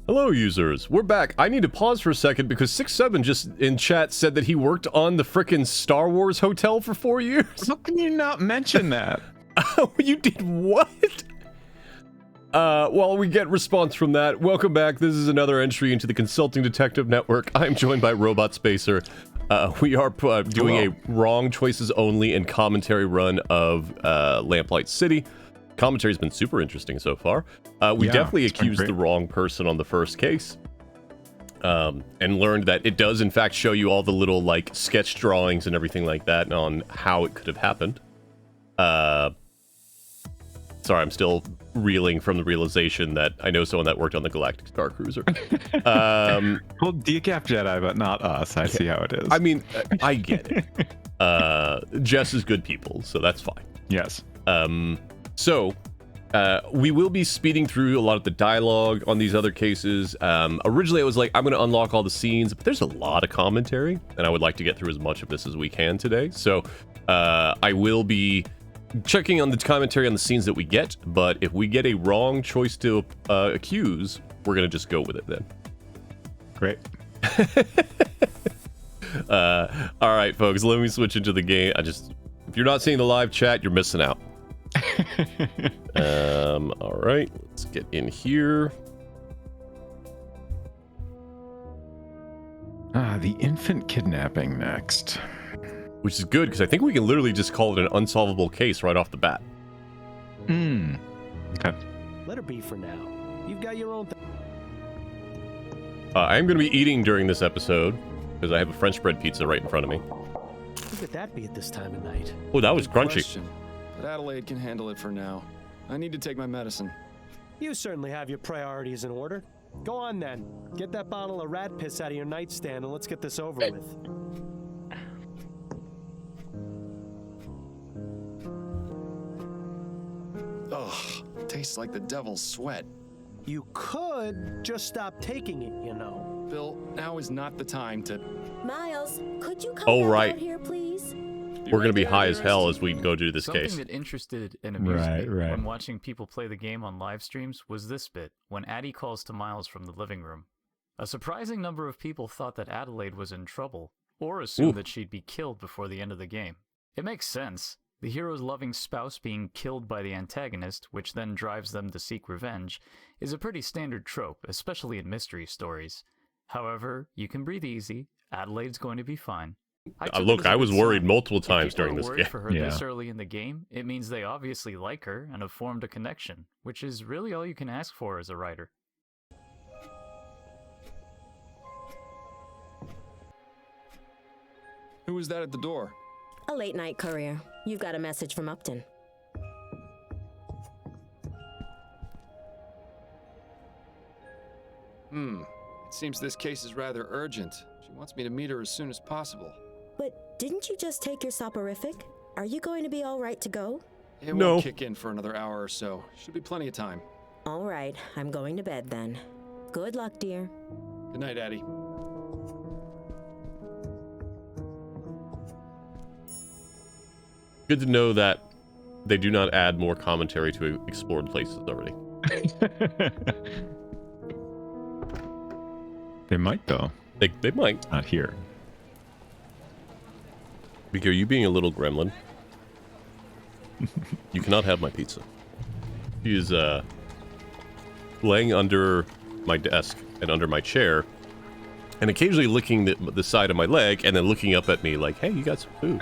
Hello, users. We're back. I need to pause for a second because 6-7 just in chat said that he worked on the frickin' Star Wars hotel for 4 years. How can you not mention that? Oh, you did what? While we get response from that, welcome back. This is another entry into the Consulting Detective Network. I'm joined by robotspacer. We are doing a wrong choices only and commentary run of Lamplight City. Commentary's been super interesting so far. We definitely accused the wrong person on the first case. And learned that it does in fact show you all the little like sketch drawings and everything like that on how it could have happened. Sorry, I'm still reeling from the realization that I know someone that worked on the Galactic Star Cruiser. Well, Decaf Jedi, but not us. I see how it is. I mean, I get it. Jess is good people, so that's fine. Yes. So, we will be speeding through a lot of the dialogue on these other cases. Originally, I was like, I'm going to unlock all the scenes, but there's a lot of commentary, and I would like to get through as much of this as we can today. So, I will be checking on the commentary on the scenes that we get, but if we get a wrong choice to accuse, we're going to just go with it then. Great. All right, folks, let me switch into the game. If you're not seeing the live chat, you're missing out. All right, let's get in here. The infant kidnapping next. Which is good, because I think we can literally just call it an unsolvable case right off the bat. Okay. Let her be for now. You've got your own I am going to be eating during this episode, because I have a French bread pizza right in front of me. Who could that be at this time of night? Oh, that was Good crunchy. question, but Adelaide can handle it for now. I need to take my medicine. You certainly have your priorities in order. Go on then. Get that bottle of rat piss out of your nightstand and let's get this over with. Ugh, tastes like the devil's sweat. You could just stop taking it, you know. Bill, now is not the time to... Miles, could you come Oh, back right. out here, please? We're going to be high as hell as we go do this Something case. that interested and amused me Right. when watching people play the game on live streams was this bit, when Addie calls to Miles from the living room. A surprising number of people thought that Adelaide was in trouble, or assumed that she'd be killed before the end of the game. It makes sense. The hero's loving spouse being killed by the antagonist, which then drives them to seek revenge, is a pretty standard trope, especially in mystery stories. However, you can breathe easy. Adelaide's going to be fine. Look, I was worried multiple times during this game. For her this early in the game, it means they obviously like her and have formed a connection, which is really all you can ask for as a writer. Who was that at the door? A late night courier. You've got a message from Upton. It seems this case is rather urgent. She wants me to meet her as soon as possible. But didn't you just take your soporific? Are you going to be all right to go? It No. won't kick in for another hour or so. Should be plenty of time. All right, I'm going to bed then. Good luck, dear. Good night, Addie. Good to know that they do not add more commentary to explored places already. They might, though. They might. Not here. Because you being a little gremlin, you cannot have my pizza. She is laying under my desk and under my chair, and occasionally licking the side of my leg, and then looking up at me like, "Hey, you got some food."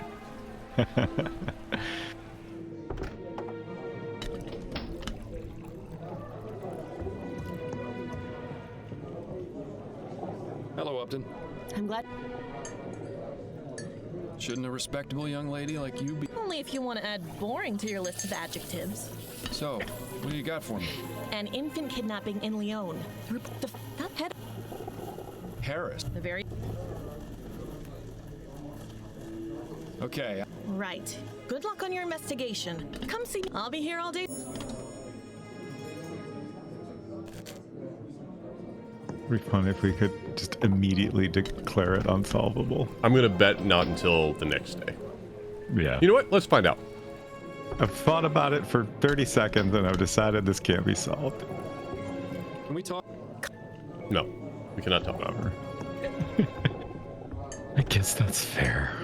Hello, Upton. I'm glad. Shouldn't a respectable young lady like you be... Only if you want to add boring to your list of adjectives. So, what do you got for me? An infant kidnapping in Lyon. The f*** head. Paris. The very Okay. right. Good luck on your investigation. Come see me. I'll be here all day. It'd be fun if we could just immediately declare it unsolvable. I'm gonna bet not until the next day. Yeah. You know what? Let's find out. I've thought about it for 30 seconds and I've decided this can't be solved. Can we talk? No, we cannot talk about her. I guess that's fair.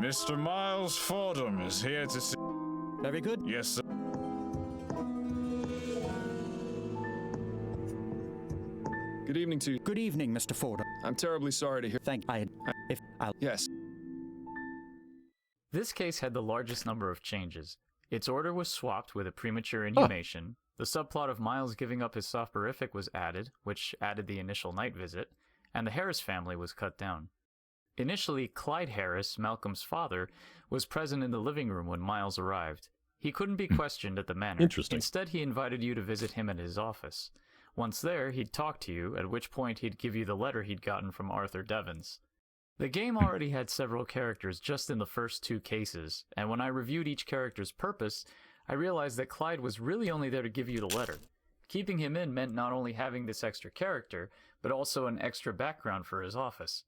Mr. Miles Fordham is here to see... Very good. Yes, sir. Good evening to you. Good evening, Mr. Fordham. I'm terribly sorry to hear. Yes. This case had the largest number of changes. Its order was swapped with a premature inhumation. The subplot of Miles giving up his soporific was added, which added the initial night visit, and the Harris family was cut down. Initially, Clyde Harris, Malcolm's father, was present in the living room when Miles arrived. He couldn't be questioned at the manor. Interesting. Instead, he invited you to visit him at his office. Once there, he'd talk to you, at which point he'd give you the letter he'd gotten from Arthur Devens. The game already had several characters just in the first 2 cases, and when I reviewed each character's purpose, I realized that Clyde was really only there to give you the letter. Keeping him in meant not only having this extra character, but also an extra background for his office.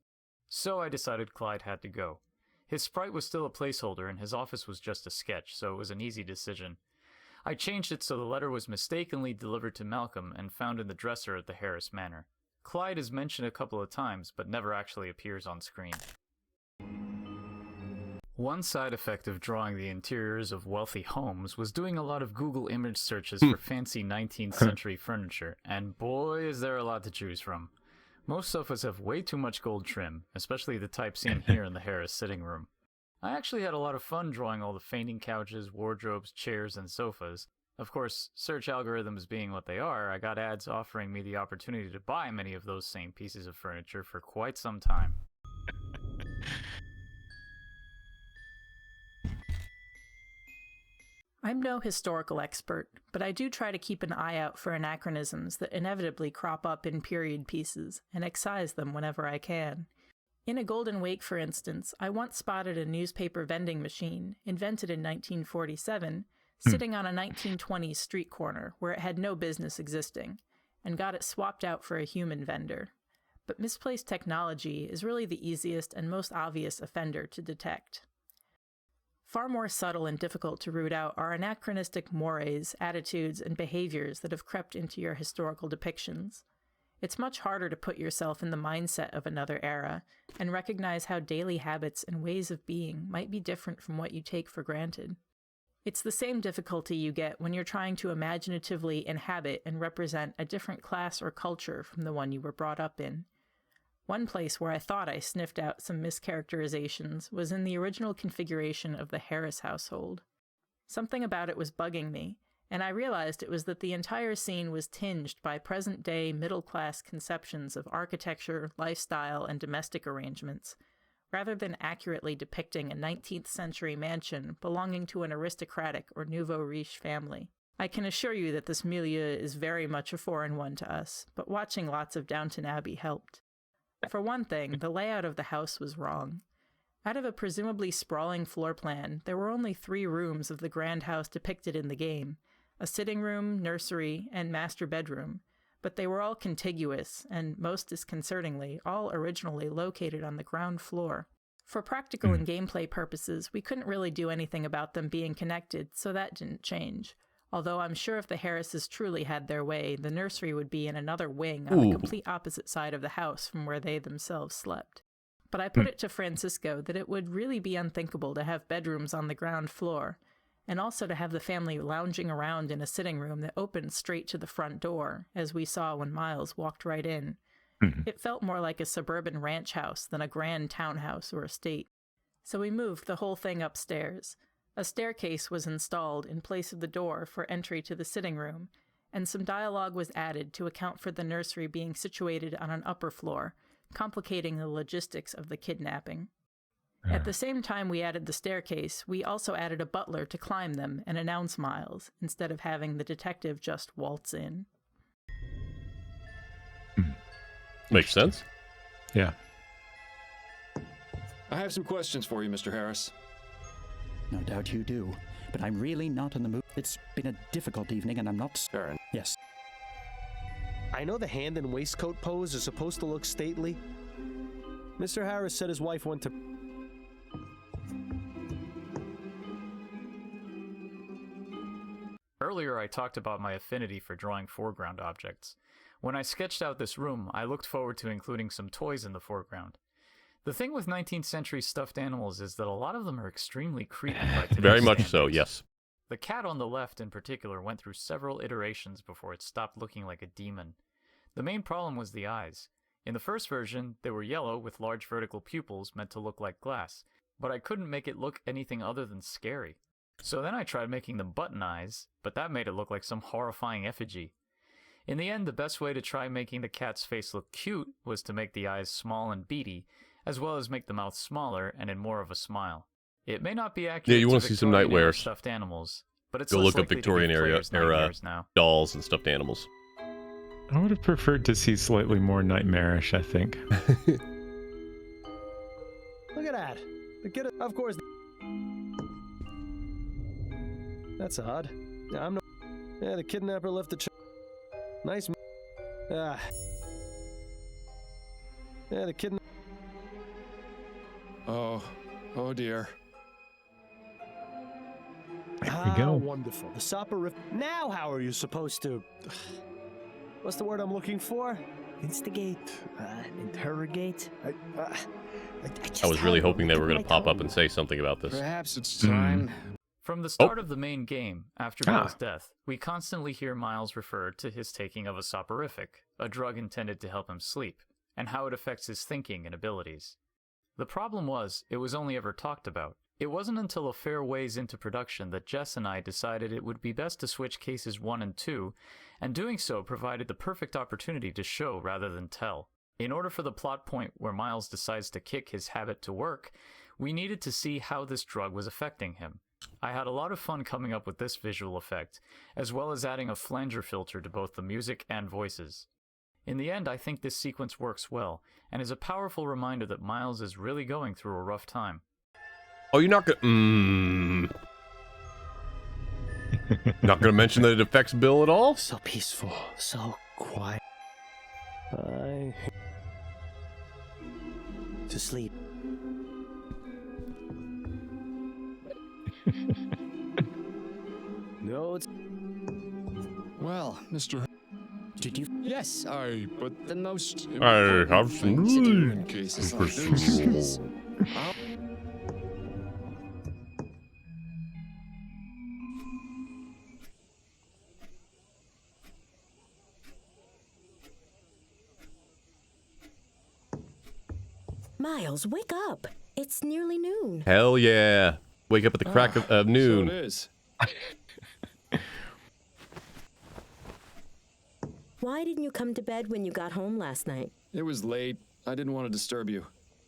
So I decided Clyde had to go. His sprite was still a placeholder and his office was just a sketch, so it was an easy decision. I changed it so the letter was mistakenly delivered to Malcolm and found in the dresser at the Harris Manor. Clyde is mentioned a couple of times, but never actually appears on screen. One side effect of drawing the interiors of wealthy homes was doing a lot of Google image searches for fancy 19th century furniture, and boy is there a lot to choose from. Most sofas have way too much gold trim, especially the type seen here in the Harris sitting room. I actually had a lot of fun drawing all the fainting couches, wardrobes, chairs, and sofas. Of course, search algorithms being what they are, I got ads offering me the opportunity to buy many of those same pieces of furniture for quite some time. I'm no historical expert, but I do try to keep an eye out for anachronisms that inevitably crop up in period pieces, and excise them whenever I can. In A Golden Wake, for instance, I once spotted a newspaper vending machine, invented in 1947, sitting on a 1920s street corner where it had no business existing, and got it swapped out for a human vendor. But misplaced technology is really the easiest and most obvious offender to detect. Far more subtle and difficult to root out are anachronistic mores, attitudes, and behaviors that have crept into your historical depictions. It's much harder to put yourself in the mindset of another era and recognize how daily habits and ways of being might be different from what you take for granted. It's the same difficulty you get when you're trying to imaginatively inhabit and represent a different class or culture from the one you were brought up in. One place where I thought I sniffed out some mischaracterizations was in the original configuration of the Harris household. Something about it was bugging me, and I realized it was that the entire scene was tinged by present-day middle-class conceptions of architecture, lifestyle, and domestic arrangements, rather than accurately depicting a 19th century mansion belonging to an aristocratic or nouveau riche family. I can assure you that this milieu is very much a foreign one to us, but watching lots of Downton Abbey helped. For one thing, the layout of the house was wrong. Out of a presumably sprawling floor plan, there were only 3 rooms of the grand house depicted in the game, a sitting room, nursery, and master bedroom, but they were all contiguous, and most disconcertingly, all originally located on the ground floor. For practical and gameplay purposes, we couldn't really do anything about them being connected, so that didn't change. Although I'm sure if the Harrises truly had their way, the nursery would be in another wing on the complete opposite side of the house from where they themselves slept. But I put it to Francisco that it would really be unthinkable to have bedrooms on the ground floor, and also to have the family lounging around in a sitting room that opened straight to the front door, as we saw when Miles walked right in. It felt more like a suburban ranch house than a grand townhouse or estate. So we moved the whole thing upstairs. A staircase was installed in place of the door for entry to the sitting room, and some dialogue was added to account for the nursery being situated on an upper floor, complicating the logistics of the kidnapping. At the same time we added the staircase, we also added a butler to climb them and announce Miles, instead of having the detective just waltz in. Makes sense. Yeah. I have some questions for you, Mr. Harris. No doubt you do, but I'm really not in the mood. It's been a difficult evening and I'm not... Aaron. Yes. I know the hand and waistcoat pose are supposed to look stately. Mr. Harris said his wife went to... Earlier, I talked about my affinity for drawing foreground objects. When I sketched out this room, I looked forward to including some toys in the foreground. The thing with 19th century stuffed animals is that a lot of them are extremely creepy by today's Very much so, standards. yes. The cat on the left in particular went through several iterations before it stopped looking like a demon. The main problem was the eyes. In the first version, they were yellow with large vertical pupils meant to look like glass, but I couldn't make it look anything other than scary. So then I tried making them button eyes, but that made it look like some horrifying effigy. In the end, the best way to try making the cat's face look cute was to make the eyes small and beady, as well as make the mouth smaller and in more of a smile. It may not be accurate. Yeah, you want to see some Victorian era nightwear stuffed animals, but it's Go less look up likely to Victorian give era players nightmares now. dolls and stuffed animals. I would have preferred to see slightly more nightmarish, I think. Look at that. The kid, of course. That's odd. Yeah, I'm no. Yeah, the kidnapper left the. Nice. Yeah, the kidnapper. Oh dear. There we go. Wonderful. The soporific. Now, how are you supposed to? What's the word I'm looking for? Instigate? Interrogate? I was really hoping they were going to pop up and say something about this. Perhaps it's time. From the start of the main game, after Bill's death, we constantly hear Miles refer to his taking of a soporific, a drug intended to help him sleep, and how it affects his thinking and abilities. The problem was, it was only ever talked about. It wasn't until a fair ways into production that Jess and I decided it would be best to switch cases 1 and 2, and doing so provided the perfect opportunity to show rather than tell. In order for the plot point where Miles decides to kick his habit to work, we needed to see how this drug was affecting him. I had a lot of fun coming up with this visual effect, as well as adding a flanger filter to both the music and voices. In the end, I think this sequence works well, and is a powerful reminder that Miles is really going through a rough time. Oh, you're not gonna... Not gonna mention that it affects Bill at all? So peaceful, so quiet. To sleep. No, it's. Well, Mr. Did you? Yes, but the most I have important some thing to do in news. cases like this is... Miles, wake up. It's nearly noon. Hell yeah. Wake up at the crack of noon. So it is. Why didn't you come to bed when you got home last night? It was late. I didn't want to disturb you.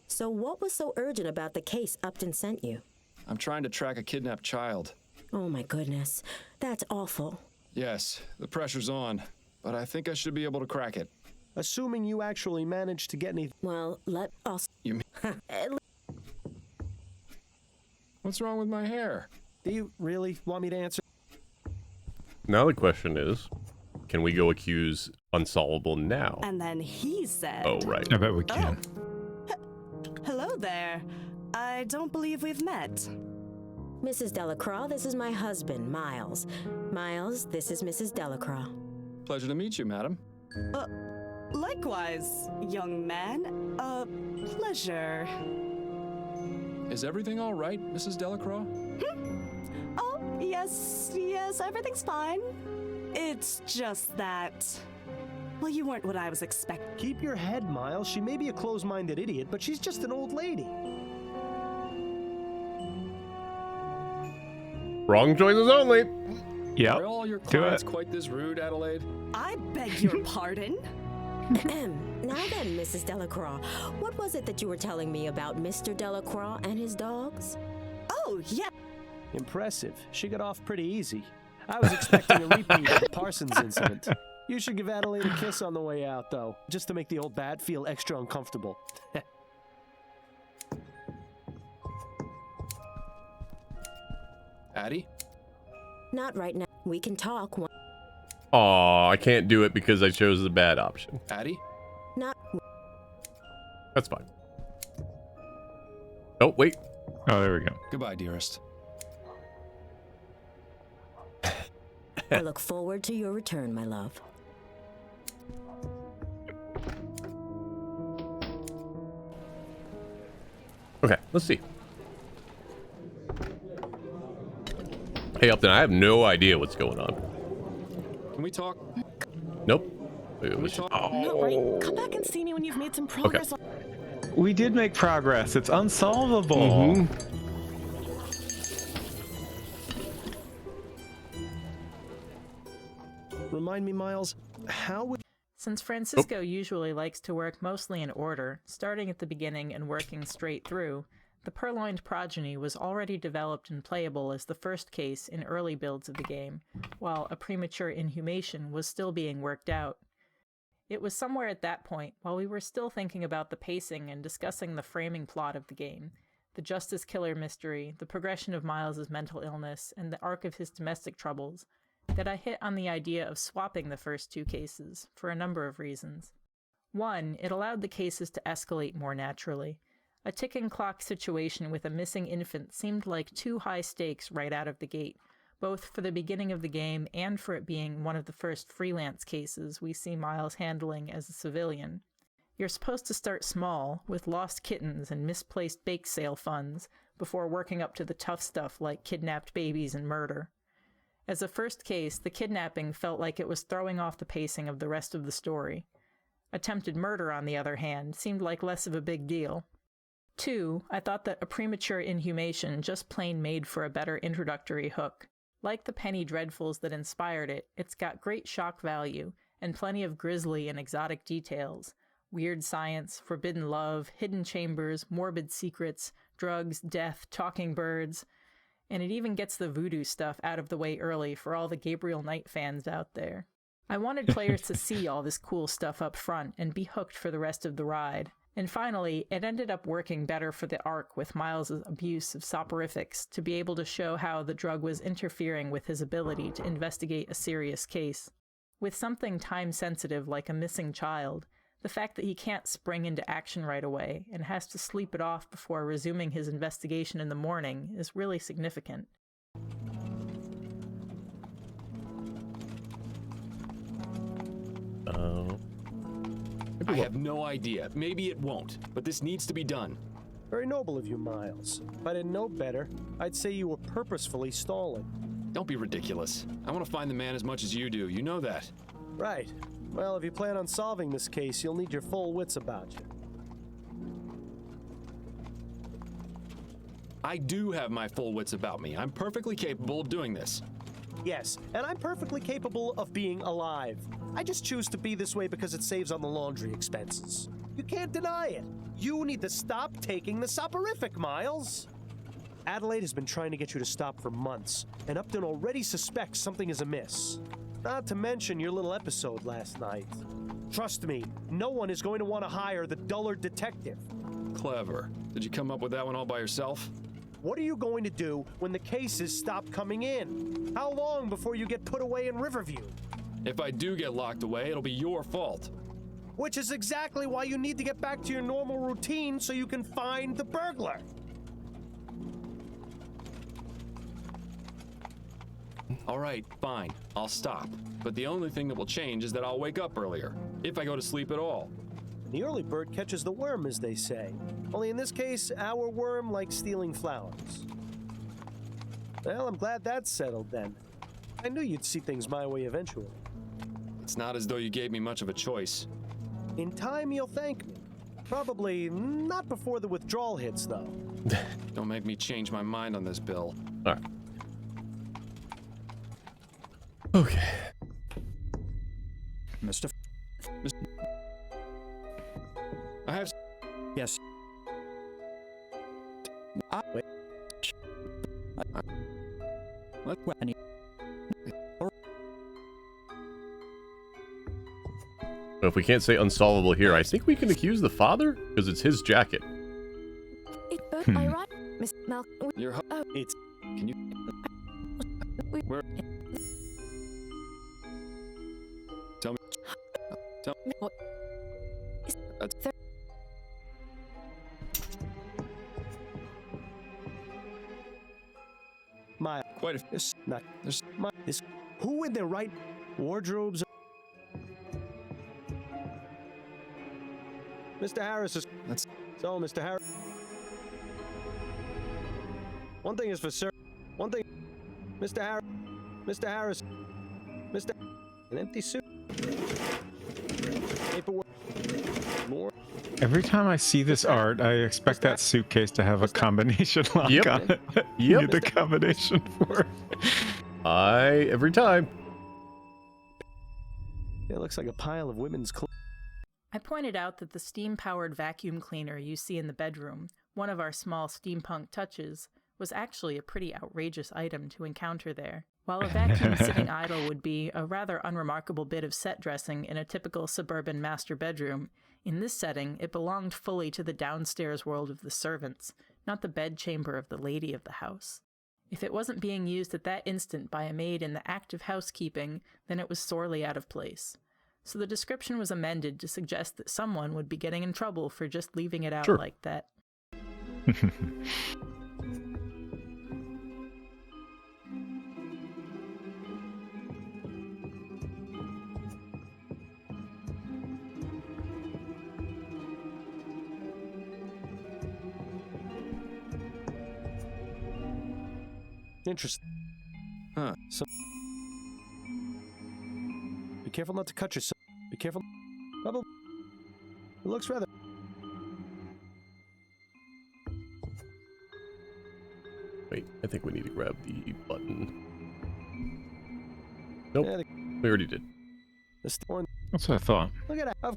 So what was so urgent about the case Upton sent you? I'm trying to track a kidnapped child. Oh my goodness. That's awful. Yes, the pressure's on, but I think I should be able to crack it. Assuming you actually managed to get any. Well, let us. You mean... What's wrong with my hair? Do you really want me to answer? Now the question is, can we go accuse Unsolvable now? And then he said... Oh, right. I bet we can. Hello there. I don't believe we've met. Mrs. Delacroix, this is my husband, Miles. Miles, this is Mrs. Delacroix. Pleasure to meet you, madam. Likewise, young man. Pleasure. Is everything all right, Mrs. Delacroix? Oh, yes, everything's fine. It's just that... Well, you weren't what I was expecting. Keep your head, Miles. She may be a close-minded idiot, but she's just an old lady. Wrong choices only. Yeah. Are all your clients quite this rude, Adelaide? I beg your pardon? Now then, Mrs. Delacroix, what was it that you were telling me about Mr. Delacroix and his dogs? Oh, yeah. Impressive. She got off pretty easy. I was expecting a repeat of the Parsons incident. You should give Adelaide a kiss on the way out, though, just to make the old bat feel extra uncomfortable. Addie? Not right now. We can talk. Aw, I can't do it because I chose the bad option. Addie? Not. That's fine. Oh, wait. Oh, there we go. Goodbye, dearest. I look forward to your return, my love. Okay, let's see. Hey, Upton, I have no idea what's going on. Can we talk? Nope. Not right. Come back and see me when you've made some progress. We did make progress. It's unsolvable. Mm-hmm. Remind me, Miles, how would... Since Francisco usually likes to work mostly in order, starting at the beginning and working straight through, the purloined progeny was already developed and playable as the first case in early builds of the game, while a premature inhumation was still being worked out. It was somewhere at that point, while we were still thinking about the pacing and discussing the framing plot of the game, the Justice Killer mystery, the progression of Miles's mental illness, and the arc of his domestic troubles, that I hit on the idea of swapping the first two cases, for a number of reasons. One, it allowed the cases to escalate more naturally. A ticking clock situation with a missing infant seemed like too high stakes right out of the gate, both for the beginning of the game and for it being one of the first freelance cases we see Miles handling as a civilian. You're supposed to start small, with lost kittens and misplaced bake sale funds, before working up to the tough stuff like kidnapped babies and murder. As a first case, the kidnapping felt like it was throwing off the pacing of the rest of the story. Attempted murder, on the other hand, seemed like less of a big deal. 2, I thought that a premature inhumation just plain made for a better introductory hook. Like the Penny Dreadfuls that inspired it, it's got great shock value, and plenty of grisly and exotic details. Weird science, forbidden love, hidden chambers, morbid secrets, drugs, death, talking birds... And it even gets the voodoo stuff out of the way early for all the Gabriel Knight fans out there. I wanted players to see all this cool stuff up front and be hooked for the rest of the ride. And finally, it ended up working better for the arc with Miles' abuse of soporifics to be able to show how the drug was interfering with his ability to investigate a serious case. With something time-sensitive like a missing child, the fact that he can't spring into action right away and has to sleep it off before resuming his investigation in the morning is really significant. I have no idea. Maybe it won't, but this needs to be done. Very noble of you, Miles. If I didn't know better, I'd say you were purposefully stalling. Don't be ridiculous. I want to find the man as much as you do. You know that. Right. Well, if you plan on solving this case, you'll need your full wits about you. I do have my full wits about me. I'm perfectly capable of doing this. Yes, and I'm perfectly capable of being alive. I just choose to be this way because it saves on the laundry expenses. You can't deny it. You need to stop taking the soporific, Miles. Adelaide has been trying to get you to stop for months, and Upton already suspects something is amiss. Not to mention your little episode last night. Trust me, no one is going to want to hire the dullard detective. Clever. Did you come up with that one all by yourself? What are you going to do when the cases stop coming in? How long before you get put away in Riverview? If I do get locked away, it'll be your fault. Which is exactly why you need to get back to your normal routine so you can find the burglar. All right, fine. I'll stop. But the only thing that will change is that I'll wake up earlier, if I go to sleep at all. The early bird catches the worm, as they say. Only in this case, our worm likes stealing flowers. Well, I'm glad that's settled then. I knew you'd see things my way eventually. It's not as though you gave me much of a choice. In time, you'll thank me. Probably not before the withdrawal hits, though. Don't make me change my mind on this, Bill. All right. Okay. Mr. I have... Yes. Wait. What? If we can't say unsolvable here, I think we can accuse the father because it's his jacket. I write, Miss Malcolm. You're... It's... Can you... Where... Tell me... Tell me... What? That's... My... Quite a... This... Not... There's... My... This... Who in their right wardrobes? Mr. Harris is. So, Mr. Harris. One thing is for certain. One thing. Mr. Harris. Mr. Harris. Mr. An empty suit. Paperwork. More. Every time I see this art, I expect that suitcase to have a combination lock on it. You need the combination for it. Every time. It looks like a pile of women's clothes. I pointed out that the steam-powered vacuum cleaner you see in the bedroom, one of our small steampunk touches, was actually a pretty outrageous item to encounter there. While a vacuum sitting idle would be a rather unremarkable bit of set dressing in a typical suburban master bedroom, in this setting it belonged fully to the downstairs world of the servants, not the bedchamber of the lady of the house. If it wasn't being used at that instant by a maid in the act of housekeeping, then it was sorely out of place. So the description was amended to suggest that someone would be getting in trouble for just leaving it out like that. Interesting. Huh. So, be careful not to cut yourself. Be careful. Bubble. It looks rather. Wait, I think we need to grab the button. Nope, Yeah, we already did. This one. That's what I thought. Look at that.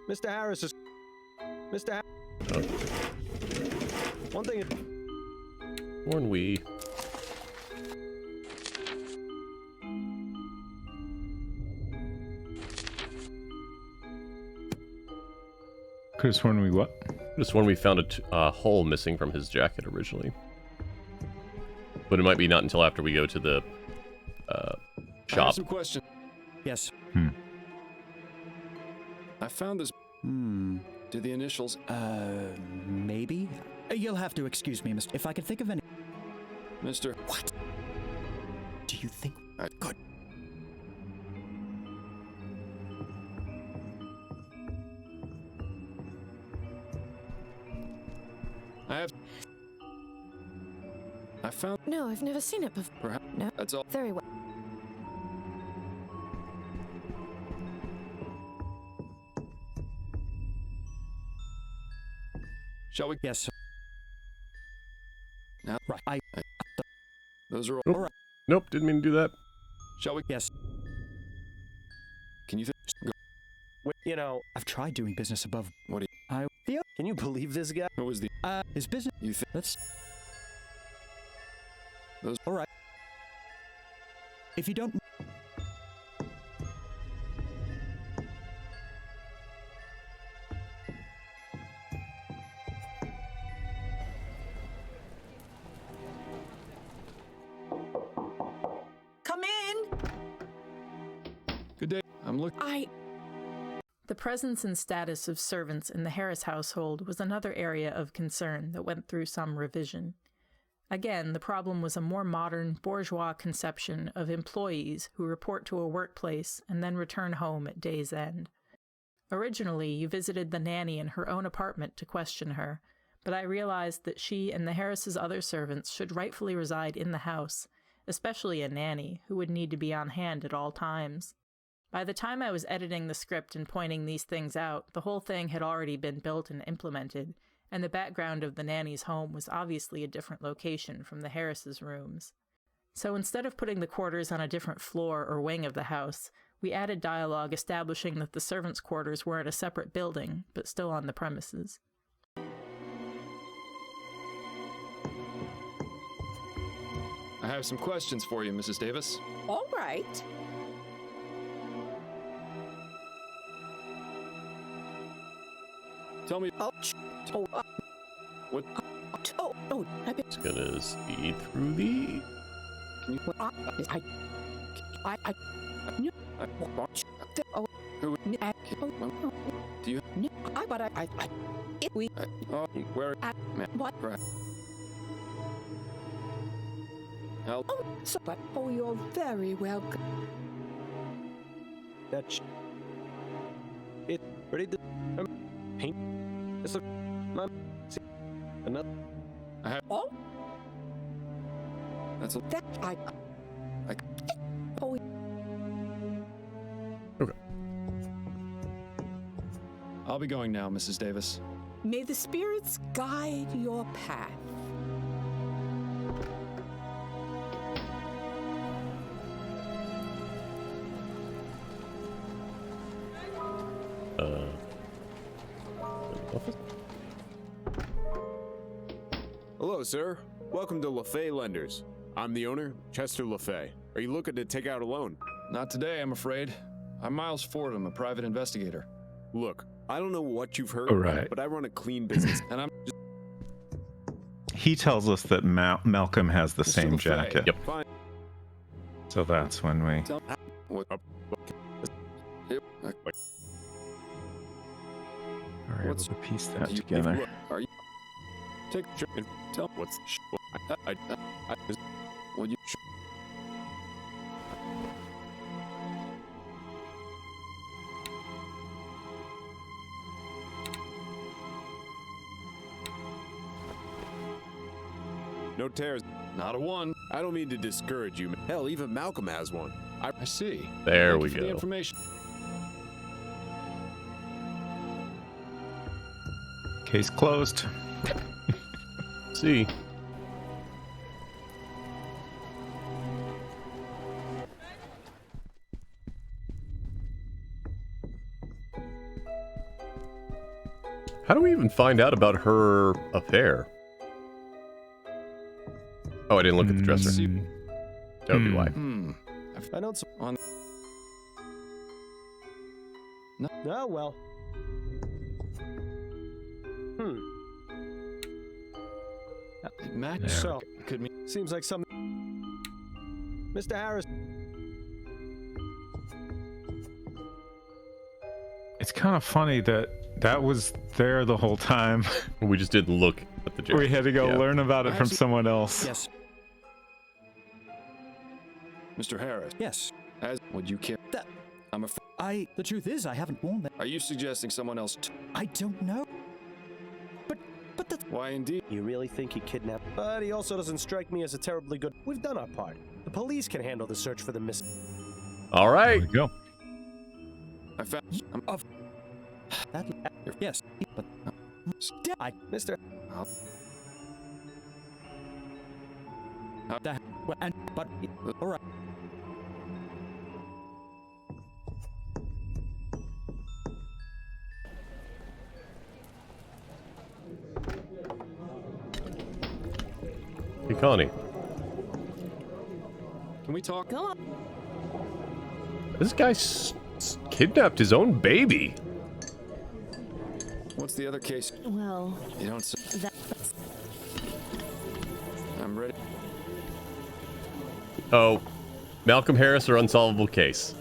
Mr. Harris is. Mr. One thing. Warn we. Could have sworn we what? Just when we found a hole missing from his jacket originally. But it might be not until after we go to the I shop. have some questions. Yes. I found this. Do the initials? Maybe? You'll have to excuse me, Mr. If I could think of any. Mr. What? Do you think? Good. I found. No, I've never seen it before. Perhaps. No. That's all. Very well. Shall we? Yes, sir. Now, right. Those are all. Nope. All right. Nope, didn't mean to do that. Shall we? Yes. Can you think? You know, I've tried doing business above. What do you? Can you believe this guy? What was the? His business. You think? Let's. Those. All right. If you don't. Come in! Good day. I'm looking. The presence and status of servants in the Harris household was another area of concern that went through some revision. Again, the problem was a more modern, bourgeois conception of employees who report to a workplace and then return home at day's end. Originally, you visited the nanny in her own apartment to question her, but I realized that she and the Harris's other servants should rightfully reside in the house, especially a nanny, who would need to be on hand at all times. By the time I was editing the script and pointing these things out, the whole thing had already been built and implemented, and the background of the nanny's home was obviously a different location from the Harris's rooms. So instead of putting the quarters on a different floor or wing of the house, we added dialogue establishing that the servants' quarters were in a separate building, but still on the premises. I have some questions for you, Mrs. Davis. All right. Tell me. What? It's gonna speed through the. Can you? Do you? Where? What? Help. Oh, you're very welcome. That's it. Ready to paint. This another. I have. Oh. That's a. That I. Oh. Okay. I'll be going now, Mrs. Davis. May the spirits guide your path. Office? Hello, sir. Welcome to LaFay Lenders. I'm the owner, Chester LaFay. Are you looking to take out a loan? Not today, I'm afraid. I'm Miles Fordham, a private investigator. Look, I don't know what you've heard, Right. but I run a clean business. And I'm just He tells us that Malcolm has the same LaFay. jacket. Yep. Fine. So that's when we. what? Are able What's- to piece that you- together. Look, are you? Take and tell What's Will you? no tears? Not a one. I don't mean to discourage you. Hell, even Malcolm has one. I see. There Thank we you for the go. information. Case closed. See. How do we even find out about her affair? Oh, I didn't look at the dresser. That would be why. I know it's On. Oh, well. Matt, There So, could mean. seems like some. Mr. Harris. It's kind of funny that that was there the whole time. We just didn't look at the jacket. We had to go Yeah. learn about it from Actually- someone else. Yes, Mr. Harris, yes. as would you care? That- I'm afraid. The truth is, I haven't worn that. Are you suggesting someone else? I don't know. But the. Why indeed? You really think he kidnapped? But he also doesn't strike me as a terribly good. We've done our part. The police can handle the search for the missing. All right. There we go. I found. Of. That. Yes, but. I. Mr. That. And. But. All right. Hey, Connie. Can we talk? Go on. This guy kidnapped his own baby. What's the other case? Well, You don't say. that's I'm ready. Oh, Malcolm Harris or unsolvable case?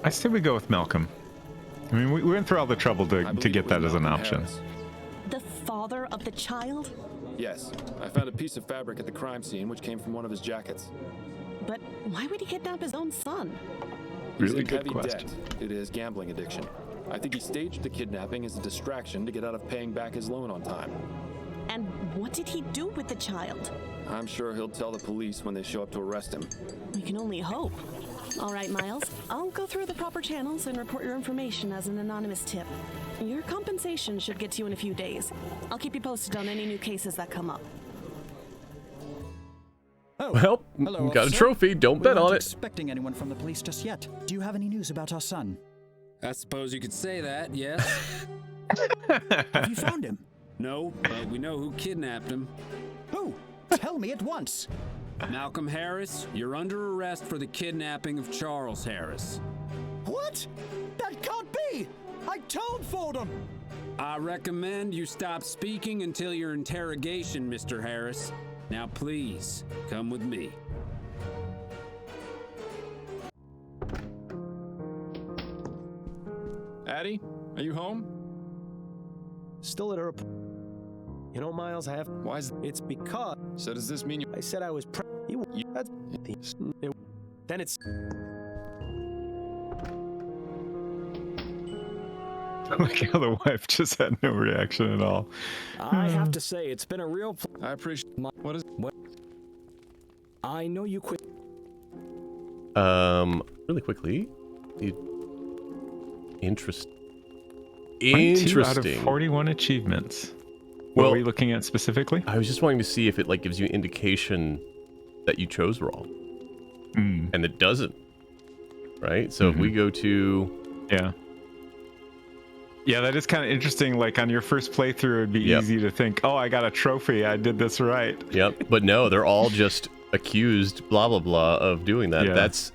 I say we go with Malcolm. I mean, we went through all the trouble I to believe get it was that as an Malcolm option. Harris. The father of the child? Yes, I found a piece of fabric at the crime scene, which came from one of his jackets. But why would he kidnap his own son? He's Really in good heavy question. debt due to his gambling addiction. I think he staged the kidnapping as a distraction to get out of paying back his loan on time. And what did he do with the child? I'm sure he'll tell the police when they show up to arrest him. We can only hope. All right, Miles. I'll go through the proper channels and report your information as an anonymous tip. Your compensation should get to you in a few days. I'll keep you posted on any new cases that come up. Oh, Well, hello, got a officer. trophy. Don't We bet weren't on it. expecting anyone from the police just yet. Do you have any news about our son? I suppose you could say that, yes. Have you found him? No, but we know who kidnapped him. Who? Tell me at once. Malcolm Harris, you're under arrest for the kidnapping of Charles Harris. What? That can't be! I told Fordham! I recommend you stop speaking until your interrogation, Mr. Harris. Now please, come with me. Addie, are you home? Still at her. You know, Miles, I have. Why is it's because. So does this mean you? I said I was. That's then it's. I like how the wife just had no reaction at all. I have to say, it's been a real. I appreciate. What is? What? I know you quit. Really quickly. Interesting. 22 out of 41 achievements. What Well, were you looking at specifically? I was just wanting to see if it like gives you an indication that you chose wrong. And it doesn't. Right? So if we go to... Yeah. Yeah, that is kind of interesting. Like on your first playthrough, it'd be easy to think, oh, I got a trophy. I did this right. Yep. But no, they're all just accused, blah, blah, blah, of doing that. Yeah. That's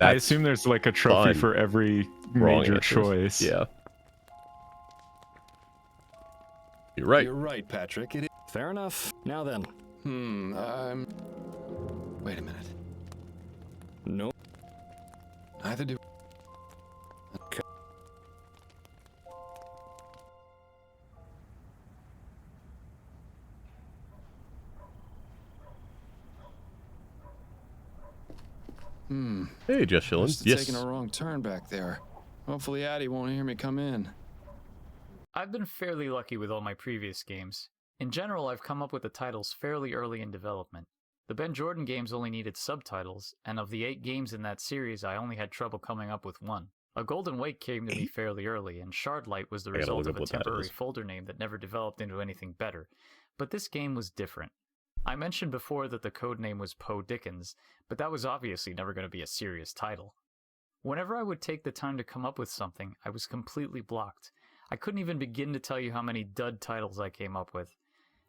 I assume there's like a trophy fun. for every Wrong major answers. choice. Yeah. You're right. You're right, Patrick. It is. Fair enough. Now then. Wait a minute. No. Neither do. Okay. Hey, Just Chillin'. Must have Yes. taken a wrong turn back there. Hopefully Addie won't hear me come in. I've been fairly lucky with all my previous games. In general, I've come up with the titles fairly early in development. The Ben Jordan games only needed subtitles, and of the 8 games in that series, I only had trouble coming up with one. A Golden Wake came to me fairly early, and Shardlight was the result of a temporary folder name that never developed into anything better. But this game was different. I mentioned before that the codename was Poe Dickens, but that was obviously never going to be a serious title. Whenever I would take the time to come up with something, I was completely blocked. I couldn't even begin to tell you how many dud titles I came up with.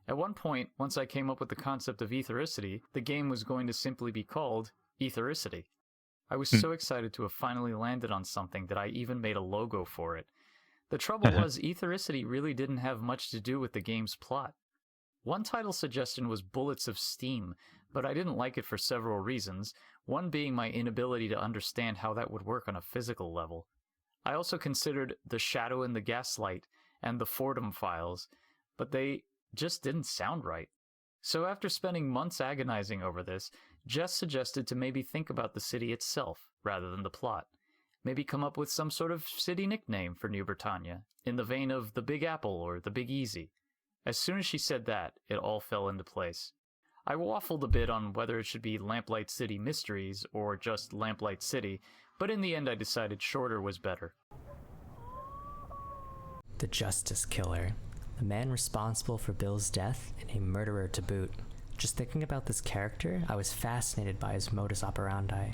At one point, once I came up with the concept of ethericity, the game was going to simply be called Ethericity. I was so excited to have finally landed on something that I even made a logo for it. The trouble was, ethericity really didn't have much to do with the game's plot. One title suggestion was Bullets of Steam, but I didn't like it for several reasons, one being my inability to understand how that would work on a physical level. I also considered The Shadow and the Gaslight and the Fordham Files, but they just didn't sound right. So after spending months agonizing over this, Jess suggested to maybe think about the city itself, rather than the plot. Maybe come up with some sort of city nickname for New Britannia, in the vein of the Big Apple or the Big Easy. As soon as she said that, it all fell into place. I waffled a bit on whether it should be Lamplight City Mysteries or just Lamplight City, but in the end I decided shorter was better. The Justice Killer. The man responsible for Bill's death and a murderer to boot. Just thinking about this character, I was fascinated by his modus operandi.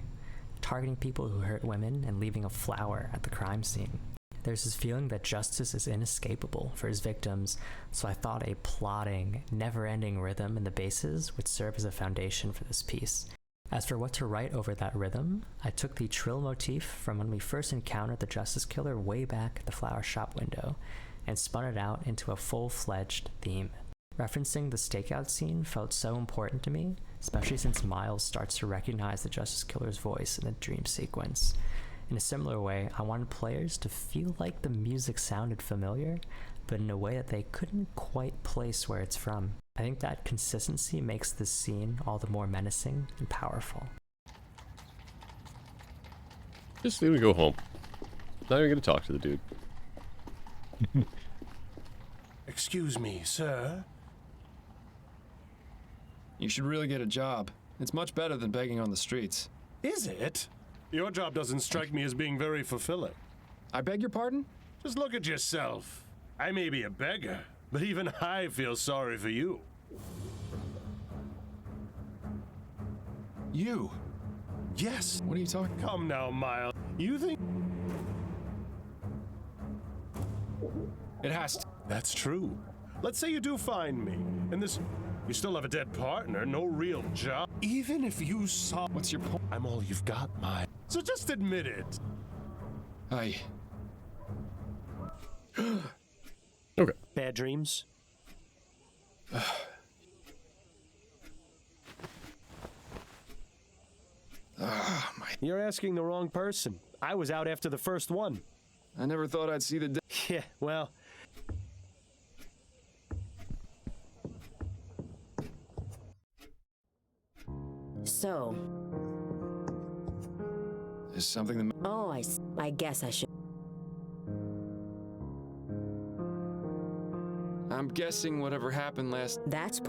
Targeting people who hurt women and leaving a flower at the crime scene. There's this feeling that justice is inescapable for his victims, so I thought a plodding, never-ending rhythm in the basses would serve as a foundation for this piece. As for what to write over that rhythm, I took the trill motif from when we first encountered the Justice Killer way back at the flower shop window, and spun it out into a full-fledged theme. Referencing the stakeout scene felt so important to me, especially since Miles starts to recognize the Justice Killer's voice in the dream sequence. In a similar way, I wanted players to feel like the music sounded familiar, but in a way that they couldn't quite place where it's from. I think that consistency makes this scene all the more menacing and powerful. Just need to go home. Not even gonna talk to the dude. Excuse me, sir? You should really get a job. It's much better than begging on the streets. Is it? Your job doesn't strike me as being very fulfilling. I beg your pardon? Just look at yourself. I may be a beggar, but even I feel sorry for you. You? Yes. What are you talking about? Come now, Miles. You think... It has to... That's true. Let's say you do find me, and this... You still have a dead partner, no real job. Even if you saw... What's your point? I'm all you've got, Miles. So just admit it. Okay. Bad dreams? You're asking the wrong person. I was out after the first one. I never thought I'd see the day. Yeah, well... So... Is something the... Oh, I guess I should... I'm guessing whatever happened last... That's...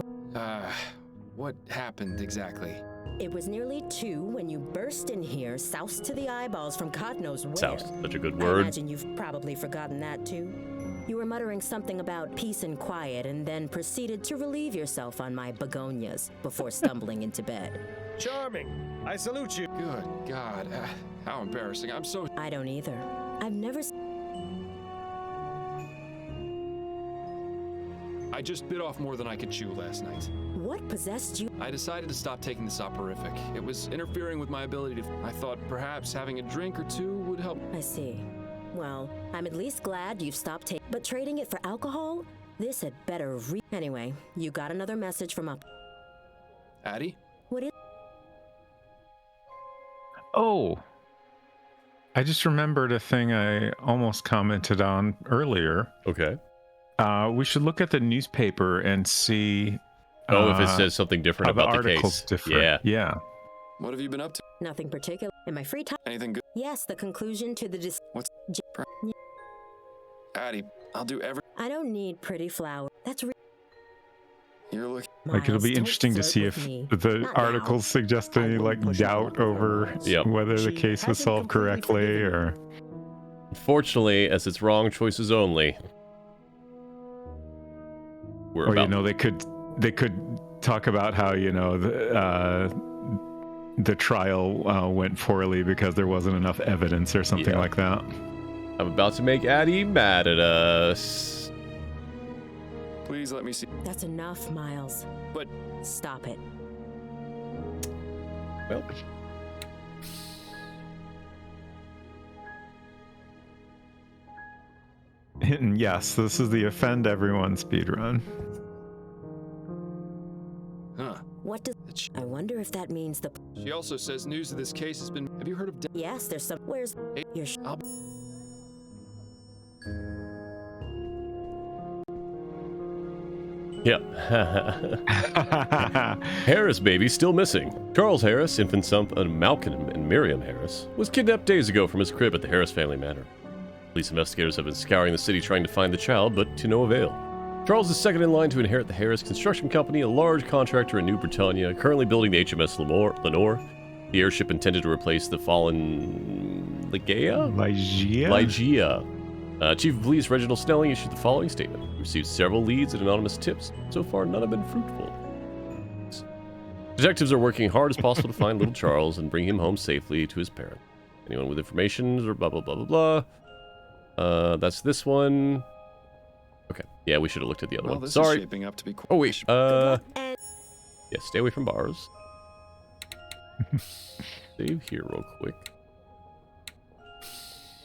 What happened exactly? It was nearly 2 when you burst in here, soused to the eyeballs from God knows where. Soused, such a good I word. imagine you've probably forgotten that too. You were muttering something about peace and quiet and then proceeded to relieve yourself on my begonias before stumbling into bed. Charming. I salute you. Good God. How embarrassing. I'm so... I don't either. I've never... I just bit off more than I could chew last night. What possessed you? I decided to stop taking the soporific. It was interfering with my ability to... I thought perhaps having a drink or two would help. I see. Well, I'm at least glad you've stopped taking... But trading it for alcohol? This had better Anyway, you got another message from up... Addie? What is... Oh. I just remembered a thing I almost commented on earlier. Okay. We should look at the newspaper and see... if it says something different about the article's case. Different. Yeah. Yeah. What have you been up to? Nothing particular. In my free time... Anything good? Yes, the conclusion to the... What's... Addie, I'll do every... I don't need pretty flower. That's You're looking... Like, it'll be interesting to see if the articles suggest any, like, doubt over whether the case was solved correctly, or... Unfortunately, as it's wrong choices only... Or, you know, they could talk about how, you know, the trial went poorly because there wasn't enough evidence or something like that. I'm about to make Addie mad at us. Please let me see. That's enough, Miles. But... Stop it. Well... And yes, this is the offend everyone speedrun. Huh. What does... I wonder if that means the... She also says news of this case has been... Have you heard of... Yes, there's some... Where's... Your... Yep. Harris baby still missing. Charles Harris, infant son of Malcolm and Miriam Harris, was kidnapped days ago from his crib at the Harris family manor. Police investigators have been scouring the city trying to find the child, but to no avail. Charles is second in line to inherit the Harris Construction Company, a large contractor in New Britannia, currently building the HMS Lenore, the airship intended to replace the fallen Ligeia? Chief of Police Reginald Snelling issued the following statement. We received several leads and anonymous tips. So far, none have been fruitful. Detectives are working hard as possible to find little Charles and bring him home safely to his parent. Anyone with information or blah, blah, blah, blah, blah. That's this one. Okay. Yeah, we should have looked at the other one. This Sorry. is shaping up to be Oh, wait. Yeah, stay away from bars. Save here real quick.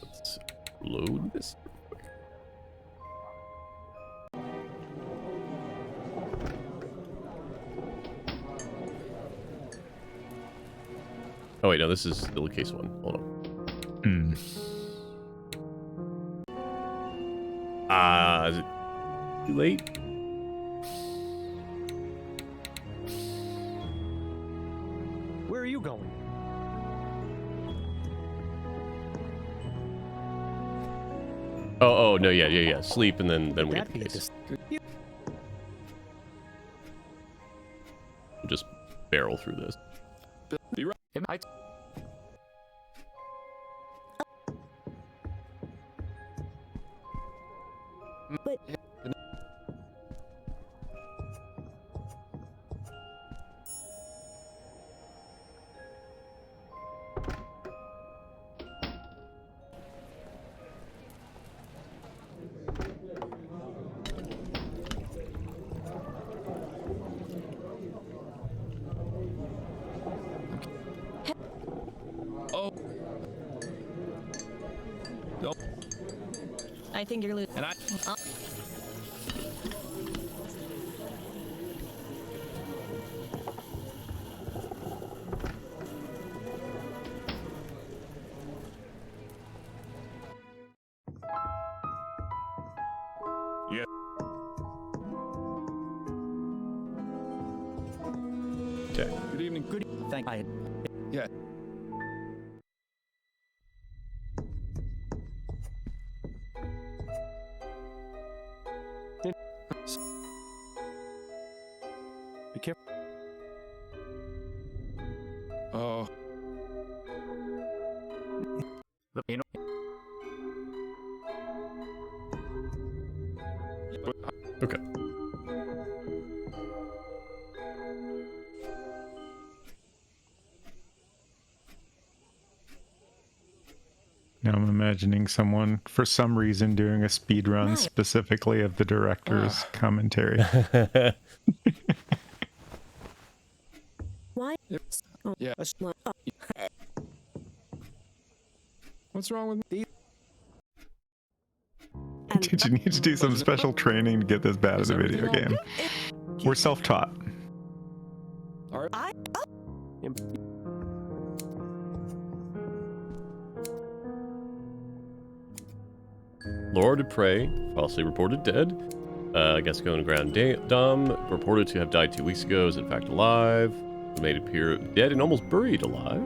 Let's load this real quick. Oh, wait, no, this is the case one. Hold on. Is it too late? Where are you going? Oh, no, yeah. Sleep, and then we get the case. We'll just barrel through this. Be right. But... Oh. Don't. I think you're losing. And I... Thank I. Yeah. Be careful. Oh. Okay. Now I'm imagining someone, for some reason, doing a speed run specifically of the director's commentary. Why? Yeah. What's wrong with me? Did you need to do some special training to get this bad at a video game? We're self-taught. All right. Laura Dupre, falsely reported dead. I guess going to ground dumb. Reported to have died 2 weeks ago, is in fact alive. Made appear dead and almost buried alive.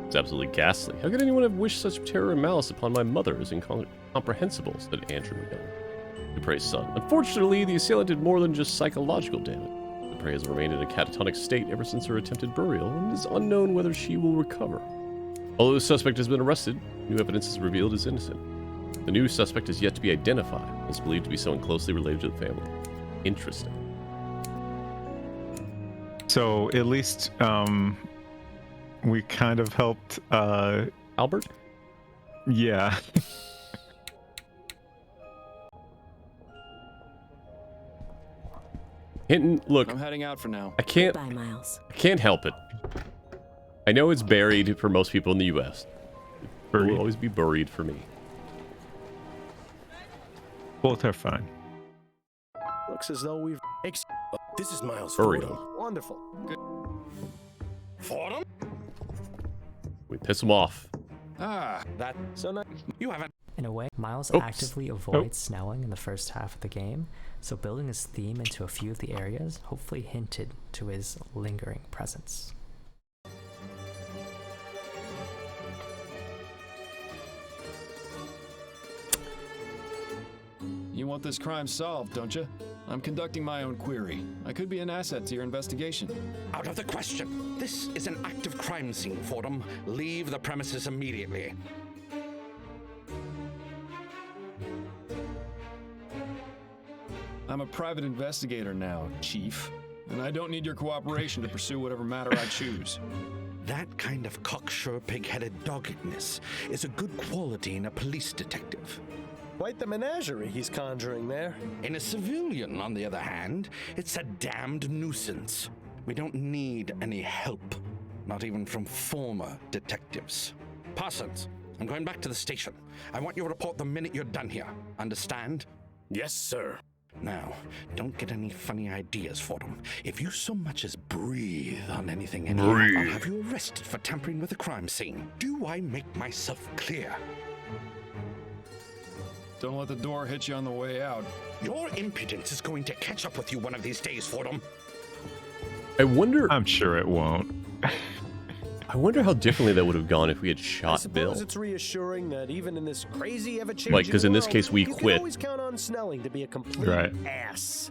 It's absolutely ghastly. How could anyone have wished such terror and malice upon my mother? Is incomprehensible, said Andrew McGill, Dupre's son. Unfortunately, the assailant did more than just psychological damage. Dupre has remained in a catatonic state ever since her attempted burial, and it is unknown whether she will recover. Although the suspect has been arrested, new evidence has revealed his innocent. The new suspect is yet to be identified and is believed to be someone closely related to the family. Interesting. So at least we kind of helped Albert? Yeah. Hinton, look. I'm heading out for now. I can't. Bye, Miles. I can't help it. I know it's buried for most people in the U.S. It will always be buried for me. Both are fine. Looks as though we've. This is Miles Buried Fordham. him. Wonderful. Good. Fordham? We piss him off. Ah, that. So nice. You haven't. In a way, Miles Oops. actively avoids snowing in the first half of the game, so building his theme into a few of the areas hopefully hinted to his lingering presence. You want this crime solved, don't you? I'm conducting my own query. I could be an asset to your investigation. Out of the question. This is an active crime scene, Fordham. Leave the premises immediately. I'm a private investigator now, Chief, and I don't need your cooperation to pursue whatever matter I choose. That kind of cocksure, pig-headed doggedness is a good quality in a police detective. Quite the menagerie he's conjuring there. In a civilian, on the other hand, it's a damned nuisance. We don't need any help, not even from former detectives. Parsons, I'm going back to the station. I want you to report the minute you're done here. Understand? Yes, sir. Now, don't get any funny ideas, Fordham. If you so much as breathe on anything in here, I'll have you arrested for tampering with a crime scene. Do I make myself clear? Don't let the door hit you on the way out. Your impudence is going to catch up with you one of these days, Fordham. I wonder. I'm sure it won't. I wonder how differently that would have gone if we had shot Bill. It's reassuring that even in this crazy, ever-changing Like, because in this case we you can quit. always count on Snelling to be a complete ass.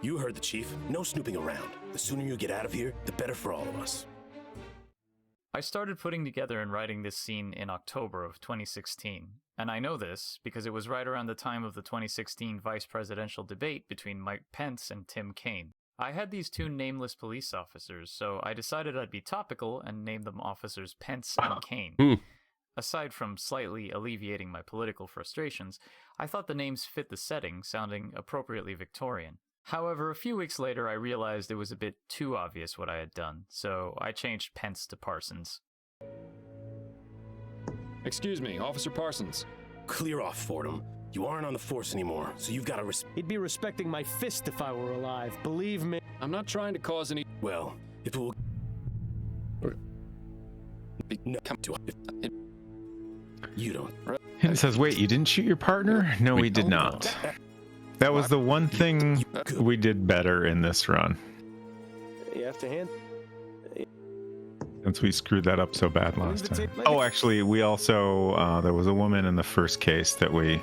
You heard the chief. No snooping around. The sooner you get out of here, the better for all of us. I started putting together and writing this scene in October of 2016, and I know this because it was right around the time of the 2016 vice presidential debate between Mike Pence and Tim Kaine. I had these two nameless police officers, so I decided I'd be topical and name them Officers Pence and Kaine. Aside from slightly alleviating my political frustrations, I thought the names fit the setting, sounding appropriately Victorian. However, a few weeks later I realized it was a bit too obvious what I had done, so I changed Pence to Parsons. Excuse me, Officer Parsons. Clear off, Fordham. You aren't on the force anymore, so you've got to He'd be respecting my fist if I were alive, believe me. I'm not trying to cause any... Well, if it will... No, come to it. You don't. It says, wait, you didn't shoot your partner? No, we did not. That was the one thing we did better in this run. You have to hand... Since we screwed that up so bad last time. Oh, actually, we also there was a woman in the first case that we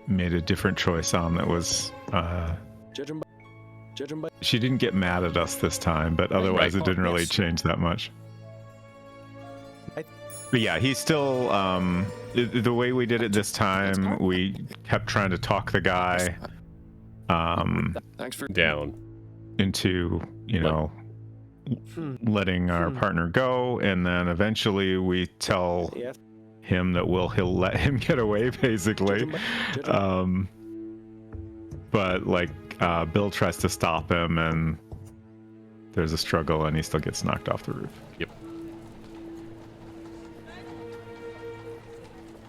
made a different choice on. That was she didn't get mad at us this time, but otherwise it didn't really change that much. But yeah, he's still the way we did it this time. We kept trying to talk the guy Thanks for down into, you know, letting our partner go, and then eventually we tell him that he'll let him get away, basically. But like Bill tries to stop him, and there's a struggle, and he still gets knocked off the roof. Yep.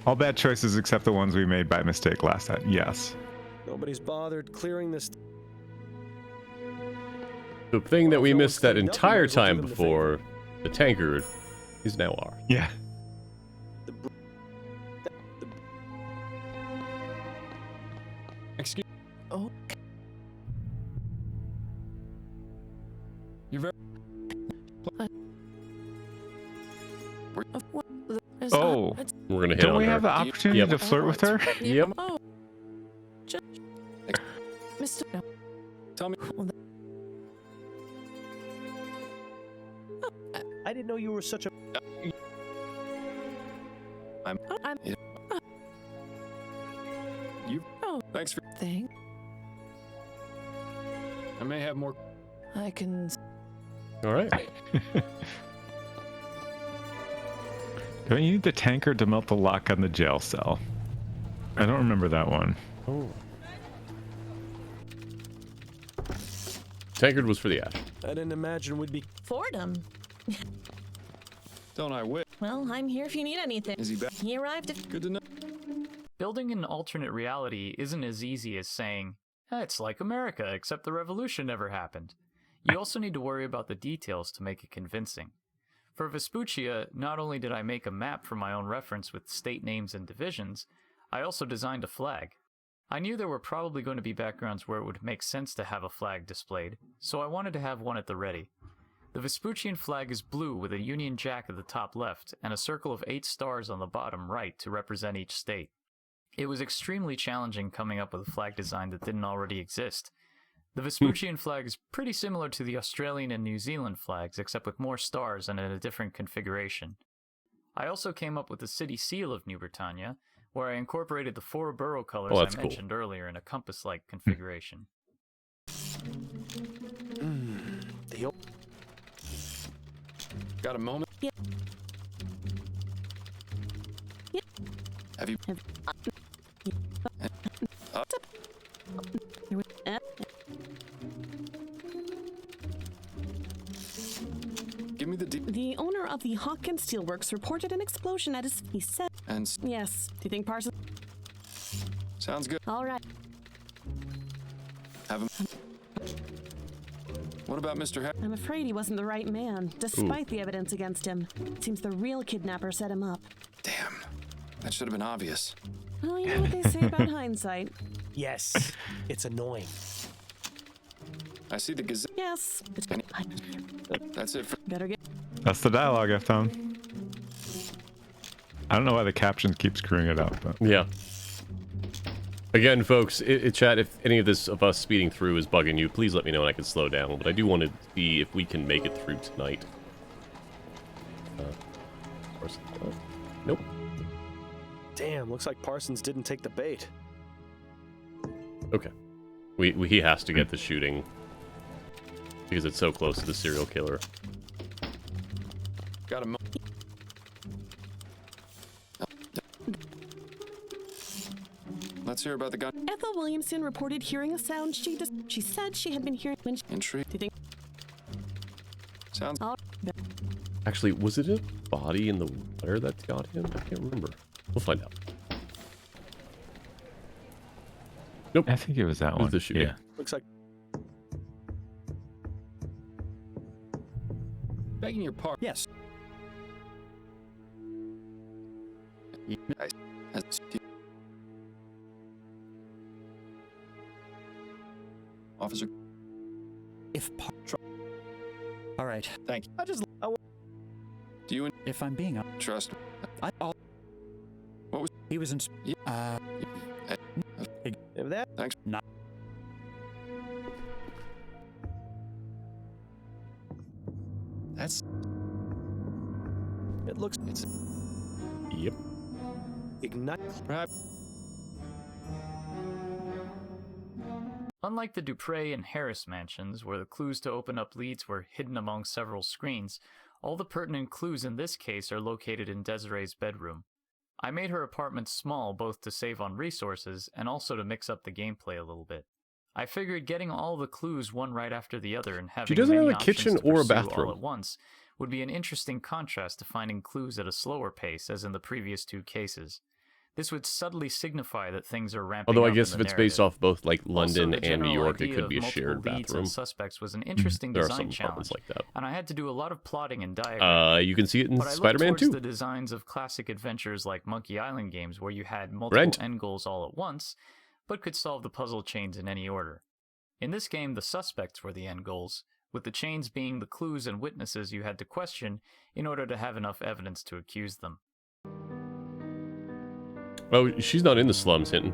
All bad choices except the ones we made by mistake last time. Yes. Nobody's bothered clearing this. The thing that we missed that entire time before, the tankard, is now ours. Yeah. Excuse. Oh. You're very. Oh, we're gonna hit don't on we her. have the opportunity to flirt with her? Yep. Oh. Mr. Tell me. I didn't know you were such a. I'm. You. Oh. Thanks for. Thing. I may have more. I can. All right. Don't you need the tankard to melt the lock on the jail cell? I don't remember that one. Oh. Tankard was for the ash. I didn't imagine we'd be. Fordham. Don't I wish? Well, I'm here if you need anything. Is he back? He arrived if. Good to know. Building an alternate reality isn't as easy as saying, it's like America, except the revolution never happened. You also need to worry about the details to make it convincing. For Vespuccia, not only did I make a map for my own reference with state names and divisions, I also designed a flag. I knew there were probably going to be backgrounds where it would make sense to have a flag displayed, so I wanted to have one at the ready. The Vespuccian flag is blue with a Union Jack at the top left and a circle of 8 stars on the bottom right to represent each state. It was extremely challenging coming up with a flag design that didn't already exist. The Vespuccian flag is pretty similar to the Australian and New Zealand flags, except with more stars and in a different configuration. I also came up with the city seal of New Britannia, where I incorporated the 4 borough colors I mentioned earlier in a compass-like configuration. Got a moment? Yeah. Yeah. Have you? Give me the The owner of the Hawkins Steelworks reported an explosion at his. He said. And. Yes. Do you think Parsons? Sounds good. All right. Have him. What about Mr. Harris? I'm afraid he wasn't the right man, despite the evidence against him. Seems the real kidnapper set him up. Damn. That should have been obvious. Well, you know what they say about hindsight. Yes, it's annoying. I see the Gazette. Yes. That's it for. Better get. That's the dialogue I found. I don't know why the captions keep screwing it up, but yeah. Again, folks, chat, if any of this of us speeding through is bugging you, please let me know and I can slow down. But I do want to see if we can make it through tonight. Of course, nope. Damn, looks like Parsons didn't take the bait. Okay. He has to get the shooting because it's so close to the serial killer. Got him. Let's hear about the gun. Ethel Williamson reported hearing a sound. She said she had been hearing when. Intrigue. Do you think? Sounds. Actually, was it a body in the water that got him? I can't remember. We'll find out. Nope. I think it was that one. The shooting. Yeah. Looks like. Begging your pardon. Yes. Officer. If All right. Thank you. Do you If I'm being trust? what was he was in? If that thanks. Not. That's. It looks. It's. Yep. Ignite. Unlike the Dupre and Harris mansions, where the clues to open up leads were hidden among several screens, all the pertinent clues in this case are located in Desiree's bedroom. I made her apartment small both to save on resources and also to mix up the gameplay a little bit. I figured getting all the clues one right after the other and having She doesn't many have a kitchen options to or a pursue bathroom all at once would be an interesting contrast to finding clues at a slower pace as in the previous two cases. This would subtly signify that things are ramping Although up I guess in if the it's based narrative. off both like London Also, the and New general York, it idea could of be a multiple shared leads bathroom. and suspects was an interesting There are design some apartments challenge, like that. and I had to do a lot of plotting and diagramming. You can see it in but Spider-Man I looked 2. towards the designs of classic adventures like Monkey Island games where you had multiple end goals all at once, but could solve the puzzle chains in any order. In this game, the suspects were the end goals, with the chains being the clues and witnesses you had to question in order to have enough evidence to accuse them. Oh, she's not in the slums, Hinton.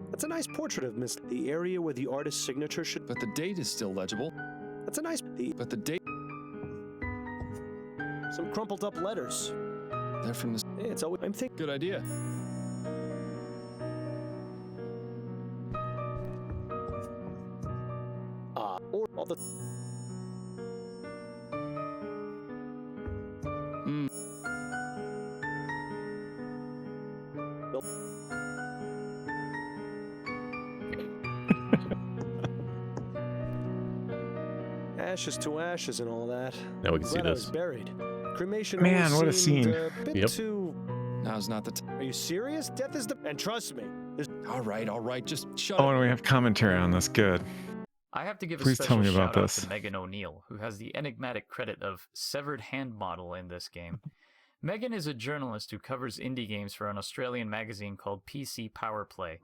That's a nice portrait of Miss. The area where the artist's signature should. But the date is still legible. That's a nice. But the date. Some crumpled up letters. They're from the. Hey, it's always. I'm thinking. Good idea. Or all the. Ashes to ashes and all that. Now we can see Glad I was this. buried. Cremation. Man, always what a seemed scene. A bit Yep. too. Now's not the time. Are you serious? Death is the. And trust me. All right. Just shut Oh, up. and we have commentary on this. Good. I have to give Please a tell special me about shout out this. to Megan O'Neill, who has the enigmatic credit of Severed Hand Model in this game. Megan is a journalist who covers indie games for an Australian magazine called PC Power Play.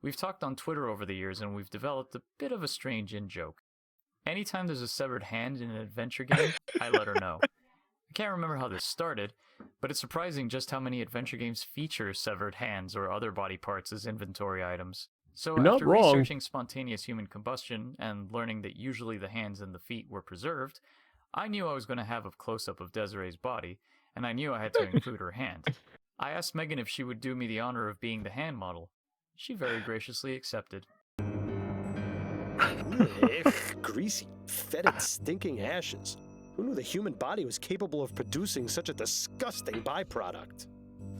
We've talked on Twitter over the years, and we've developed a bit of a strange in-joke. Anytime there's a severed hand in an adventure game, I let her know. I can't remember how this started, but it's surprising just how many adventure games feature severed hands or other body parts as inventory items. So You're not after wrong. researching spontaneous human combustion and learning that usually the hands and the feet were preserved, I knew I was going to have a close-up of Desiree's body, and I knew I had to include her hand. I asked Megan if she would do me the honor of being the hand model. She very graciously accepted. Greasy, fetid, stinking ashes. Who knew the human body was capable of producing such a disgusting byproduct?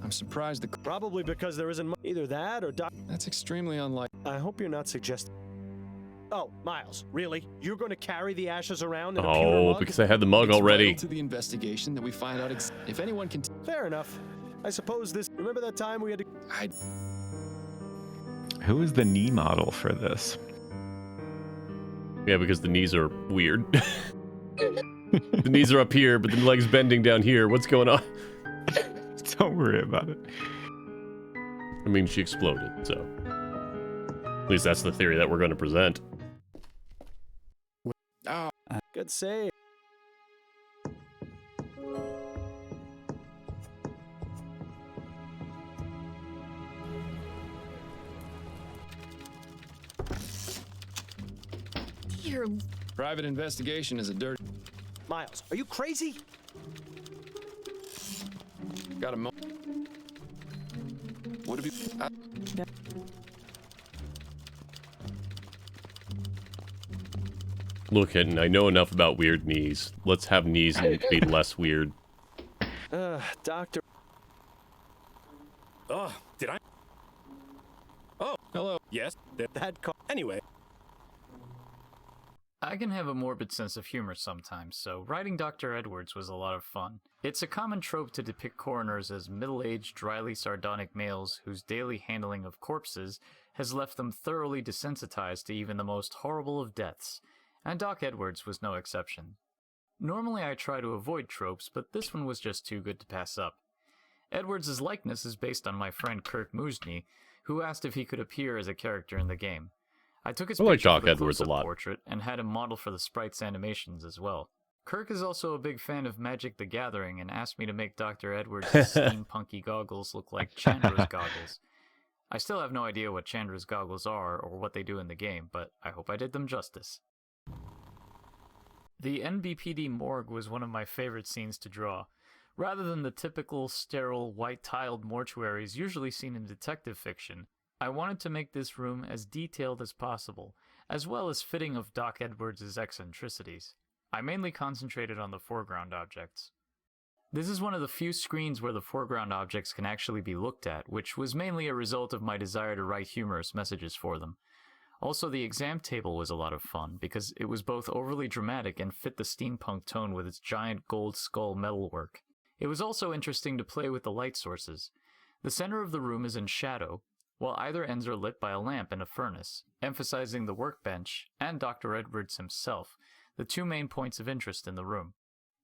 I'm surprised the. Probably because there isn't either that or. That's extremely unlikely. I hope you're not suggesting. Oh, Miles, really? You're going to carry the ashes around in a pewter Oh, mug? because I had the mug It's already. vital to the investigation that we find out if anyone can. Fair enough. I suppose this. Remember that time we had to. Who is the knee model for this? Yeah, because the knees are weird. The knees are up here, but the legs bending down here. What's going on? Don't worry about it. I mean, she exploded, so. At least that's the theory that we're going to present. Oh. Good save. Dear. Private investigation is a dirty. Miles, are you crazy? Got a mo. What have you? Look, Hinton, I know enough about weird knees. Let's have knees be less weird. Doctor. Oh, did I? Oh, hello. Yes, that car. Anyway. I can have a morbid sense of humor sometimes, so writing Dr. Edwards was a lot of fun. It's a common trope to depict coroners as middle-aged, dryly sardonic males whose daily handling of corpses has left them thoroughly desensitized to even the most horrible of deaths, and Doc Edwards was no exception. Normally I try to avoid tropes, but this one was just too good to pass up. Edwards' likeness is based on my friend Kirk Muzny, who asked if he could appear as a character in the game. I took his I like picture Doc for the Edwards a close-up lot. portrait and had him model for the sprite's animations as well. Kirk is also a big fan of Magic the Gathering and asked me to make Dr. Edwards' steampunky goggles look like Chandra's goggles. I still have no idea what Chandra's goggles are or what they do in the game, but I hope I did them justice. The NBPD morgue was one of my favorite scenes to draw. Rather than the typical sterile white-tiled mortuaries usually seen in detective fiction, I wanted to make this room as detailed as possible, as well as fitting of Doc Edwards' eccentricities. I mainly concentrated on the foreground objects. This is one of the few screens where the foreground objects can actually be looked at, which was mainly a result of my desire to write humorous messages for them. Also, the exam table was a lot of fun, because it was both overly dramatic and fit the steampunk tone with its giant gold skull metalwork. It was also interesting to play with the light sources. The center of the room is in shadow, while either ends are lit by a lamp and a furnace, emphasizing the workbench and Dr. Edwards himself, the two main points of interest in the room.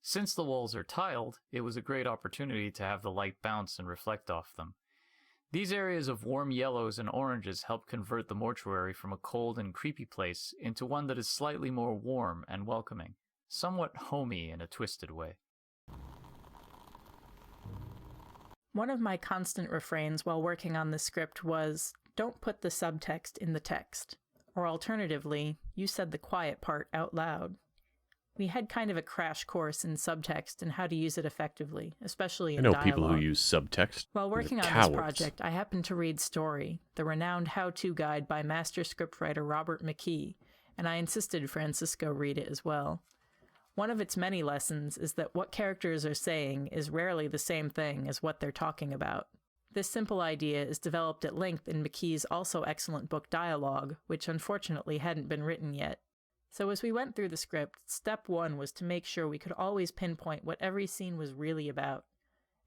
Since the walls are tiled, it was a great opportunity to have the light bounce and reflect off them. These areas of warm yellows and oranges help convert the mortuary from a cold and creepy place into one that is slightly more warm and welcoming, somewhat homey in a twisted way. One of my constant refrains while working on the script was, don't put the subtext in the text. Or alternatively, you said the quiet part out loud. We had kind of a crash course in subtext and how to use it effectively, especially in dialogue. I know people who use subtext. While working on this project, I happened to read Story, the renowned how-to guide by master scriptwriter Robert McKee, and I insisted Francisco read it as well. One of its many lessons is that what characters are saying is rarely the same thing as what they're talking about. This simple idea is developed at length in McKee's also excellent book Dialogue, which unfortunately hadn't been written yet. So as we went through the script, step 1 was to make sure we could always pinpoint what every scene was really about.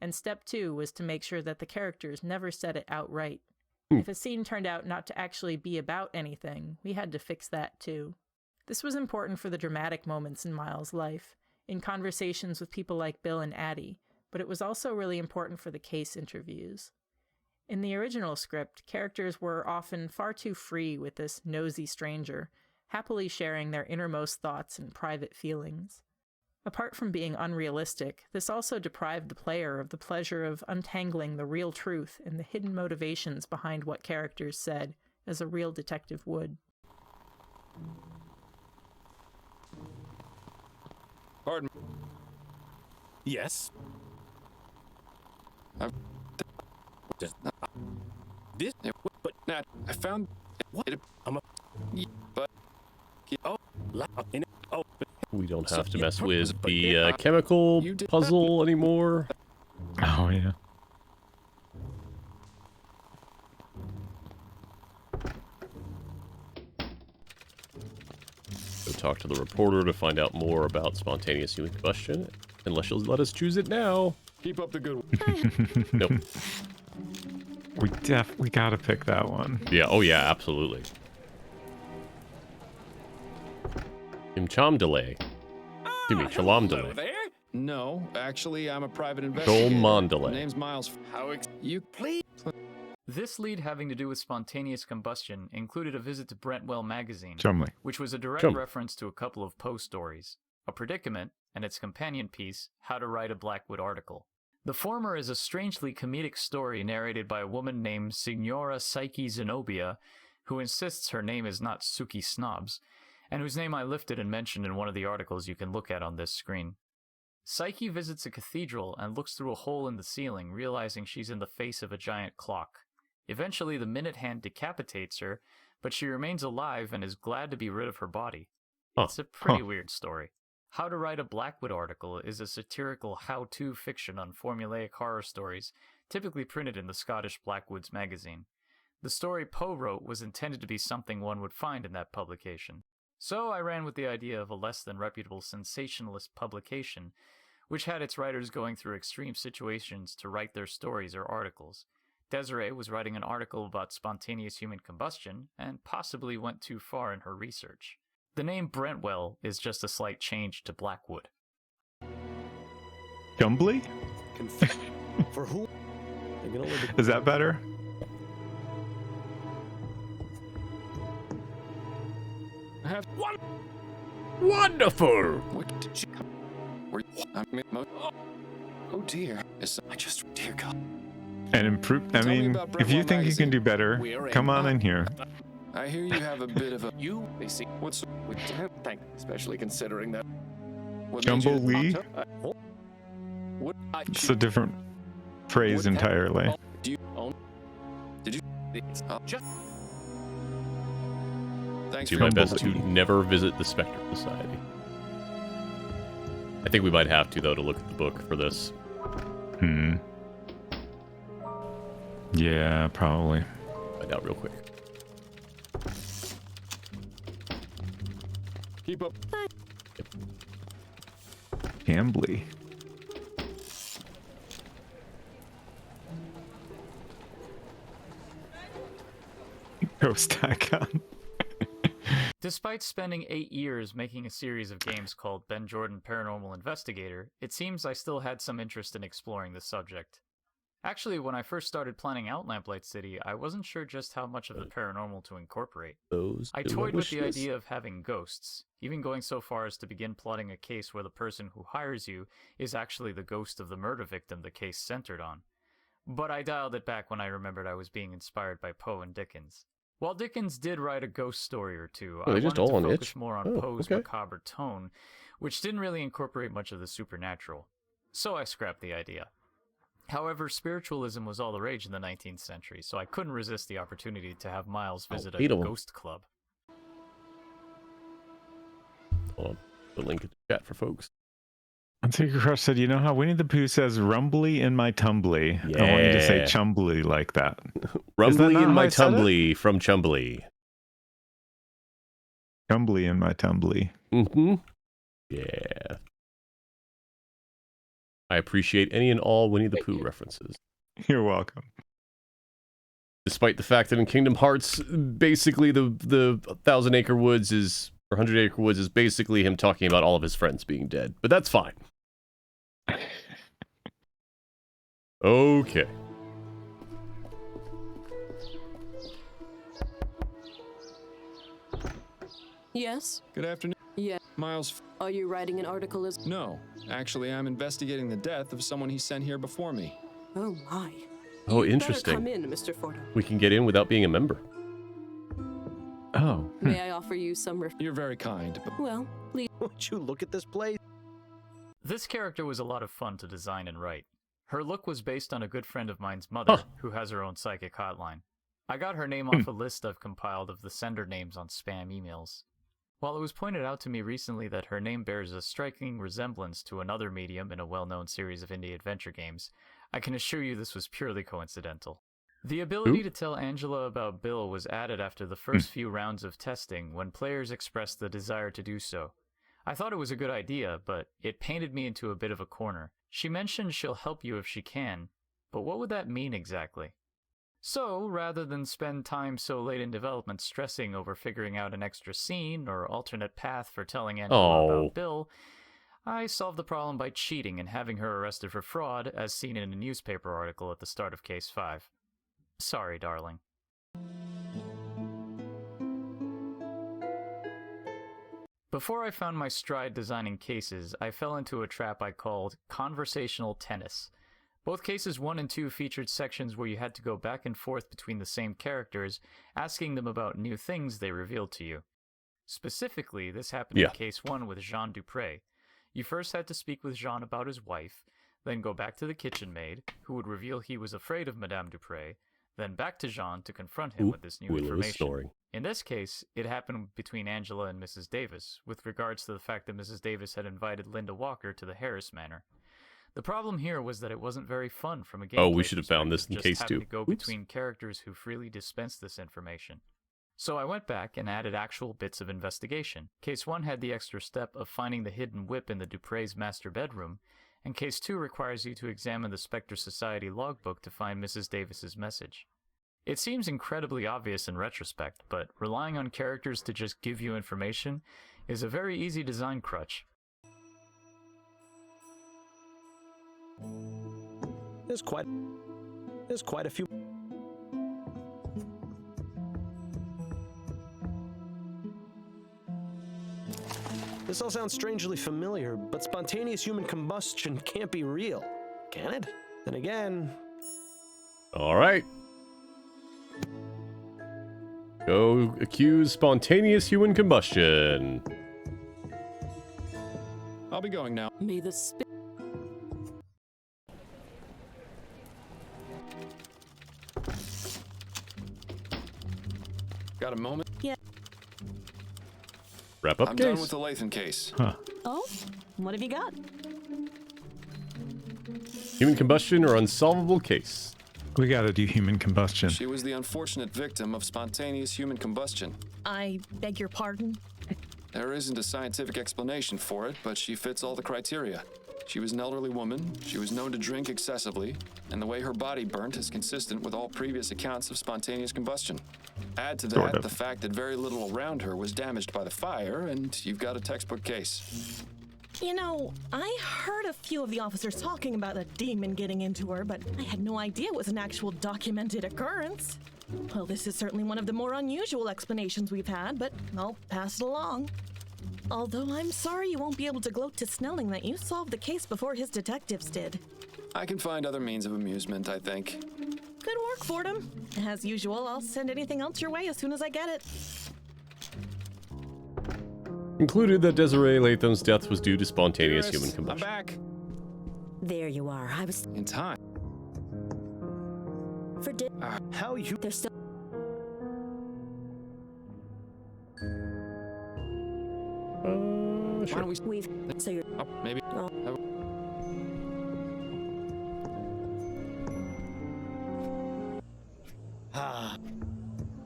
And step 2 was to make sure that the characters never said it outright. If a scene turned out not to actually be about anything, we had to fix that too. This was important for the dramatic moments in Miles' life, in conversations with people like Bill and Addie, but it was also really important for the case interviews. In the original script, characters were often far too free with this nosy stranger, happily sharing their innermost thoughts and private feelings. Apart from being unrealistic, this also deprived the player of the pleasure of untangling the real truth and the hidden motivations behind what characters said, as a real detective would. Pardon. Yes? This, but not. I found what? But we don't have to mess with the chemical puzzle anymore. Oh yeah. Go talk to the reporter to find out more about spontaneous human combustion, unless she'll let us choose it now. Keep up the good work. Nope. We gotta pick that one. Yeah, oh yeah, absolutely. Cham delay. Excuse me, Chalam delay. No, actually, I'm a private investigator. Mandalay. My name's Miles. You please. This lead having to do with spontaneous combustion included a visit to Brentwell magazine, Chumley. which was a direct reference to a couple of Poe stories, A Predicament, and its companion piece, How to Write a Blackwood Article. The former is a strangely comedic story narrated by a woman named Signora Psyche Zenobia, who insists her name is not Suki Snobs, and whose name I lifted and mentioned in one of the articles you can look at on this screen. Psyche visits a cathedral and looks through a hole in the ceiling, realizing she's in the face of a giant clock. Eventually, the minute hand decapitates her, but she remains alive and is glad to be rid of her body. It's a pretty weird story. How to Write a Blackwood Article is a satirical how-to fiction on formulaic horror stories, typically printed in the Scottish Blackwoods magazine. The story Poe wrote was intended to be something one would find in that publication. So I ran with the idea of a less than reputable sensationalist publication, which had its writers going through extreme situations to write their stories or articles. Desiree was writing an article about spontaneous human combustion, and possibly went too far in her research. The name Brentwell is just a slight change to Blackwood. Gumbly? For who? Is that better? have one. Wonderful. What did you come? Were oh dear. I just dear God. And improve. I mean, if you think you can do better, come on in here. I hear you have a bit of a. They see What's thank, especially considering that. what Jumbo made you- Lee? What? It's a different phrase entirely. Do you own? Did you? Just. Thanks Do for my your best to Jumbo Lee. never visit the Spectre Society. I think we might have to, though, to look at the book for this. Yeah, probably. Find out real quick. Keep up. Gambly. Ghost.com. Despite spending 8 years making a series of games called Ben Jordan Paranormal Investigator, it seems I still had some interest in exploring the subject. Actually, when I first started planning out Lamplight City, I wasn't sure just how much of the paranormal to incorporate. I toyed with the idea of having ghosts, even going so far as to begin plotting a case where the person who hires you is actually the ghost of the murder victim the case centered on. But I dialed it back when I remembered I was being inspired by Poe and Dickens. While Dickens did write a ghost story or two, I wanted to focus more on Poe's macabre tone, which didn't really incorporate much of the supernatural. So I scrapped the idea. However, spiritualism was all the rage in the 19th century, so I couldn't resist the opportunity to have Miles visit a ghost club. Hold on. The link in the chat for folks. Secret Crush said, you know how Winnie the Pooh says rumbly in my tumbly? Yeah. I want you to say chumbly like that. Rumbly in my I said it? tumbly from Chumbly. Chumbly in my tumbly. Mm-hmm. Yeah. I appreciate any and all Winnie the Pooh references. You're welcome. Despite the fact that in Kingdom Hearts, basically the Thousand Acre Woods is, or 100 Acre Woods is basically him talking about all of his friends being dead. But that's fine. Okay. Yes? Good afternoon. Yeah. Miles. Are you writing an article as... No, actually, I'm investigating the death of someone he sent here before me. Oh my. Oh, You'd interesting. Better come in, Mr. Fordham. We can get in without being a member. Oh. May I offer you some You're very kind, but... Well, please. Won't you look at this place? This character was a lot of fun to design and write. Her look was based on a good friend of mine's mother, who has her own psychic hotline. I got her name off a list I've compiled of the sender names on spam emails. While it was pointed out to me recently that her name bears a striking resemblance to another medium in a well-known series of indie adventure games, I can assure you this was purely coincidental. The ability to tell Angela about Bill was added after the first few rounds of testing when players expressed the desire to do so. I thought it was a good idea, but it painted me into a bit of a corner. She mentioned she'll help you if she can, but what would that mean exactly? So, rather than spend time so late in development stressing over figuring out an extra scene or alternate path for telling Angela about Bill, I solved the problem by cheating and having her arrested for fraud, as seen in a newspaper article at the start of Case 5. Sorry, darling. Before I found my stride designing cases, I fell into a trap I called conversational tennis. Both cases 1 and 2 featured sections where you had to go back and forth between the same characters, asking them about new things they revealed to you. Specifically, this happened in Case 1 with Jean Dupre. You first had to speak with Jean about his wife, then go back to the kitchen maid, who would reveal he was afraid of Madame Dupre, then back to Jean to confront him with this new information. In this case, it happened between Angela and Mrs. Davis, with regards to the fact that Mrs. Davis had invited Linda Walker to the Harris Manor. The problem here was that it wasn't very fun from a gameplay we should have found this in Case 2. To go between characters who freely dispensed this information. So I went back and added actual bits of investigation. Case 1 had the extra step of finding the hidden whip in the Dupre's master bedroom, and Case 2 requires you to examine the Spectre Society logbook to find Mrs. Davis's message. It seems incredibly obvious in retrospect, but relying on characters to just give you information is a very easy design crutch. There's quite a few. This all sounds strangely familiar, but spontaneous human combustion can't be real, can it? Then again... All right. Go accuse spontaneous human combustion. I'll be going now. May the spirit... Got a moment? Yeah. Wrap up I'm case. done with the Lathan case. Huh. Oh? What have you got? Human combustion or unsolvable case. We gotta do human combustion. She was the unfortunate victim of spontaneous human combustion. I beg your pardon? There isn't a scientific explanation for it, but she fits all the criteria. She was an elderly woman, she was known to drink excessively, and the way her body burnt is consistent with all previous accounts of spontaneous combustion. Add to that the fact that very little around her was damaged by the fire, and you've got a textbook case. You know, I heard a few of the officers talking about a demon getting into her, but I had no idea it was an actual documented occurrence. Well, this is certainly one of the more unusual explanations we've had, but I'll pass it along. Although I'm sorry you won't be able to gloat to Snelling that you solved the case before his detectives did. I can find other means of amusement, I think. Good work, Fordham. As usual, I'll send anything else your way as soon as I get it. Concluded that Desiree Latham's death was due to spontaneous human combustion. I'm back. There you are. I was in time. For how you? There's still. Why Sure. don't we? So you're. Oh, maybe.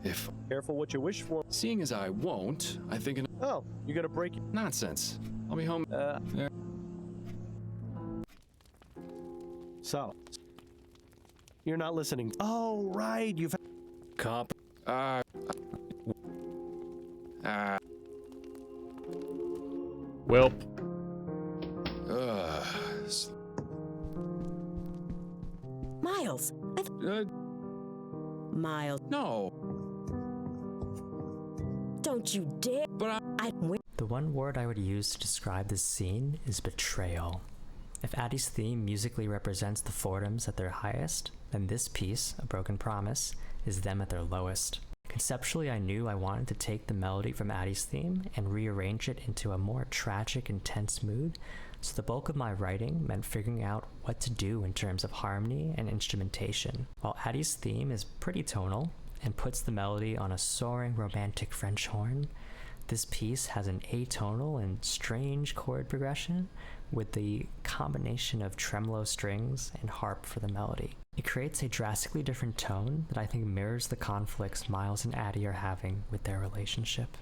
If Careful what you wish for. Seeing as I won't, I think. Oh, you gotta break. Nonsense. I'll be home. Yeah. So, you're not listening. Oh, right. You've. Cop. Welp. Miles. Miles. No. Don't you dare. But The one word I would use to describe this scene is betrayal. If Addie's theme musically represents the Fordhams at their highest, then this piece, A Broken Promise, is them at their lowest. Conceptually, I knew I wanted to take the melody from Addie's theme and rearrange it into a more tragic, intense mood, so the bulk of my writing meant figuring out what to do in terms of harmony and instrumentation. While Addie's theme is pretty tonal and puts the melody on a soaring romantic French horn, this piece has an atonal and strange chord progression with the combination of tremolo strings and harp for the melody. It creates a drastically different tone that I think mirrors the conflicts Miles and Addie are having with their relationship.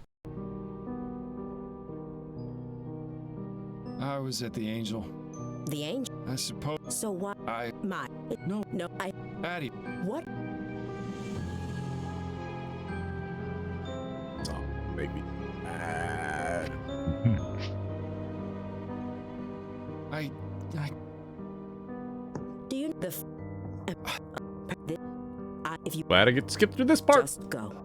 I was at the Angel. The Angel? I suppose. So what? No, Addie. What? Oh, make me mad. Do you if you Glad I get to skip through this part. Just go.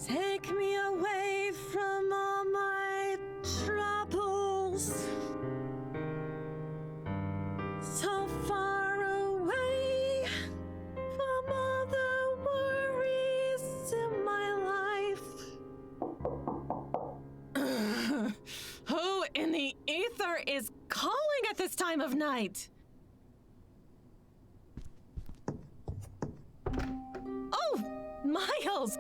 Take me away from all my troubles. So far away from all the worries in my life. Who in the ether is calling at this time of night? Oh, Miles!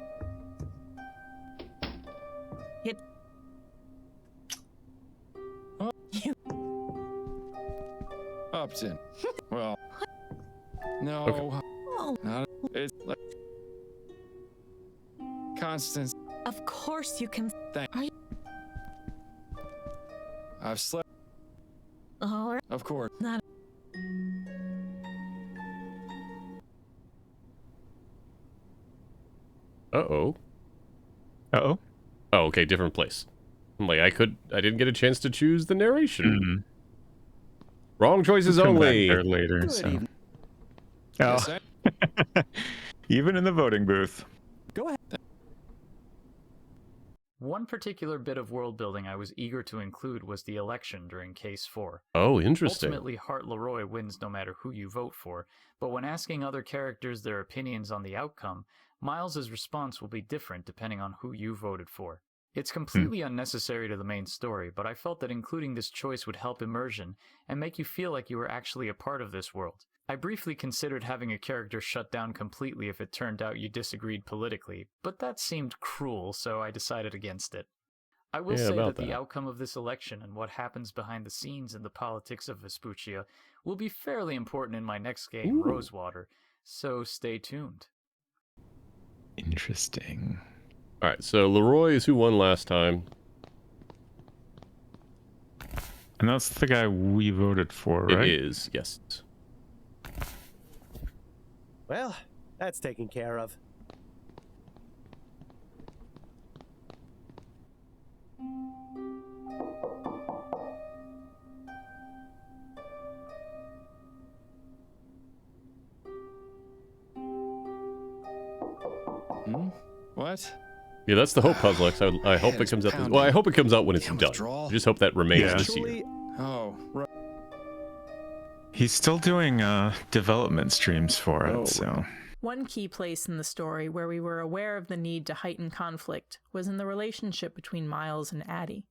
Upton. Well, no. Okay. Not. It's like Constance. Of course you can. Are you? I've slept. All right. Of course. Not. Uh-oh. Uh-oh? Oh, okay, different place. I'm like, I didn't get a chance to choose the narration. Wrong choices We'll come only. back there later, so. Oh. Even in the voting booth. Go ahead. One particular bit of world building I was eager to include was the election during Case 4. Oh, interesting. Ultimately, Hart Leroy wins no matter who you vote for, but when asking other characters their opinions on the outcome, Miles's response will be different depending on who you voted for. It's completely unnecessary to the main story, but I felt that including this choice would help immersion and make you feel like you were actually a part of this world. I briefly considered having a character shut down completely if it turned out you disagreed politically, but that seemed cruel, so I decided against it. I will say that the outcome of this election and what happens behind the scenes in the politics of Vespuccia will be fairly important in my next game, Rosewater, so stay tuned. Interesting. All right, so Leroy is who won last time. And that's the guy we voted for, right? It is, yes. Well, that's taken care of. What? Yeah, that's the hope puzzle. I hope it comes out. Well, I hope it comes out when it's done. I just hope that remains this year. Oh, right. He's still doing development streams for it, so. One key place in the story where we were aware of the need to heighten conflict was in the relationship between Miles and Addie.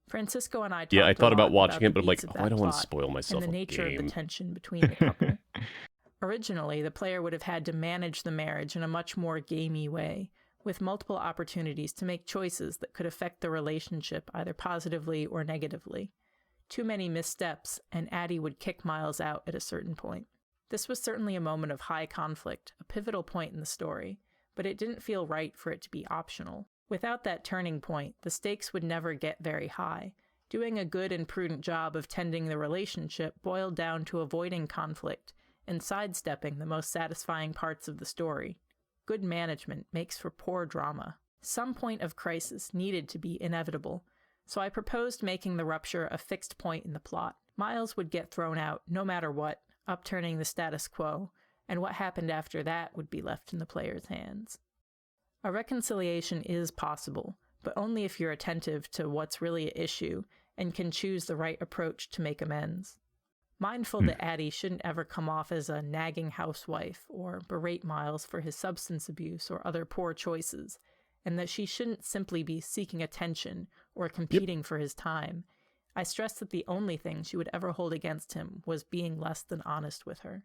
Francisco and I talked I thought about watching the it, but I'm like, beats of oh, I that don't want to plot spoil myself and the a nature of game. the tension between the couple. Originally, the player would have had to manage the marriage in a much more gamey way, with multiple opportunities to make choices that could affect the relationship either positively or negatively. Too many missteps, and Addie would kick Miles out at a certain point. This was certainly a moment of high conflict, a pivotal point in the story, but it didn't feel right for it to be optional. Without that turning point, the stakes would never get very high. Doing a good and prudent job of tending the relationship boiled down to avoiding conflict and sidestepping the most satisfying parts of the story. Good management makes for poor drama. Some point of crisis needed to be inevitable, so I proposed making the rupture a fixed point in the plot. Miles would get thrown out no matter what, upturning the status quo, and what happened after that would be left in the player's hands. A reconciliation is possible, but only if you're attentive to what's really at issue and can choose the right approach to make amends. Mindful that Addie shouldn't ever come off as a nagging housewife or berate Miles for his substance abuse or other poor choices, and that she shouldn't simply be seeking attention or competing for his time, I stressed that the only thing she would ever hold against him was being less than honest with her.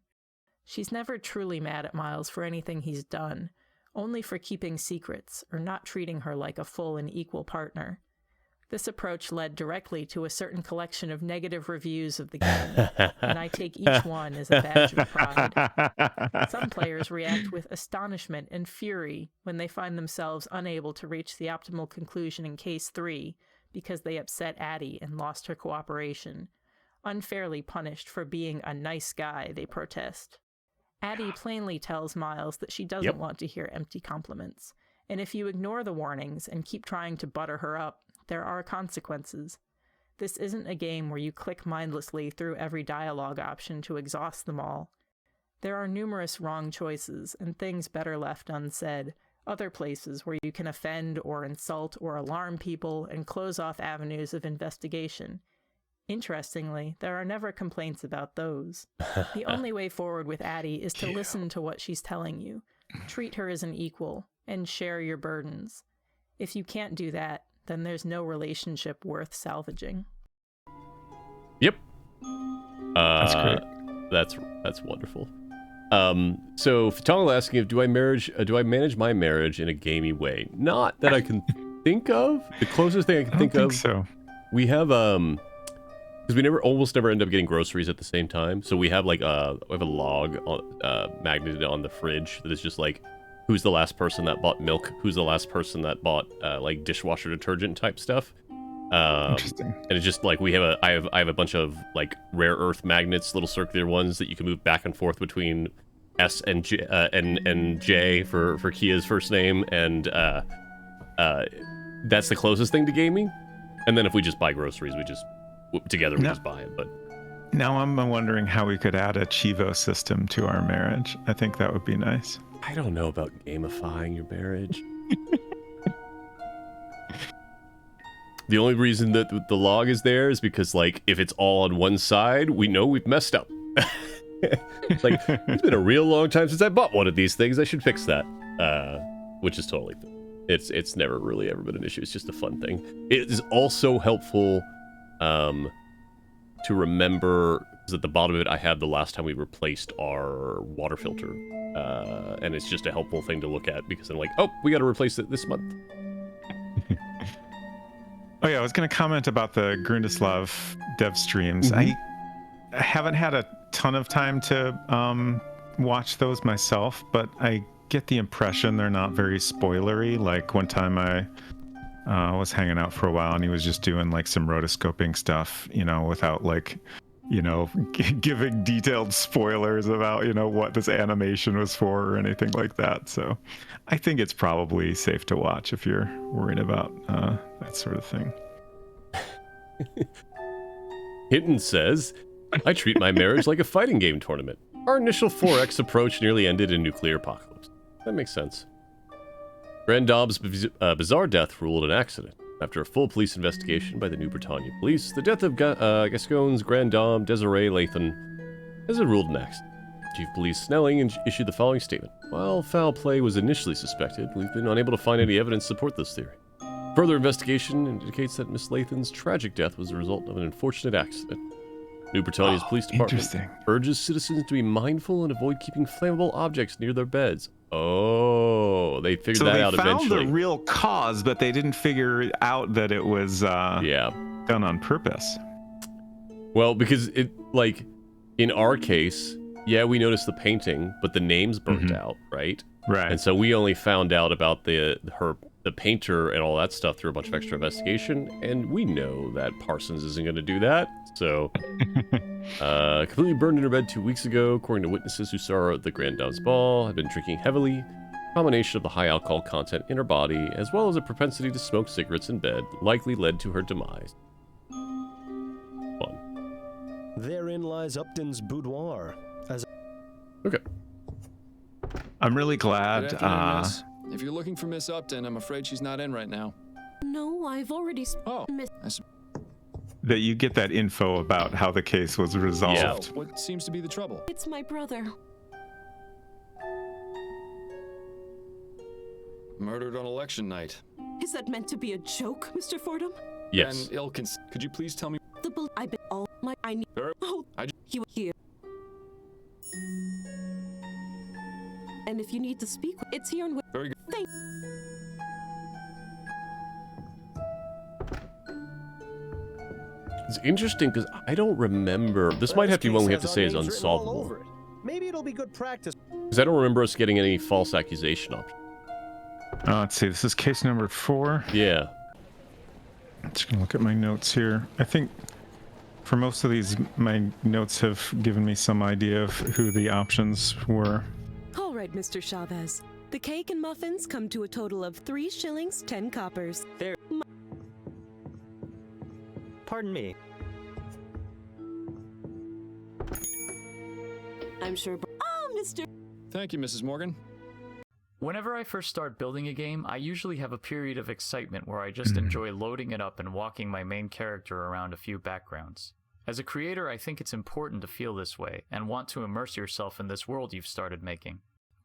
She's never truly mad at Miles for anything he's done, only for keeping secrets or not treating her like a full and equal partner. This approach led directly to a certain collection of negative reviews of the game, and I take each one as a badge of pride. Some players react with astonishment and fury when they find themselves unable to reach the optimal conclusion in Case 3 because they upset Addie and lost her cooperation. Unfairly punished for being a nice guy, they protest. Addie plainly tells Miles that she doesn't want to hear empty compliments, and if you ignore the warnings and keep trying to butter her up, there are consequences. This isn't a game where you click mindlessly through every dialogue option to exhaust them all. There are numerous wrong choices and things better left unsaid, other places where you can offend or insult or alarm people and close off avenues of investigation. Interestingly, there are never complaints about those. The only way forward with Addie is to listen to what she's telling you, treat her as an equal, and share your burdens. If you can't do that, then there's no relationship worth salvaging. Yep. That's great. That's wonderful. So Fatal asking if do I manage my marriage in a gamey way? Not that I can think of. The closest thing I can think of. So we have because we almost never end up getting groceries at the same time. So we have like we have a log magneted on the fridge that is just like, who's the last person that bought milk? Who's the last person that bought like dishwasher detergent type stuff? Interesting. And it's just like I have a bunch of like rare earth magnets, little circular ones that you can move back and forth between S and J, and J for Kia's first name, and that's the closest thing to gaming. And then if we just buy groceries, we just buy it. But now I'm wondering how we could add a Chivo system to our marriage. I think that would be nice. I don't know about gamifying your marriage. The only reason that the log is there is because, like, if it's all on one side, we know we've messed up. Like, it's been a real long time since I bought one of these things. I should fix that. Which is totally fine. It's never really ever been an issue. It's just a fun thing. It is also helpful to remember, because at the bottom of it, I have the last time we replaced our water filter. And it's just a helpful thing to look at, because I'm like, oh, we got to replace it this month. Oh yeah, I was going to comment about the Grundislav dev streams. I haven't had a ton of time to watch those myself, but I get the impression they're not very spoilery. Like one time I was hanging out for a while and he was just doing like some rotoscoping stuff, you know, without like, you know, giving detailed spoilers about, you know, what this animation was for or anything like that. So I think it's probably safe to watch if you're worried about that sort of thing. Hinton says, I treat my marriage like a fighting game tournament. Our initial 4X approach nearly ended in nuclear apocalypse. That makes sense. Grand Daub's bizarre death ruled an accident. After a full police investigation by the New Britannia police, the death of Gascoigne's Grand Dame, Desiree Lathan, is ruled an accident. Chief Police Snelling issued the following statement. While foul play was initially suspected, we've been unable to find any evidence to support this theory. Further investigation indicates that Miss Lathan's tragic death was the result of an unfortunate accident. New Britannia's police department urges citizens to be mindful and avoid keeping flammable objects near their beds. Oh, they figured that out eventually. So they found the real cause, but they didn't figure out that it was done on purpose. Well, because it, like, in our case, yeah, we noticed the painting, but the name's burnt out, right? Right. And so we only found out about the painter and all that stuff through a bunch of extra investigation, and we know that Parsons isn't going to do that. So, completely burned in her bed 2 weeks ago, according to witnesses who saw her at the Grand Dame's ball, had been drinking heavily. A combination of the high alcohol content in her body, as well as a propensity to smoke cigarettes in bed, likely led to her demise. Fun. Therein lies Upton's boudoir. Okay. I'm really glad. Good afternoon, miss. If you're looking for Miss Upton, I'm afraid she's not in right now. No, I've already. That you get that info about how the case was resolved. Yeah. What seems to be the trouble? It's my brother. Murdered on election night. Is that meant to be a joke, Mr. Fordham? Yes. And could you please tell me? I've been all my. I need. Oh, he was here. And if you need to speak, it's here and. Very good. Thank. It's interesting because I don't remember. This might have to be one we have to say is unsolvable. Maybe it'll be good practice. Because I don't remember us getting any false accusation option. Let's see. This is case number 4. Yeah. I'm just gonna look at my notes here. I think for most of these, my notes have given me some idea of who the options were. All right, Mr. Chavez. The cake and muffins come to a total of 3 shillings, 10 coppers. There. Pardon me. I'm sure. Oh, Mr. Thank you, Mrs. Morgan. Whenever I first start building a game, I usually have a period of excitement where I just enjoy loading it up and walking my main character around a few backgrounds. As a creator, I think it's important to feel this way and want to immerse yourself in this world you've started making.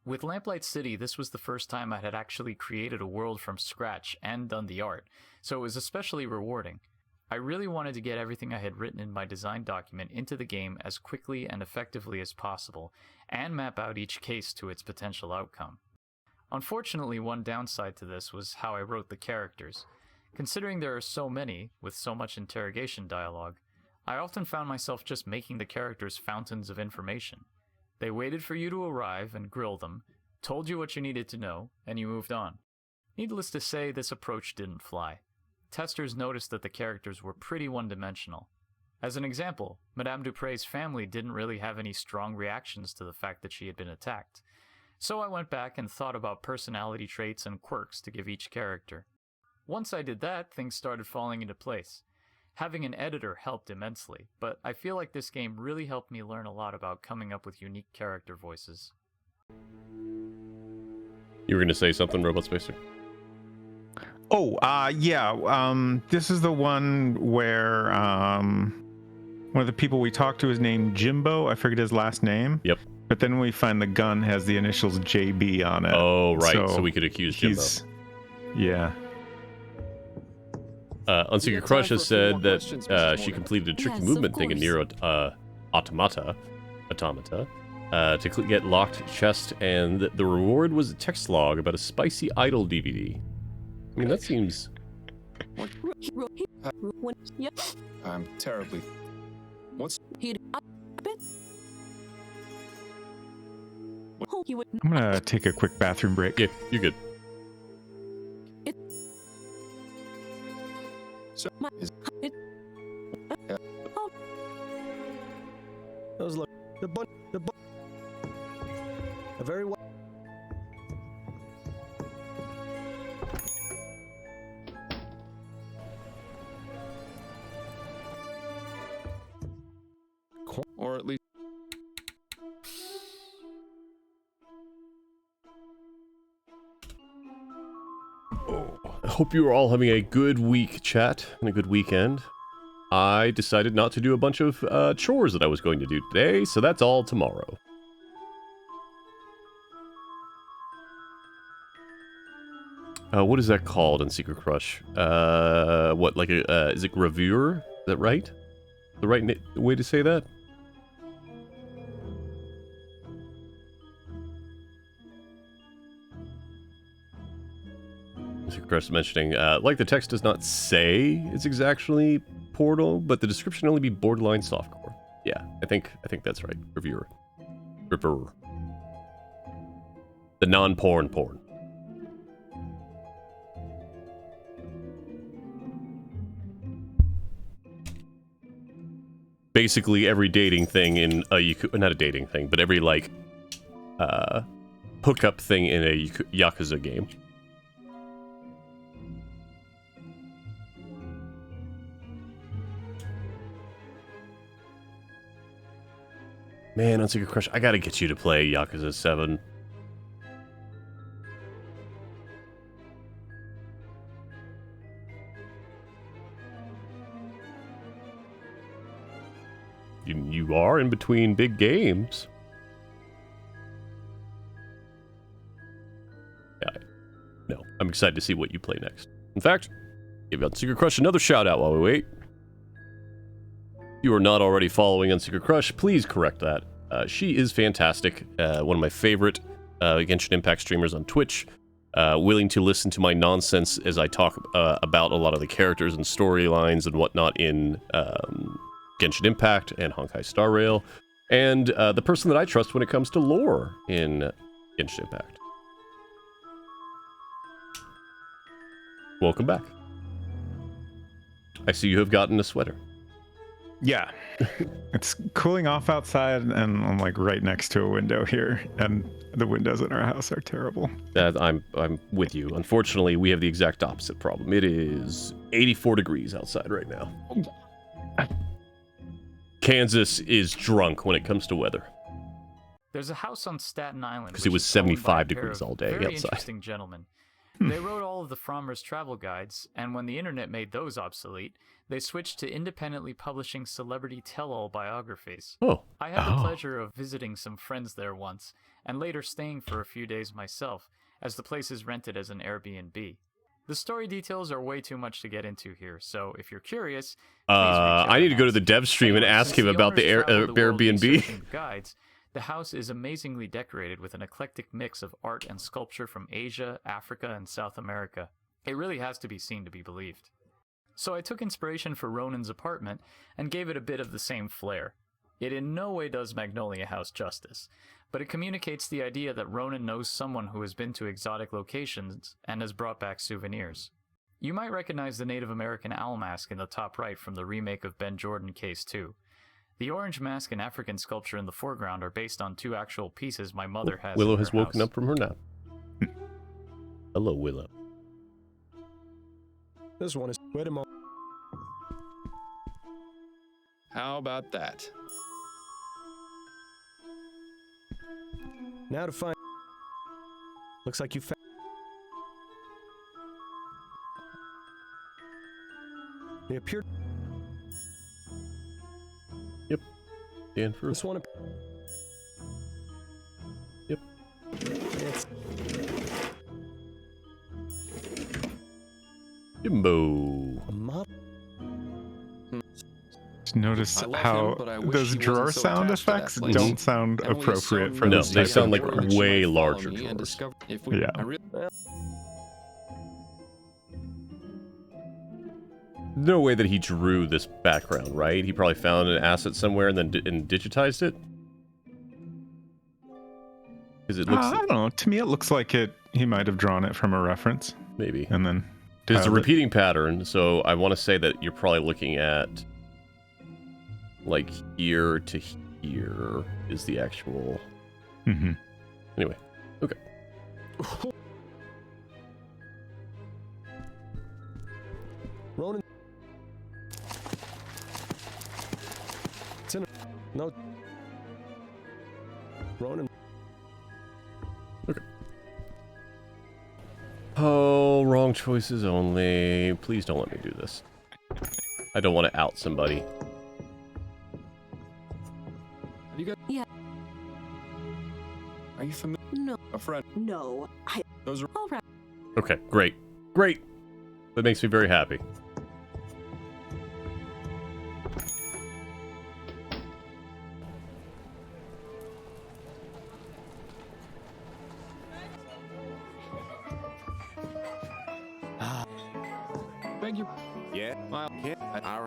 With Lamplight City, this was the first time I had actually created a world from scratch and done the art, so it was especially rewarding. I really wanted to get everything I had written in my design document into the game as quickly and effectively as possible, and map out each case to its potential outcome. Unfortunately, one downside to this was how I wrote the characters. Considering there are so many, with so much interrogation dialogue, I often found myself just making the characters fountains of information. They waited for you to arrive and grill them, told you what you needed to know, and you moved on. Needless to say, this approach didn't fly. Testers noticed that the characters were pretty one-dimensional. As an example, Madame Dupre's family didn't really have any strong reactions to the fact that she had been attacked. So I went back and thought about personality traits and quirks to give each character. Once I did that, things started falling into place. Having an editor helped immensely, but I feel like this game really helped me learn a lot about coming up with unique character voices. You were going to say something, robotspacer? Oh, yeah. This is the one where one of the people we talked to is named Jimbo. I forget his last name. Yep. But then we find the gun has the initials JB on it. Oh, right. So we could accuse Jimbo. Yeah. Unsecret Crush has said that she completed a tricky movement thing in Nier Automata, to get locked chest, and the reward was a text log about a spicy idol DVD. I mean, that seems... I'm terribly... What's... I'm gonna take a quick bathroom break. Yeah, you're good. Those look a very well. Or at least... I hope you are all having a good week, chat, and a good weekend. I decided not to do a bunch of chores that I was going to do today, so that's all tomorrow. What is that called in Secret Crush? What, like a, is it gravure? Is that right? The right way to say that? Secret Crush mentioning, like the text does not say it's exactly Portal, but the description only be borderline softcore. Yeah, I think that's right. Reviewer. The non-porn porn. Basically every dating thing in a not a dating thing, but every like hookup thing in a Yakuza game. Man, Unsecret Crush, I gotta get you to play Yakuza 7. You are in between big games. Yeah, no, I'm excited to see what you play next. In fact, give Unsecret Crush another shout out while we wait. If you are not already following Unsecret Crush, please correct that. She is fantastic. One of my favorite Genshin Impact streamers on Twitch. Willing to listen to my nonsense as I talk about a lot of the characters and storylines and whatnot in Genshin Impact and Honkai Star Rail. And the person that I trust when it comes to lore in Genshin Impact. Welcome back. I see you have gotten a sweater. Yeah, it's cooling off outside, and I'm like right next to a window here, and the windows in our house are terrible. I'm with you. Unfortunately, we have the exact opposite problem. It is 84 degrees outside right now. Kansas is drunk when it comes to weather. There's a house on Staten Island because it was 75 degrees all day very outside. Interesting gentlemen. They wrote all of the Frommer's travel guides, and when the internet made those obsolete, they switched to independently publishing celebrity tell-all biographies. Oh. I had the pleasure of visiting some friends there once, and later staying for a few days myself, as the place is rented as an Airbnb. The story details are way too much to get into here, so if you're curious, please reach out I need to go to ask. the dev stream and ask him about the Airbnb. Guides, the house is amazingly decorated with an eclectic mix of art and sculpture from Asia, Africa, and South America. It really has to be seen to be believed. So I took inspiration for Ronan's apartment and gave it a bit of the same flair. It in no way does Magnolia House justice, but it communicates the idea that Ronan knows someone who has been to exotic locations and has brought back souvenirs. You might recognize the Native American owl mask in the top right from the remake of Ben Jordan Case 2. The orange mask and African sculpture in the foreground are based on 2 actual pieces my mother has Willow in her has woken house. up from her nap. Hello, Willow. This one is... Wait a moment. How about that? Now to find... Looks like you found... They appear... Yep. Dan for... This one... Yep. It's... Jimbo. A mod... Notice I love how him, but I wish those he wasn't drawer so sound attached to that effects place. don't sound Emily is so appropriate for No, this they type sound of like work. She way might follow larger me and drawers. discover if we, Yeah. I really, No way that he drew this background, right? He probably found an asset somewhere and then and digitized it. Because it looks I don't know. To me, it looks like he might have drawn it from a reference. maybe. And then There's a tiled it. repeating pattern, so I want to say that you're probably looking at like here to here is the actual. Mm-hmm. Anyway, okay. Ronan... It's in a... No... Ronan... Okay. Oh, wrong choices only. Please don't let me do this. I don't want to out somebody. you got? Yeah. Are you familiar? No. A friend? No. Those are All right. Okay, great. Great. That makes me very happy. Beg your... Yeah. Miles. Yeah.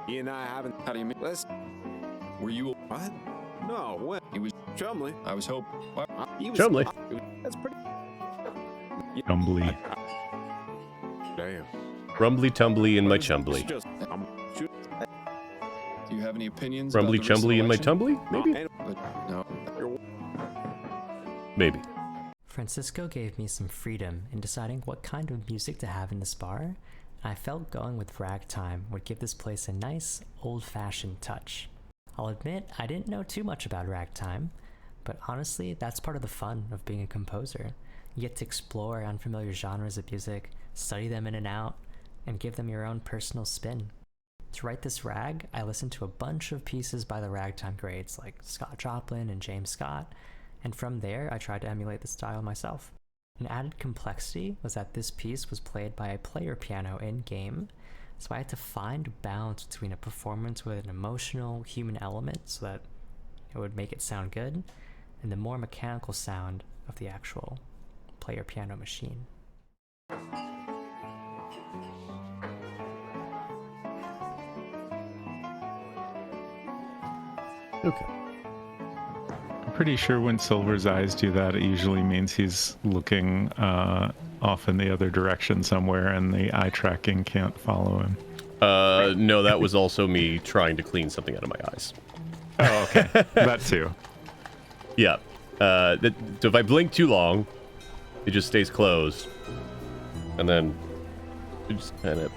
You and I haven't. How do you mean? Listen. Were you... What? No. When? He was... Chumley. I was hoping... What? He was. Chumley. That's pretty... Dumbly. Damn. Rumbly tumbly in my It's chumbly. just. Do you have any opinions Rumbly about the chumbly in my selection? tumbly? Maybe? But no. Maybe. Francisco gave me some freedom in deciding what kind of music to have in this bar, and I felt going with ragtime would give this place a nice, old-fashioned touch. I'll admit I didn't know too much about ragtime, but honestly, that's part of the fun of being a composer. You get to explore unfamiliar genres of music, study them in and out, and give them your own personal spin. To write this rag, I listened to a bunch of pieces by the ragtime greats like Scott Joplin and James Scott, and from there I tried to emulate the style myself. An added complexity was that this piece was played by a player piano in-game, so I had to find a balance between a performance with an emotional human element so that it would make it sound good, and the more mechanical sound of the actual player piano machine. Okay. I'm pretty sure when Silver's eyes do that, it usually means he's looking off in the other direction somewhere, and the eye tracking can't follow him. No, that was also me trying to clean something out of my eyes. Oh, okay. That too. Yeah. So if I blink too long, it just stays closed. And then it just kind of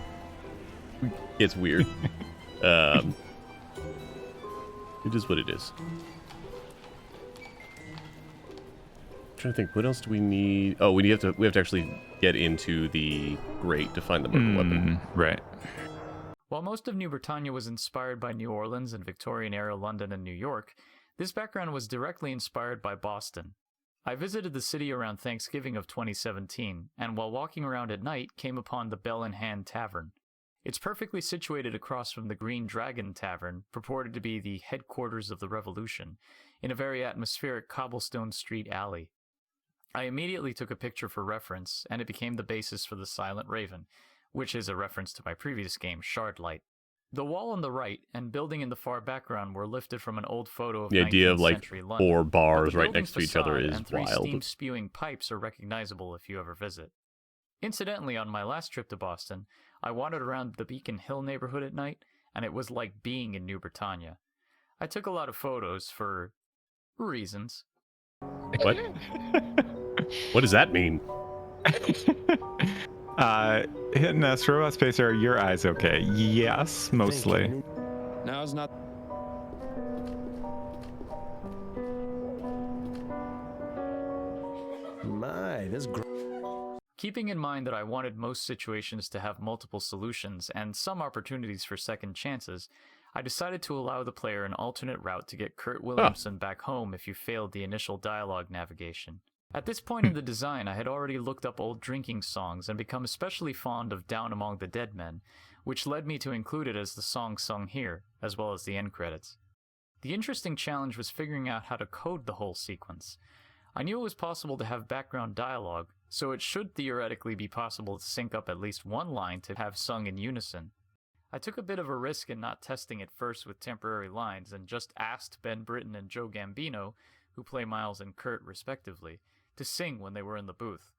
gets weird. It is what it is. I'm trying to think, what else do we need? Oh, we have to actually get into the grate to find the murder weapon. Right. While most of New Britannia was inspired by New Orleans and Victorian-era London and New York, this background was directly inspired by Boston. I visited the city around Thanksgiving of 2017, and while walking around at night, came upon the Bell in Hand Tavern. It's perfectly situated across from the Green Dragon Tavern, purported to be the headquarters of the Revolution, in a very atmospheric cobblestone street alley. I immediately took a picture for reference, and it became the basis for the Silent Raven, which is a reference to my previous game, Shardlight. The wall on the right and building in the far background were lifted from an old photo of The idea of 19th like century London. 4 But bars the right building next to each other facade is and 3 wild. steam-spewing pipes are recognizable if you ever visit. Incidentally, on my last trip to Boston, I wandered around the Beacon Hill neighborhood at night, and it was like being in New Britannia. I took a lot of photos for reasons. What? What does that mean? Hitting us, robotspacer, are your eyes okay? Yes, mostly. Now is not. My, this. Keeping in mind that I wanted most situations to have multiple solutions and some opportunities for second chances, I decided to allow the player an alternate route to get Kurt Williamson back home if you failed the initial dialogue navigation. At this point in the design, I had already looked up old drinking songs and become especially fond of Down Among the Dead Men, which led me to include it as the song sung here, as well as the end credits. The interesting challenge was figuring out how to code the whole sequence. I knew it was possible to have background dialogue, so it should theoretically be possible to sync up at least one line to have sung in unison. I took a bit of a risk in not testing it first with temporary lines and just asked Ben Britton and Joe Gambino, who play Miles and Kurt respectively, to sing when they were in the booth.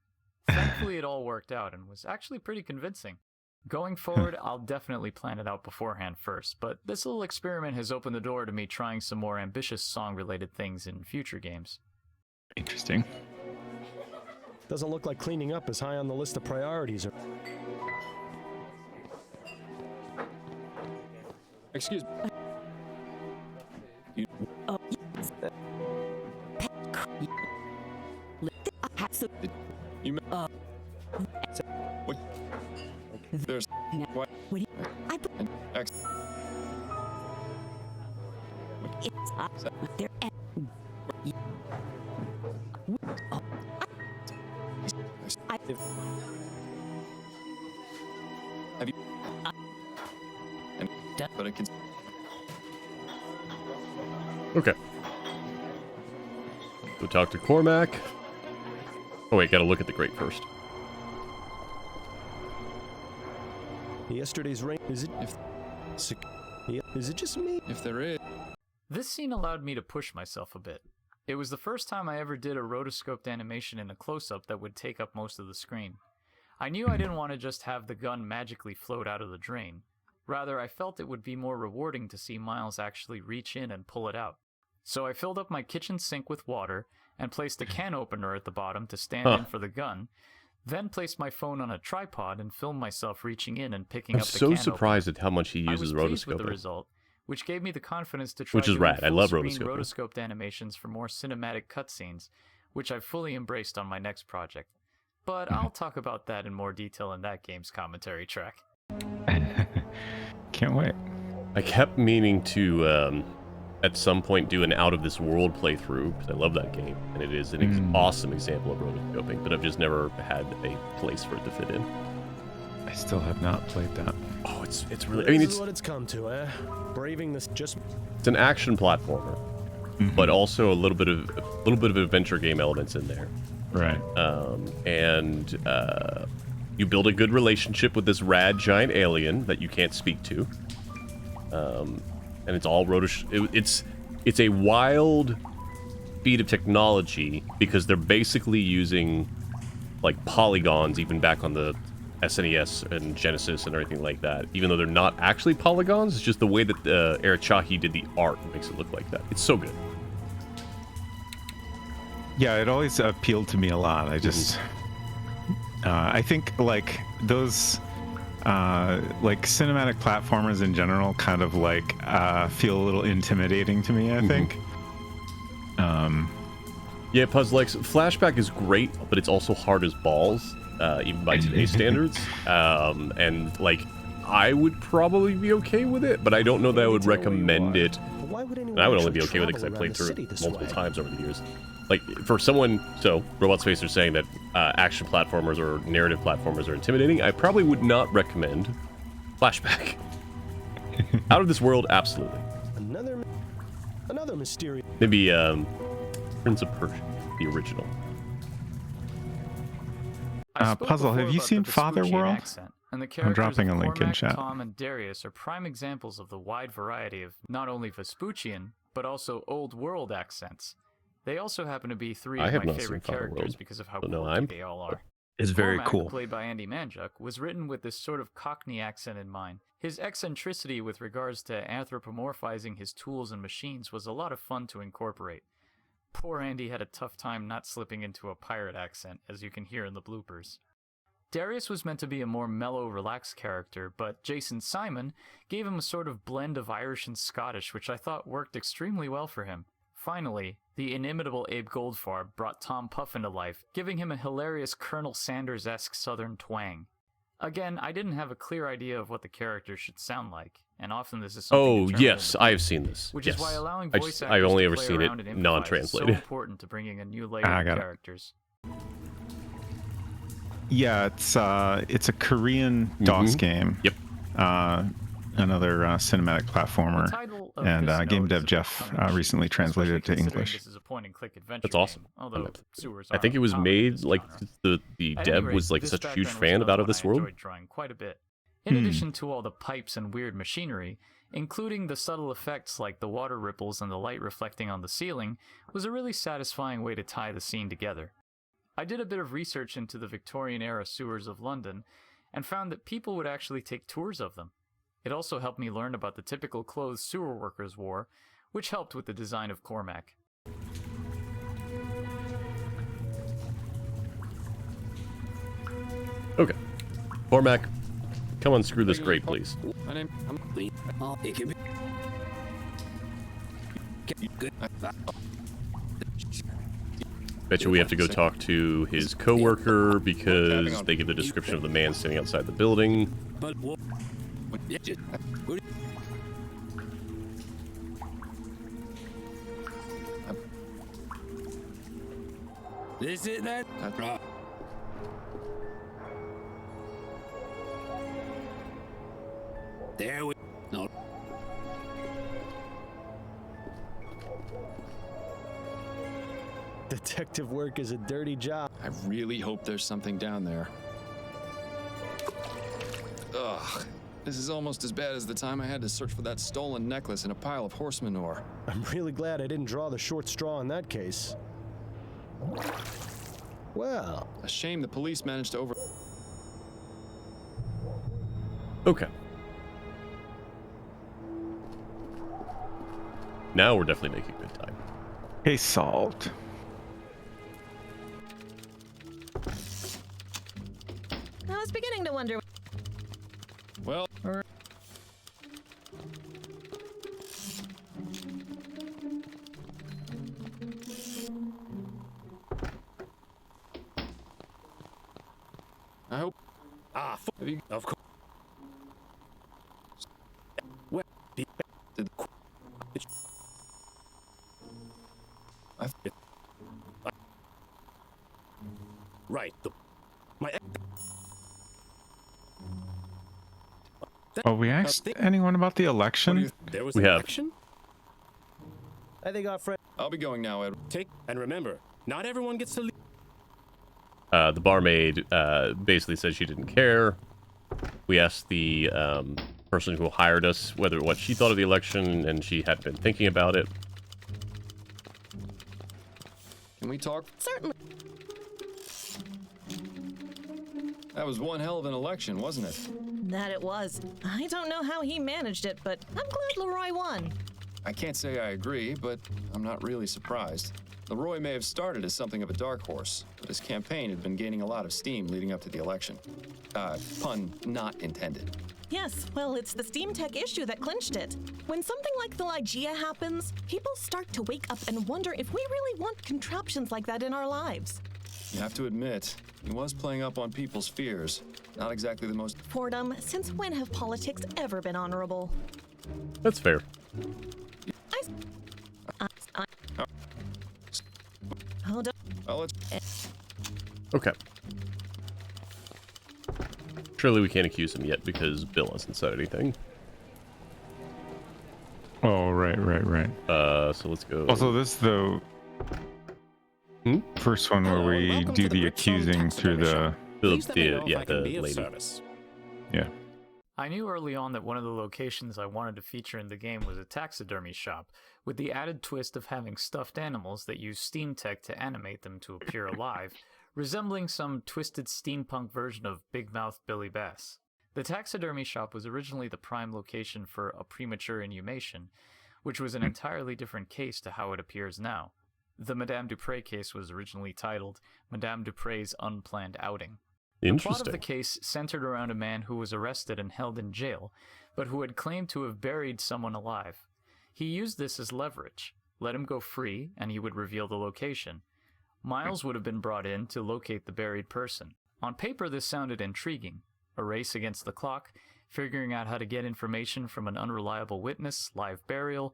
Thankfully it all worked out and was actually pretty convincing. Going forward, I'll definitely plan it out beforehand first, but this little experiment has opened the door to me trying some more ambitious song-related things in future games. Interesting. Doesn't look like cleaning up is high on the list of priorities. Excuse me. You what? There's what? X. There. Have you? But I can. Okay. Go talk to Cormac. Oh wait, gotta look at the grate first. Yesterday's rain. Is it? Is it just me? If there is. This scene allowed me to push myself a bit. It was the first time I ever did a rotoscoped animation in a close-up that would take up most of the screen. I knew I didn't want to just have the gun magically float out of the drain. Rather, I felt it would be more rewarding to see Miles actually reach in and pull it out. So I filled up my kitchen sink with water and placed a can opener at the bottom to stand in for the gun, then placed my phone on a tripod and filmed myself reaching in and picking up the can I'm so surprised at how much he uses rotoscoping. I was pleased with the rotoscoping. result, which gave me the confidence to try Which is doing rad. I love full-screen rotoscoping. rotoscoped animations for more cinematic cutscenes, which I've fully embraced on my next project. But I'll talk about that in more detail in that game's commentary track. Can't wait. I kept meaning to, at some point, do an out-of-this-world playthrough, because I love that game, and it is an awesome example of rotoscoping, but I've just never had a place for it to fit in. I still have not played that. Oh, it's really... I mean, This it's is what it's come to, eh? Braving this just... It's an action platformer, but also a little bit of adventure game elements in there. Right. You build a good relationship with this rad giant alien that you can't speak to. And it's all it's a wild feat of technology because they're basically using like polygons even back on the SNES and Genesis and everything like that. Even though they're not actually polygons, it's just the way that Eric Chahi did the art that makes it look like that. It's so good. Yeah, it always appealed to me a lot. I just, I think like those, like cinematic platformers in general kind of like feel a little intimidating to me, I think. Yeah, Puzzlex, Flashback is great, but it's also hard as balls, even by today's standards. And like, I would probably be okay with it, but I don't know that I would recommend it. And I would only be okay with it because I played through it multiple times over the years. Like, for someone, so robotspacer is saying that action platformers or narrative platformers are intimidating. I probably would not recommend Flashback. Out of this world, absolutely. Another mysterious. Maybe Prince of Persia, the original. Puzzle, have you seen Father World? Accent, And the characters dropping of a link in Cormac, chat. Tom, and Darius are prime examples of the wide variety of not only Vespuccian, but also Old World accents. They also happen to be three of my favorite characters because of how quirky they all are. It's very Cormac, cool. played by Andy Manjuk, was written with this sort of Cockney accent in mind. His eccentricity with regards to anthropomorphizing his tools and machines was a lot of fun to incorporate. Poor Andy had a tough time not slipping into a pirate accent, as you can hear in the bloopers. Darius was meant to be a more mellow, relaxed character, but Jason Simon gave him a sort of blend of Irish and Scottish, which I thought worked extremely well for him. Finally, the inimitable Abe Goldfarb brought Tom Puffin to life, giving him a hilarious Colonel Sanders-esque southern twang. Again, I didn't have a clear idea of what the character should sound like, and often this is something yes, I've seen this. Which yes. is why allowing voice actors I've only to ever play seen around it and improvise non-translated. is so important to bringing a new layer of characters. Yeah, it's a Korean DOS game. Yep. Another cinematic platformer, and game dev Jeff recently translated it to English. This is a point-and-click adventure That's awesome. game, although sewers I think it was made like the At dev any rate, was like this such a background huge was fan another of one this I world. enjoyed drawing quite a bit. In addition to all the pipes and weird machinery, including the subtle effects like the water ripples and the light reflecting on the ceiling, was a really satisfying way to tie the scene together. I did a bit of research into the Victorian-era sewers of London, and found that people would actually take tours of them. It also helped me learn about the typical clothes sewer workers wore, which helped with the design of Cormac. Okay. Cormac, come unscrew this grate, please. My name. Bet you we have to go talk to his coworker because they give the description of the man standing outside the building. This is that. There we no. Detective work is a dirty job. I really hope there's something down there. Ugh. This is almost as bad as the time I had to search for that stolen necklace in a pile of horse manure. I'm really glad I didn't draw the short straw in that case. Well, a shame the police managed to Okay. Now we're definitely making good time. Case solved. I was beginning to wonder. Well, I hope. Have you? Of course. Where did right. Oh, we asked anyone about the election? There was We an have. election? I think our friend. I'll be going now, Ed. And remember, not everyone gets to leave. The barmaid basically said she didn't care. We asked the person who hired us what she thought of the election, and she had been thinking about it. Can we talk? Certainly. That was one hell of an election, wasn't it? That it was. I don't know how he managed it, but I'm glad Leroy won. I can't say I agree, but I'm not really surprised. Leroy may have started as something of a dark horse, but his campaign had been gaining a lot of steam leading up to the election. Pun not intended. Yes, well, it's the Steam Tech issue that clinched it. When something like the Ligeia happens, people start to wake up and wonder if we really want contraptions like that in our lives. You have to admit, he was playing up on people's fears. Not exactly the most... Fordham, since when have politics ever been honorable? That's fair. Hold on. Well, Okay. Surely we can't accuse him yet because Bill hasn't said anything. Oh, right. So let's go. Also, this is the first one where we do the accusing through the lady. Yeah. I knew early on that one of the locations I wanted to feature in the game was a taxidermy shop, with the added twist of having stuffed animals that use steam tech to animate them to appear alive, resembling some twisted steampunk version of Big Mouth Billy Bass. The taxidermy shop was originally the prime location for a premature inhumation, which was an entirely different case to how it appears now. The Madame Dupre case was originally titled Madame Dupre's Unplanned Outing. The plot of the case centered around a man who was arrested and held in jail, but who had claimed to have buried someone alive. He used this as leverage. Let him go free, and he would reveal the location. Miles would have been brought in to locate the buried person. On paper, this sounded intriguing. A race against the clock, figuring out how to get information from an unreliable witness, live burial,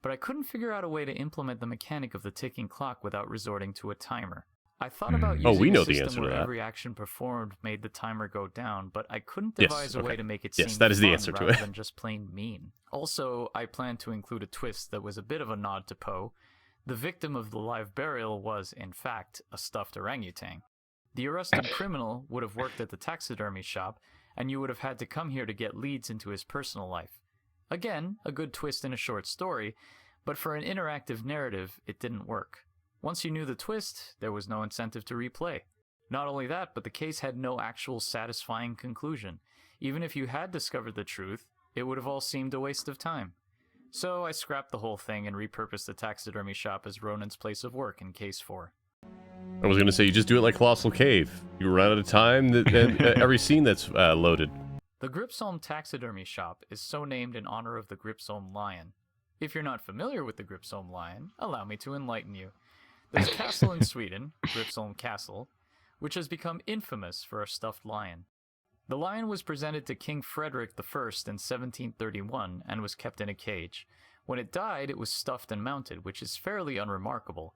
but I couldn't figure out a way to implement the mechanic of the ticking clock without resorting to a timer. I thought about using a system where every action performed made the timer go down, but I couldn't devise a way to make it seem that is the fun answer to rather it. than just plain mean. Also, I planned to include a twist that was a bit of a nod to Poe. The victim of the live burial was, in fact, a stuffed orangutan. The arrested criminal would have worked at the taxidermy shop, and you would have had to come here to get leads into his personal life. Again, a good twist in a short story, but for an interactive narrative, it didn't work. Once you knew the twist, there was no incentive to replay. Not only that, but the case had no actual satisfying conclusion. Even if you had discovered the truth, it would have all seemed a waste of time. So I scrapped the whole thing and repurposed the taxidermy shop as Ronan's place of work in Case 4. I was going to say, you just do it like Colossal Cave. You run out of time, and every scene that's loaded. The Gripsholm Taxidermy Shop is so named in honor of the Gripsholm lion. If you're not familiar with the Gripsholm lion, allow me to enlighten you. There's a castle in Sweden, Gripsholm Castle, which has become infamous for a stuffed lion. The lion was presented to King Frederick I in 1731 and was kept in a cage. When it died, it was stuffed and mounted, which is fairly unremarkable,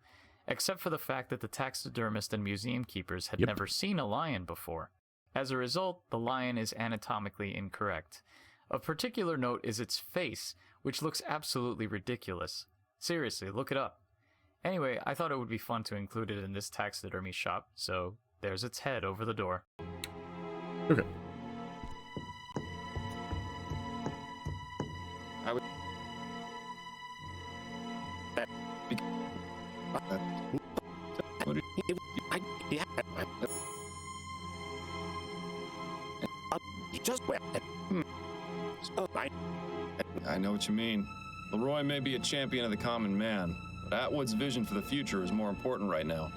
except for the fact that the taxidermist and museum keepers had never seen a lion before. As a result, the lion is anatomically incorrect. Of particular note is its face, which looks absolutely ridiculous. Seriously, look it up. Anyway, I thought it would be fun to include it in this taxidermy shop, so there's its head over the door. Okay. I would... I know what you mean. Leroy may be a champion of the common man, but Atwood's vision for the future is more important right now.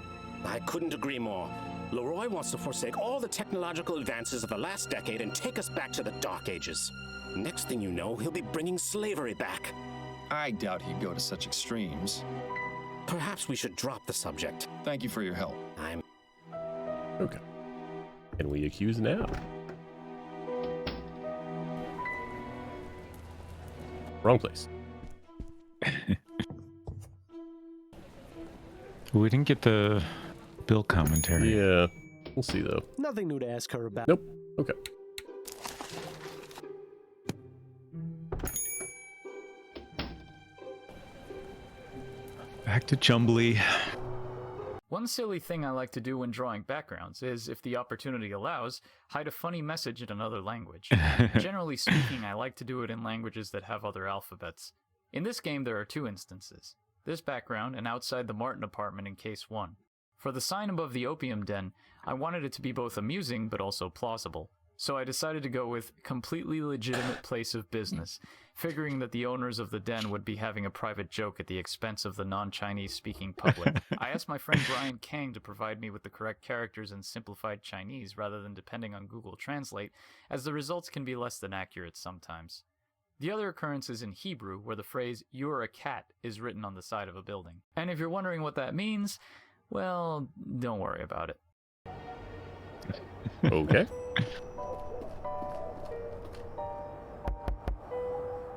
I couldn't agree more. Leroy wants to forsake all the technological advances of the last decade and take us back to the Dark Ages. Next thing you know, he'll be bringing slavery back. I doubt he'd go to such extremes. Perhaps we should drop the subject. Thank you for your help. Okay. Can we accuse now? Wrong place. We didn't get the Bill commentary. Yeah. We'll see, though. Nothing new to ask her about. Nope. Okay. Back to Jumbly. One silly thing I like to do when drawing backgrounds is, if the opportunity allows, hide a funny message in another language. Generally speaking, I like to do it in languages that have other alphabets. In this game, there are two instances. This background and outside the Martin apartment in Case 1. For the sign above the opium den, I wanted it to be both amusing but also plausible. So I decided to go with completely legitimate place of business, figuring that the owners of the den would be having a private joke at the expense of the non-Chinese speaking public. I asked my friend Brian Kang to provide me with the correct characters in simplified Chinese rather than depending on Google Translate, as the results can be less than accurate sometimes. The other occurrence is in Hebrew, where the phrase, "You're a cat," is written on the side of a building. And if you're wondering what that means, well, don't worry about it. Okay.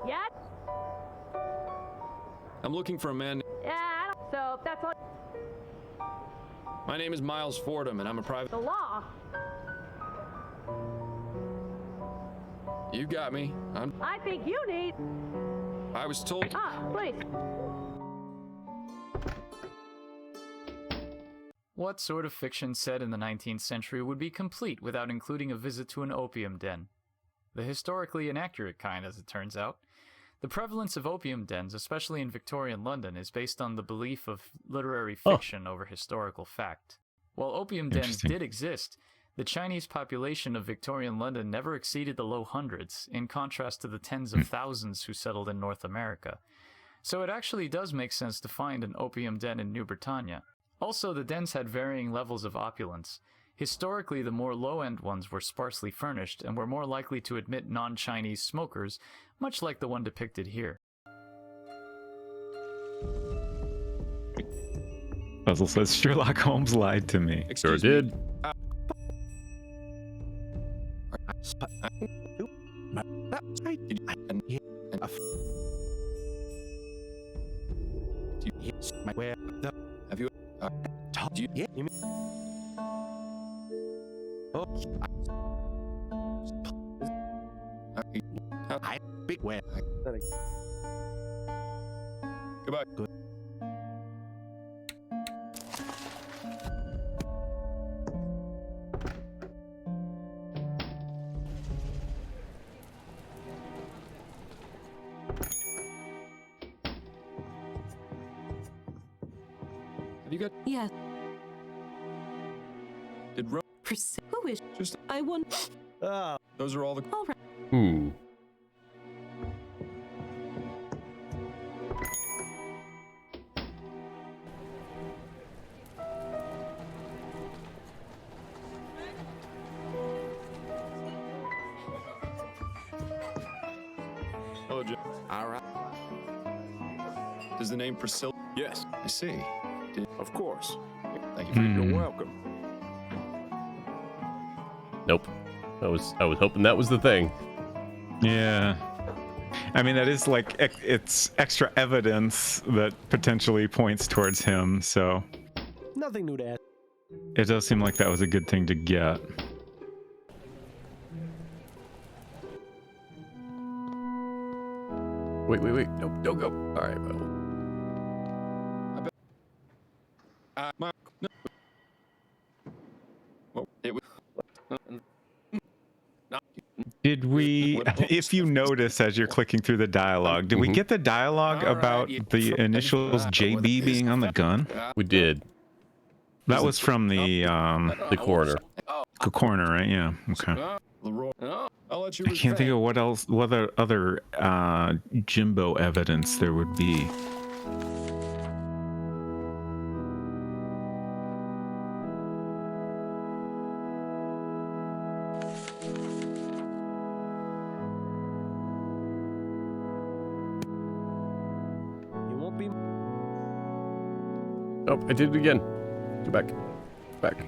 Yes? I'm looking for a man. Yeah, I don't. So that's what. My name is Miles Fordham, and I'm a private. The law. You got me. I think you need. I was told. Please. What sort of fiction set in the 19th century would be complete without including a visit to an opium den? The historically inaccurate kind, as it turns out. The prevalence of opium dens, especially in Victorian London, is based on the belief of literary fiction over historical fact. While opium dens did exist, the Chinese population of Victorian London never exceeded the low hundreds, in contrast to the tens of thousands who settled in North America. So it actually does make sense to find an opium den in New Britannia. Also, the dens had varying levels of opulence. Historically, the more low-end ones were sparsely furnished and were more likely to admit non-Chinese smokers, much like the one depicted here. Puzzle says Sherlock Holmes lied to me. Sure did. Have you told you? I big where. Goodbye. Good. Have you got? Yeah. Did Ro? Who is? Just. I want. Those are all the. All right. Ooh. Hello, Jim. All right. Does the name Priscilla? Yes. I see. Of course. Thank you for You're welcome. Nope. I was hoping that was the thing. Yeah. I mean, that is like, it's extra evidence that potentially points towards him, so. Nothing new to add. It does seem like that was a good thing to get. Wait. Nope, don't go. All right, well. No. Well, it was. Did we, if you notice as you're clicking through the dialogue, did we get the dialogue about the initials JB being on the gun? We did. That was from the coroner. The coroner, right? Yeah. Okay. I'll let you. I can't think of what other Jimbo evidence there would be. Oh, I did it again. Go back. Back.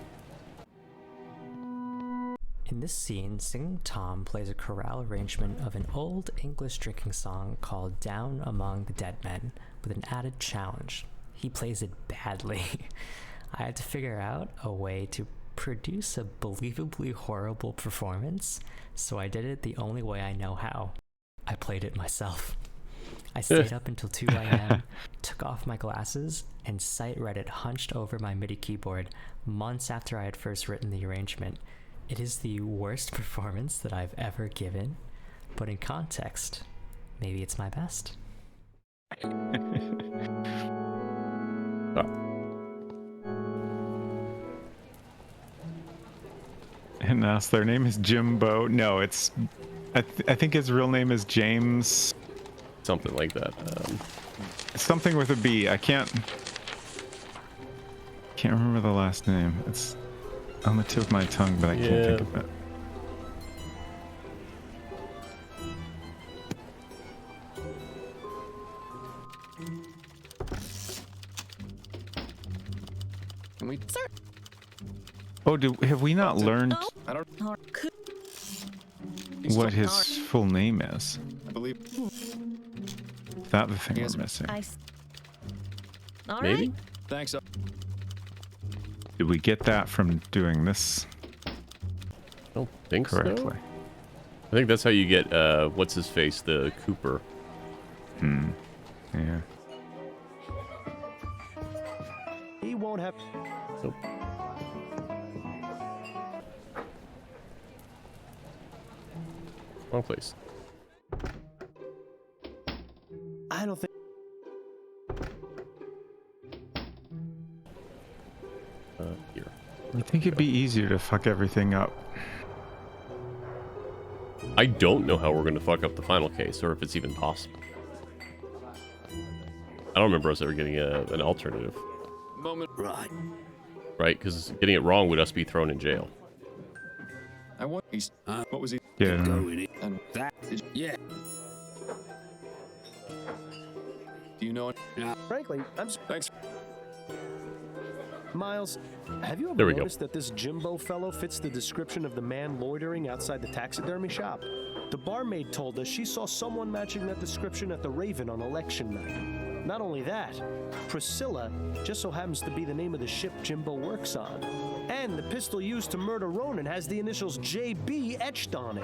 In this scene, Singing Tom plays a chorale arrangement of an old English drinking song called Down Among the Dead Men, with an added challenge. He plays it badly. I had to figure out a way to produce a believably horrible performance, so I did it the only way I know how. I played it myself. I stayed up until 2 a.m., took off my glasses, and sight-read it hunched over my MIDI keyboard months after I had first written the arrangement. It is the worst performance that I've ever given, but in context, maybe it's my best. And their name is Jimbo. No, it's... I think his real name is James... Something like that. Something with a B. I can't remember the last name. It's on the tip of my tongue, but I can't think of it. Can we? Sir. Oh, have we not learned I don't. what his full name is? I believe. Is that the thing we're missing? All Maybe? right. Thanks. Did we get that from doing this? I don't think correctly. So. I think that's how you get, what's his face, the Cooper. Yeah. He won't have. Nope. Wrong place. I don't think. Here. I think it'd be easier to fuck everything up. I don't know how we're going to fuck up the final case, or if it's even possible. I don't remember us ever getting an alternative. Moment. Right. Right? Because getting it wrong would us be thrown in jail. I want. What was he? Yeah. And that. Yeah. Do you know it? Frankly, Thanks. Miles, have you There ever we go. noticed that this Jimbo fellow fits the description of the man loitering outside the taxidermy shop? The barmaid told us she saw someone matching that description at the Raven on election night. Not only that, Priscilla just so happens to be the name of the ship Jimbo works on. And the pistol used to murder Ronan has the initials JB etched on it.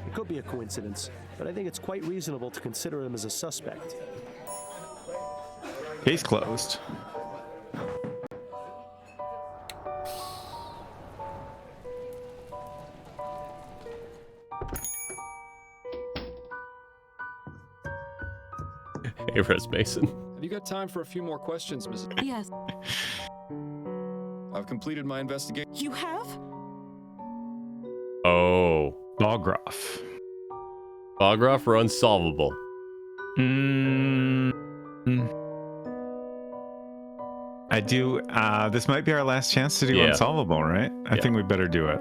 It could be a coincidence, but I think it's quite reasonable to consider him as a suspect. Case closed. Hey, Res Mason. Have you got time for a few more questions, Mrs. Yes. I've completed my investigation. You have? Oh. Bograph. Bograph or Unsolvable? I do. This might be our last chance to do Unsolvable, right? I think we better do it.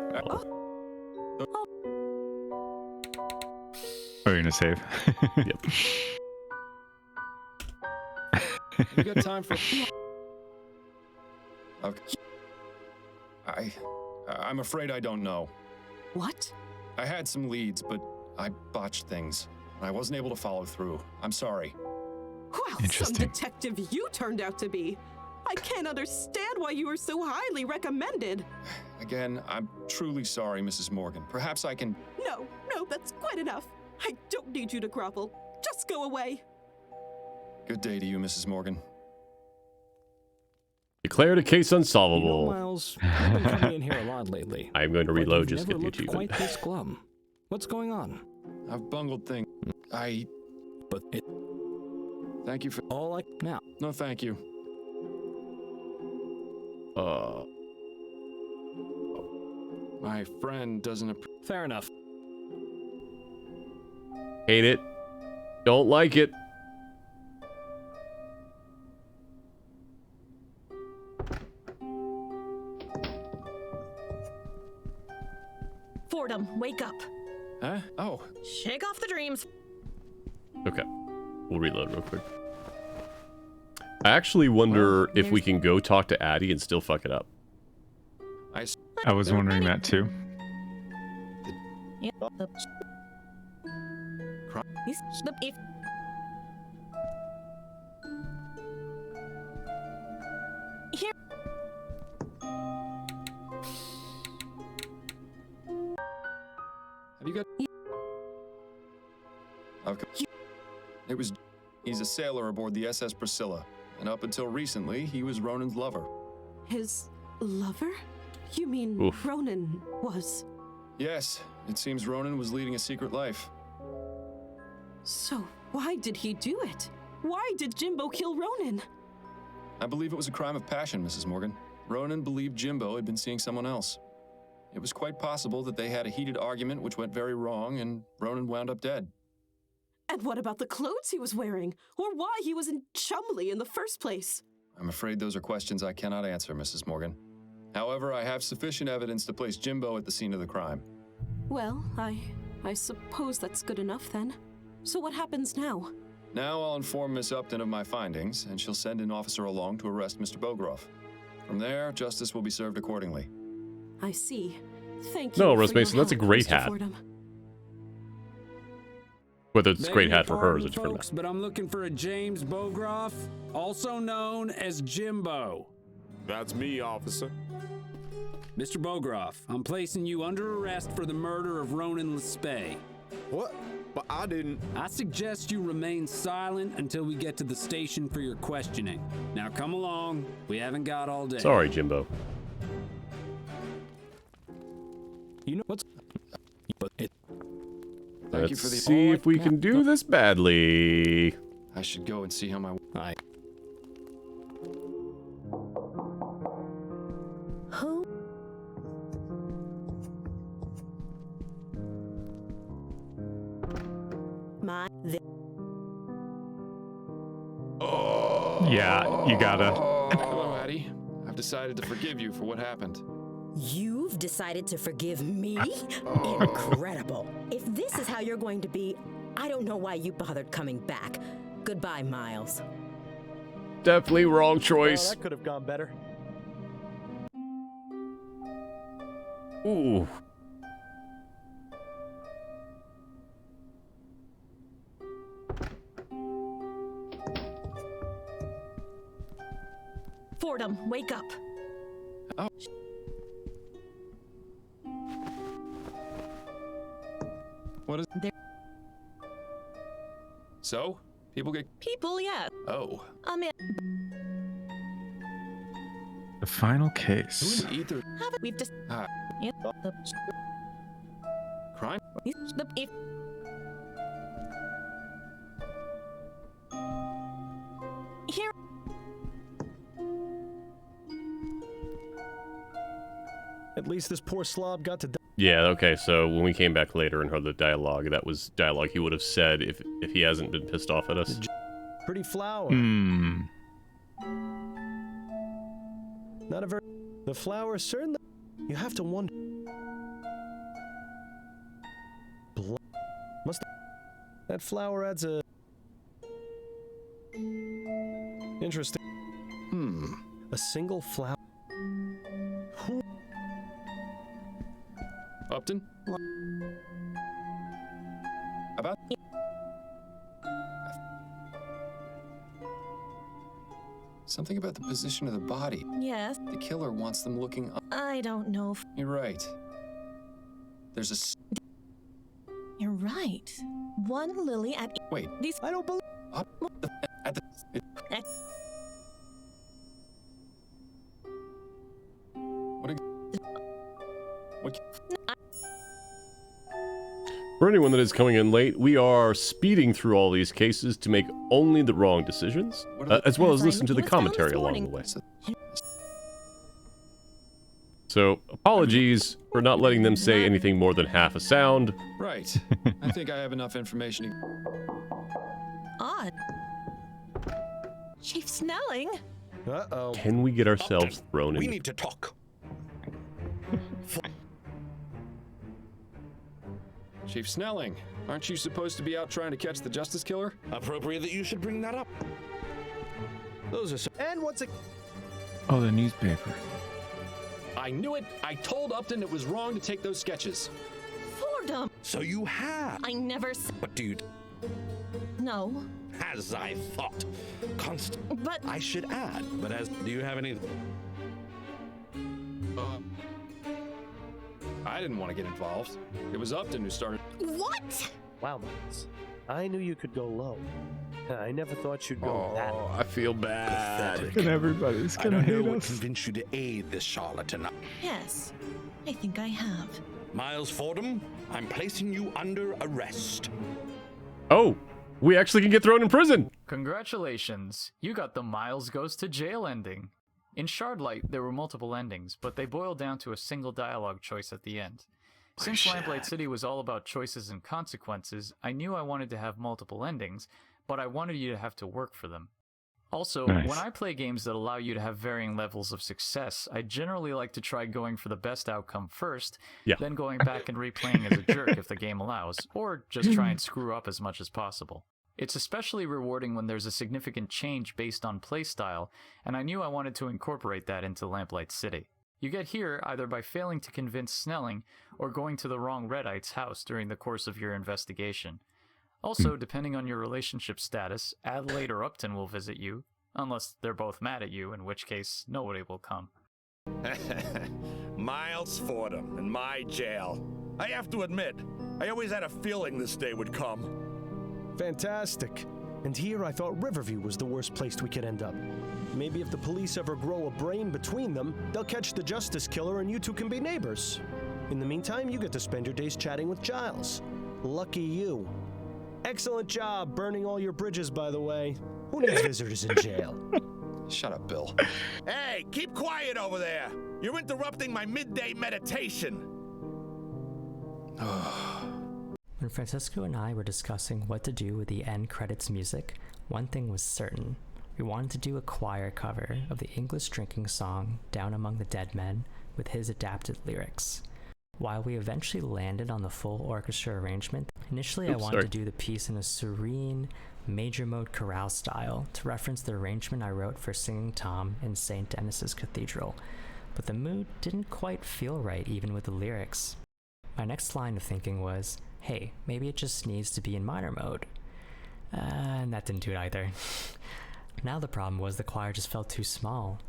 Oh, you're gonna save? Yep. Have you got time for? Okay. I'm afraid I don't know. What? I had some leads, but I botched things. I wasn't able to follow through. I'm sorry. Well, some detective you turned out to be. I can't understand why you were so highly recommended. Again, I'm truly sorry, Mrs. Morgan. Perhaps I can... No, that's quite enough. I don't need you to grovel. Just go away. Good day to you, Mrs. Morgan. Declared a case unsolvable. You know, Miles, I've been coming in here a lot lately. I'm going to reload just to to get you. Quite this glum. What's going on? I've bungled things. But it... Thank you for... All I... Now. No, thank you. My friend doesn't... Fair enough. Hate it. Don't like it. Fordham, wake up. Huh? Oh. Shake off the dreams. Okay. We'll reload real quick. I actually wonder if we can go talk to Addie and still fuck it up. I was wondering that too. Here. Have you got... Okay. It was... He's a sailor aboard the SS Priscilla, and up until recently, he was Ronan's lover. His lover? You mean Oof. Ronan was? Yes, it seems Ronan was leading a secret life. So why did he do it? Why did Jimbo kill Ronan? I believe it was a crime of passion, Mrs. Morgan. Ronan believed Jimbo had been seeing someone else. It was quite possible that they had a heated argument which went very wrong, and Ronan wound up dead. And what about the clothes he was wearing? Or why he was in Chumley in the first place? I'm afraid those are questions I cannot answer, Mrs. Morgan. However, I have sufficient evidence to place Jimbo at the scene of the crime. Well, I suppose that's good enough then. So what happens now? Now I'll inform Miss Upton of my findings, and she'll send an officer along to arrest Mr. Bogroff. From there, justice will be served accordingly. I see. Thank you. No, for Rose your Mason, that's a help, great Mr. hat. Fordham. Whether it's a great Beg your hat for her is a pardon, different folks, matter. but I'm looking for a James Bogroff, also known as Jimbo. That's me, officer. Mr. Bogroff, I'm placing you under arrest for the murder of Ronan Lespay. What? But I didn't... I suggest you remain silent until we get to the station for your questioning. Now come along, we haven't got all day. Sorry, Jimbo. You know what's... But it... Thank you for the. Let's see if we can do this badly. I should go and see how my. Who? Yeah, you gotta. Hello, Addie. I've decided to forgive you for what happened. You've decided to forgive me? Incredible. If this is how you're going to be, I don't know why you bothered coming back. Goodbye, Miles. Definitely wrong choice. Well, that could have gone better. Ooh. Fordham, wake up. Oh. What is there? So? People get. People, yeah. Oh. The final case. Who in the ether? We've just. Crime? Here. At least this poor slob got to die. Yeah, okay, so when we came back later and heard the dialogue, that was dialogue he would have said if he hasn't been pissed off at us. Pretty flower. Not a very... The flower certainly... You have to wonder... Must... That flower adds a... Interesting. A single flower... Who... Upton? About? Something about the position of the body. Yes. The killer wants them looking up. I don't know if... You're right. There's a... You're right. One lily at... Wait. These... I don't believe... At the... What? For anyone that is coming in late, we are speeding through all these cases to make only the wrong decisions, as well as listen to the commentary along the way. So, apologies for not letting them say anything more than half a sound. Right. I think I have enough information Odd. Chief Snelling? Uh-oh. Can we get ourselves thrown in? We need to talk. Chief Snelling, aren't you supposed to be out trying to catch the Justice Killer? Appropriate that you should bring that up. Those are... And what's it... Oh, the newspaper. I knew it. I told Upton it was wrong to take those sketches. Fordham. So you have. I never... But do you... No. As I thought. Constant. But... I should add, but as... Do you have any... I didn't want to get involved. It was Upton who started. What? Wow, Miles. I knew you could go low. I never thought you'd go that low. I feel bad. And everybody's gonna hate us. I don't know what convinced you to aid this charlatan. Yes. I think I have. Miles Fordham, I'm placing you under arrest. Oh, we actually can get thrown in prison. Congratulations. You got the Miles Goes to Jail ending. In Shardlight, there were multiple endings, but they boiled down to a single dialogue choice at the end. Since Lamplight City was all about choices and consequences, I knew I wanted to have multiple endings, but I wanted you to have to work for them. Also, when I play games that allow you to have varying levels of success, I generally like to try going for the best outcome first, then going back and replaying as a jerk if the game allows, or just try and screw up as much as possible. It's especially rewarding when there's a significant change based on playstyle, and I knew I wanted to incorporate that into Lamplight City. You get here either by failing to convince Snelling, or going to the wrong Redite's house during the course of your investigation. Also, depending on your relationship status, Adelaide or Upton will visit you, unless they're both mad at you, in which case nobody will come. Miles Fordham in my jail. I have to admit, I always had a feeling this day would come. Fantastic. And here I thought Riverview was the worst place we could end up. Maybe if the police ever grow a brain between them, they'll catch the Justice Killer and you two can be neighbors. In the meantime, you get to spend your days chatting with Giles. Lucky you. Excellent job burning all your bridges, by the way. Who needs visitors in jail? Shut up, Bill. Hey, keep quiet over there. You're interrupting my midday meditation. When Francisco and I were discussing what to do with the end credits music, one thing was certain. We wanted to do a choir cover of the English drinking song Down Among the Dead Men with his adapted lyrics. While we eventually landed on the full orchestra arrangement, initially I wanted to do the piece in a serene, major mode chorale style to reference the arrangement I wrote for Singing Tom in St. Denis's Cathedral, but the mood didn't quite feel right even with the lyrics. My next line of thinking was, hey, maybe it just needs to be in minor mode. And that didn't do it either. Now the problem was the choir just felt too small.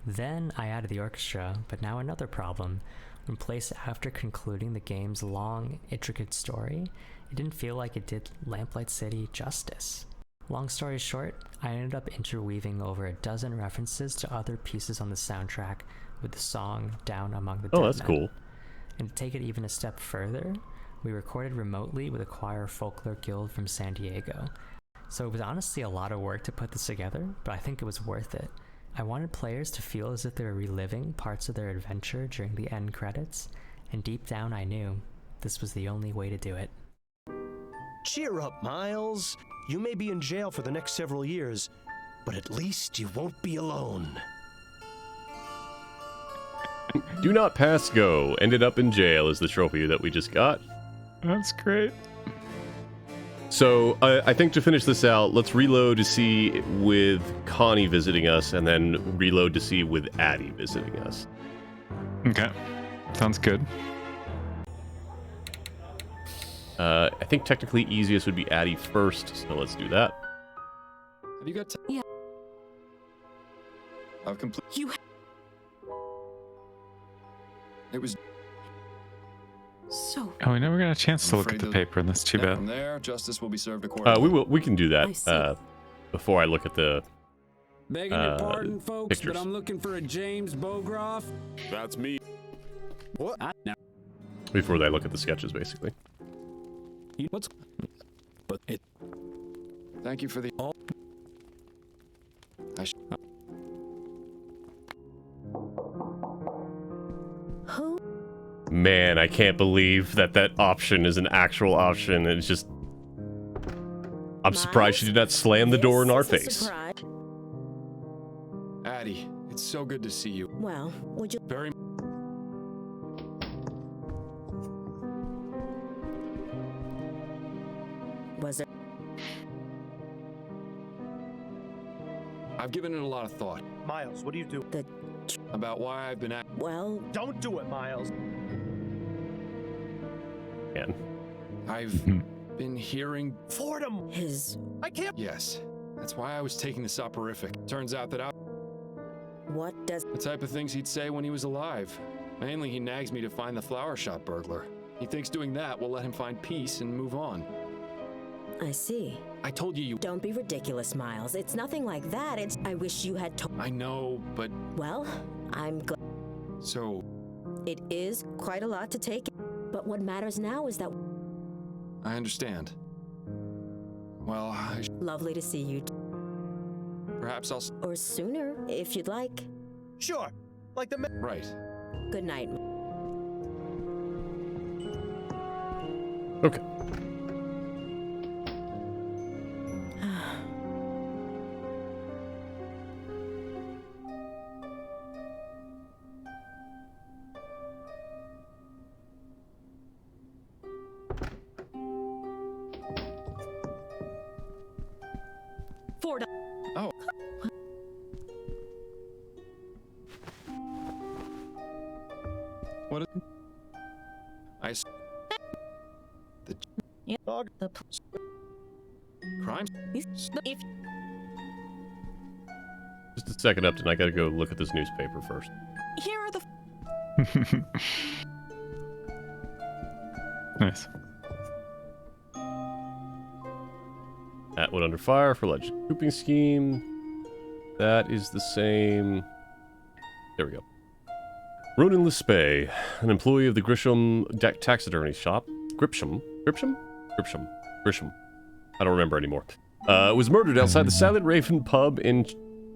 Then I added the orchestra, but now another problem. When placed after concluding the game's long, intricate story, it didn't feel like it did Lamplight City justice. Long story short, I ended up interweaving over a dozen references to other pieces on the soundtrack with the song Down Among the Dead Men. Oh, that's cool. And to take it even a step further, we recorded remotely with a choir folklore guild from San Diego. So it was honestly a lot of work to put this together, but I think it was worth it. I wanted players to feel as if they were reliving parts of their adventure during the end credits, and deep down I knew this was the only way to do it. Cheer up, Miles. You may be in jail for the next several years, but at least you won't be alone. Do not pass go. Ended up in jail is the trophy that we just got. That's great. So I think to finish this out, let's reload to see with Connie visiting us, and then reload to see with Addie visiting us. Okay, sounds good. I think technically easiest would be Addie first, so let's do that. Have you got time? Yeah. I've completed. You. It was. So. Oh, we never got a chance to look at the paper, and that's too bad. From there, justice will be served accordingly. We can do that before I look at the Begging your pardon, folks, pictures. but I'm looking for a James Bogroff. That's me. What? Before I look at the sketches, basically. What's? But it. Thank you for the. Who? Man, I can't believe that option is an actual option. It's just... I'm surprised she did not slam the door in our face. Addie, it's so good to see you. Well, would you... Very... Was it... I've given it a lot of thought. Miles, what do you do? About why I've been at... Well... Don't do it, Miles. Man. I've been hearing... Fordham! I can't... Yes. That's why I was taking the soporific. Turns out that What does... The type of things he'd say when he was alive. Mainly he nags me to find the flower shop burglar. He thinks doing that will let him find peace and move on. I see. I told you you... Don't be ridiculous, Miles. It's nothing like that. It's... I wish you had told... I know, but... Well, I'm glad... So... It is quite a lot to take, but what matters now is that... I understand. Well, Lovely to see you. Perhaps I'll... Or sooner, if you'd like. Sure. Like the... Right. Good night. Okay. Fordham. Oh. What is... The... Dog. Crimes? If... Just a second, Upton. I gotta go look at this newspaper first. Here are the... Nice. Atwood under fire for alleged cooping scheme. That is the same. There we go. Ronan Lispey, an employee of the Grisham taxidermy shop. Grisham? Grisham. I don't remember anymore. Was murdered outside the Silent Raven pub in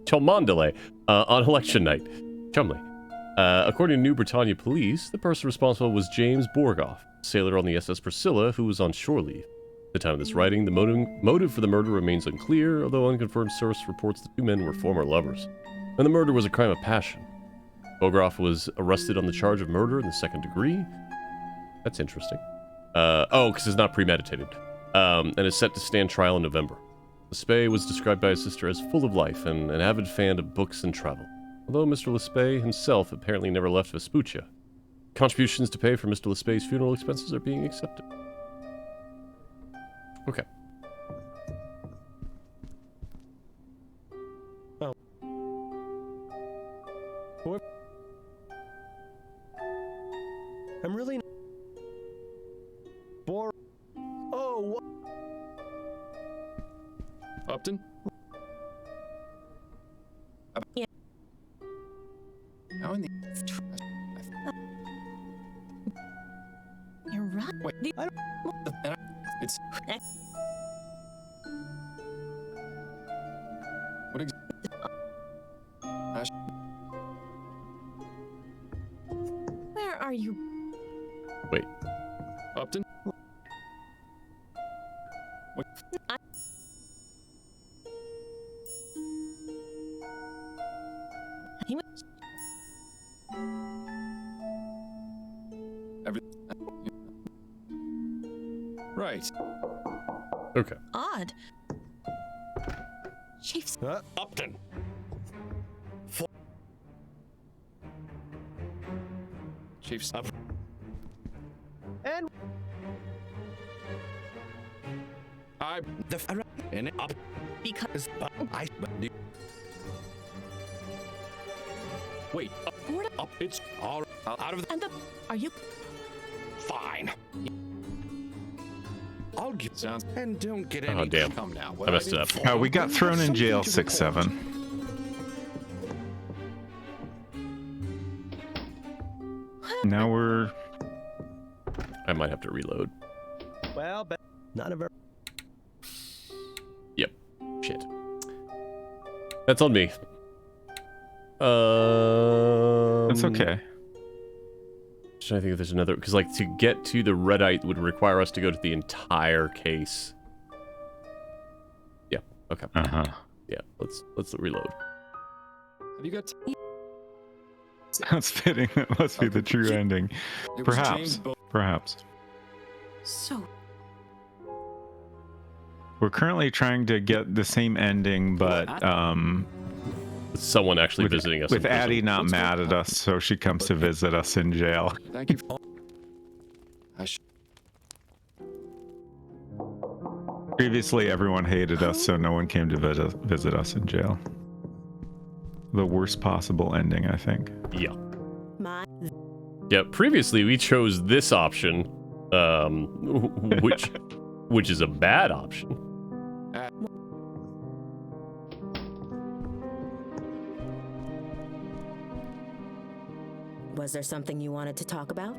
Cholmondeley on election night. Chumley. According to New Britannia police, the person responsible was James Borgoff, sailor on the SS Priscilla who was on shore leave. At the time of this writing, the motive for the murder remains unclear, although unconfirmed source reports the two men were former lovers, and the murder was a crime of passion. Borgoff was arrested on the charge of murder in the second degree. That's interesting. Because it's not premeditated. And is set to stand trial in November. Lespay was described by his sister as full of life and an avid fan of books and travel, although Mr. Lespay himself apparently never left Vespuccia. Contributions to pay for Mr. Lespay's funeral expenses are being accepted. Okay. Oh. I'm really bored. Oh, what? Upton? Yeah. How in the... You're right. Wait, it's... What Where are you? Wait. Upton? What? Right. Okay. Odd. Chief's Upton. Chief's and up because I wait. Up. It's all out of. And the are you Fine. I'll give sounds and don't get any. Oh damn! Come now. I messed it up. We got thrown in jail 6-7. Now we're. I might have to reload. well, but not a very. Yep. Shit. That's on me. That's okay. Just trying to think if there's another, because like to get to the Redite would require us to go to the entire case. Yeah. Okay. Yeah. Let's reload. Have you got? Sounds fitting. That must be the true ending. It was Perhaps. James Perhaps. so We're currently trying to get the same ending, but someone actually visiting us with in prison. Addie not mad at us, so she comes to visit us in jail. Thank you. Previously, everyone hated us, so no one came to visit us in jail. The worst possible ending, I think. Yeah. Yeah. Previously, we chose this option, which is a bad option. Was there something you wanted to talk about?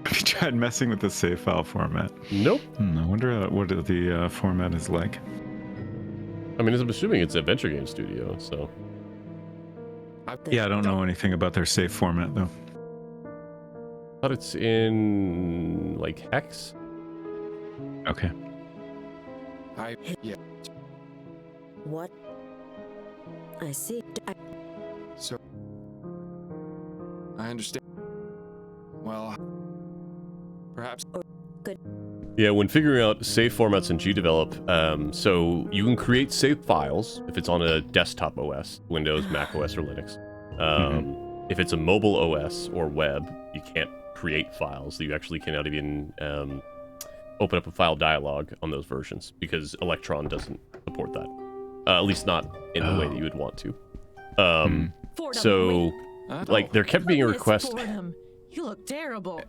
Have you tried messing with the save file format? Nope. I wonder what the format is like. I mean, I'm assuming it's Adventure Game Studio, so. Yeah, I don't know anything about their save format, though. I thought it's in, like, Hex? Okay. Yeah. What? I see. So. I understand. Well, perhaps. Good. Yeah, when figuring out save formats in GDevelop, so you can create save files if it's on a desktop OS, Windows, Mac OS, or Linux. If it's a mobile OS or web, you can't create files. You actually cannot even open up a file dialog on those versions because Electron doesn't support that. At least not in the way that you would want to. So, like, there kept being a request. You look terrible.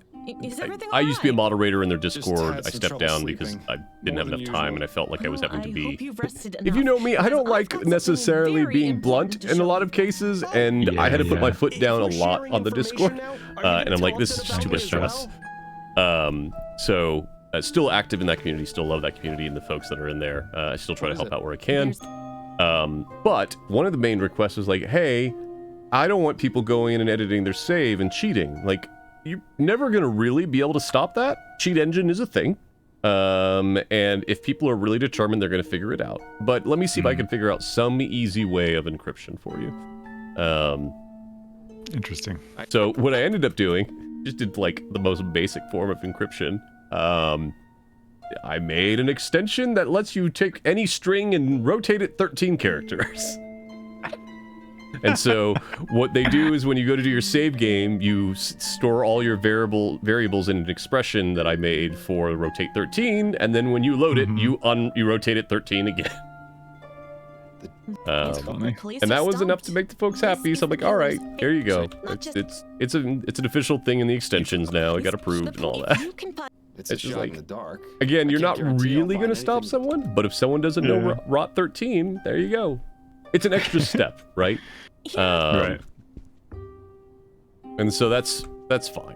Is everything I used to be a moderator in their Just Discord. had I some stepped trouble down because sleeping. I didn't have More enough than time, usual. and I felt like I was having to be. hope you've rested If you know me, I don't because like I've got something necessarily very being blunt important to in a show lot of cases, and I had to put my foot down a lot on the Discord, and I'm like, this is just too much stress. So still active in that community, still love that community and the folks that are in there. I still try to help out where I can. But one of the main requests was like, hey, I don't want people going in and editing their save and cheating. Like, you're never going to really be able to stop that. Cheat engine is a thing. And if people are really determined, they're going to figure it out. But let me see if I can figure out some easy way of encryption for you. Interesting. So what I ended up doing, just did like the most basic form of encryption. I made an extension that lets you take any string and rotate it 13 characters. And so what they do is when you go to do your save game, you store all your variables in an expression that I made for rotate 13, and then when you load it, you rotate it 13 again. And that was enough to make the folks happy. So I'm like, all right, here you go. It's an official thing in the extensions now. It got approved and all that. It's a shot in the dark. Again, you're not really going to stop someone, but if someone doesn't know Rot 13, there you go. It's an extra step, right? Right. And so that's fine.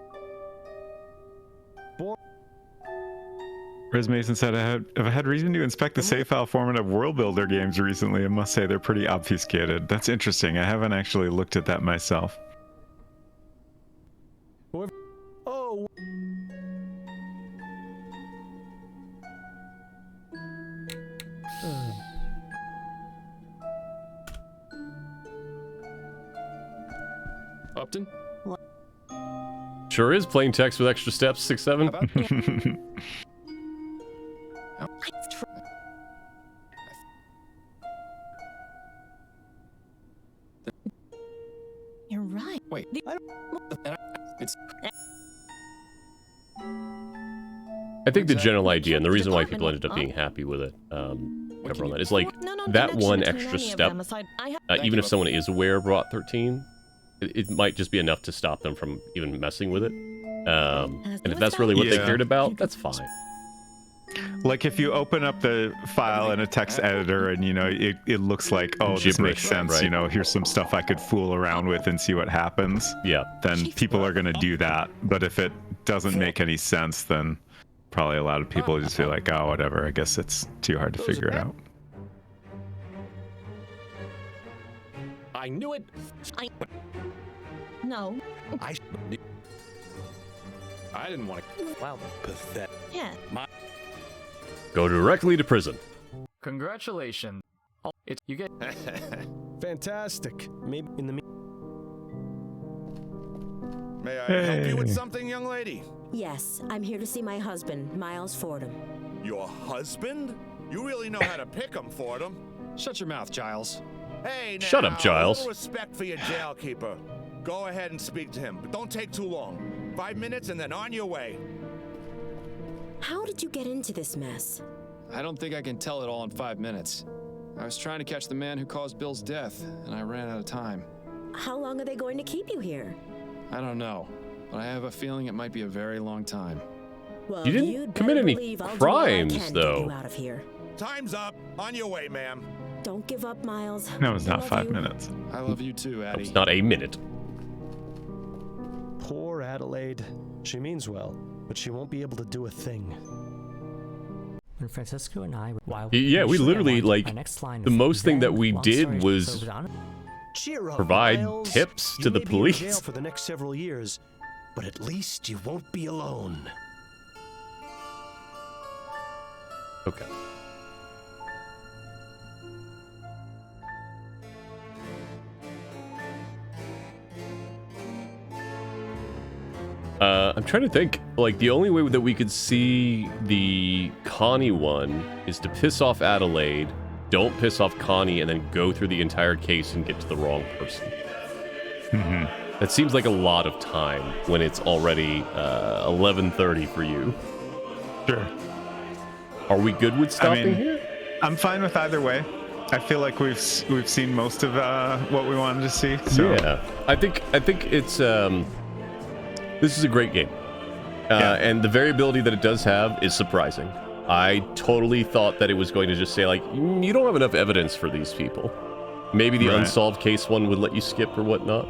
Riz Mason said, I've had reason to inspect the save file format of World Builder games recently and must say they're pretty obfuscated. That's interesting. I haven't actually looked at that myself. Oh. Upton? Sure is plain text with extra steps, 6, 7. You're right. Wait. It's... I think the general idea and the reason why people ended up being happy with it, everyone that is like that one extra step. Even if someone is aware of Rot 13, it might just be enough to stop them from even messing with it. And if that's really what they cared about, that's fine. Like if you open up the file in a text editor and, you know, it looks like, oh, this makes sense, right. You know, here's some stuff I could fool around with and see what happens. Yeah. Then people are going to do that. But if it doesn't make any sense, then probably a lot of people just feel like, oh, whatever, I guess it's too hard to figure it out. I knew it. No. I didn't want to. Wow. Pathetic. Yeah. Go directly to prison. Congratulations. You get. Fantastic. Maybe in the. May I help you with something, young lady? Yes, I'm here to see my husband, Miles Fordham. Your husband? You really know how to pick him, Fordham. Shut your mouth, Giles. Hey, now, shut up, Giles. No respect for your jailkeeper. Go ahead and speak to him, but don't take too long. 5 minutes and then on your way. How did you get into this mess? I don't think I can tell it all in 5 minutes. I was trying to catch the man who caused Bill's death, and I ran out of time. How long are they going to keep you here? I don't know, but I have a feeling it might be a very long time. Well, you didn't commit any crimes, though. Get you out of here. Time's up. On your way, ma'am. Don't give up, Miles. No, it's not 5 minutes. I love you too, Addie. It's not a minute. Poor Adelaide. She means well, but she won't be able to do a thing. When Francisco and I, we literally, like, the most thing that we did was cheer up, provide Miles. tips You to the may be in police. jail for the next several years, but at least you won't be alone. Okay. I'm trying to think, like, the only way that we could see the Connie one is to piss off Adelaide, don't piss off Connie, and then go through the entire case and get to the wrong person. That seems like a lot of time when it's already 11:30 for you. Sure. Are we good with stopping here? I'm fine with either way. I feel like we've seen most of what we wanted to see. So. Yeah, I think it's this is a great game, and the variability that it does have is surprising. I totally thought that it was going to just say like, you don't have enough evidence for these people. Maybe the unsolved case one would let you skip or whatnot.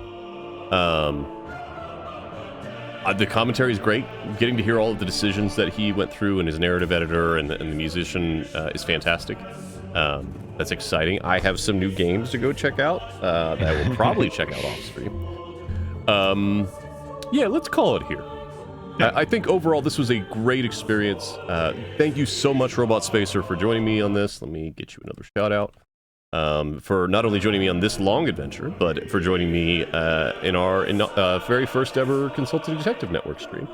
The commentary is great. Getting to hear all of the decisions that he went through, and his narrative editor and the musician is fantastic. That's exciting. I have some new games to go check out that I will probably check out off stream. Yeah, let's call it here. I think overall this was a great experience. Thank you so much, robotspacer, for joining me on this. Let me get you another shout out. For not only joining me on this long adventure, but for joining me in our very first ever Consulting Detective Network stream.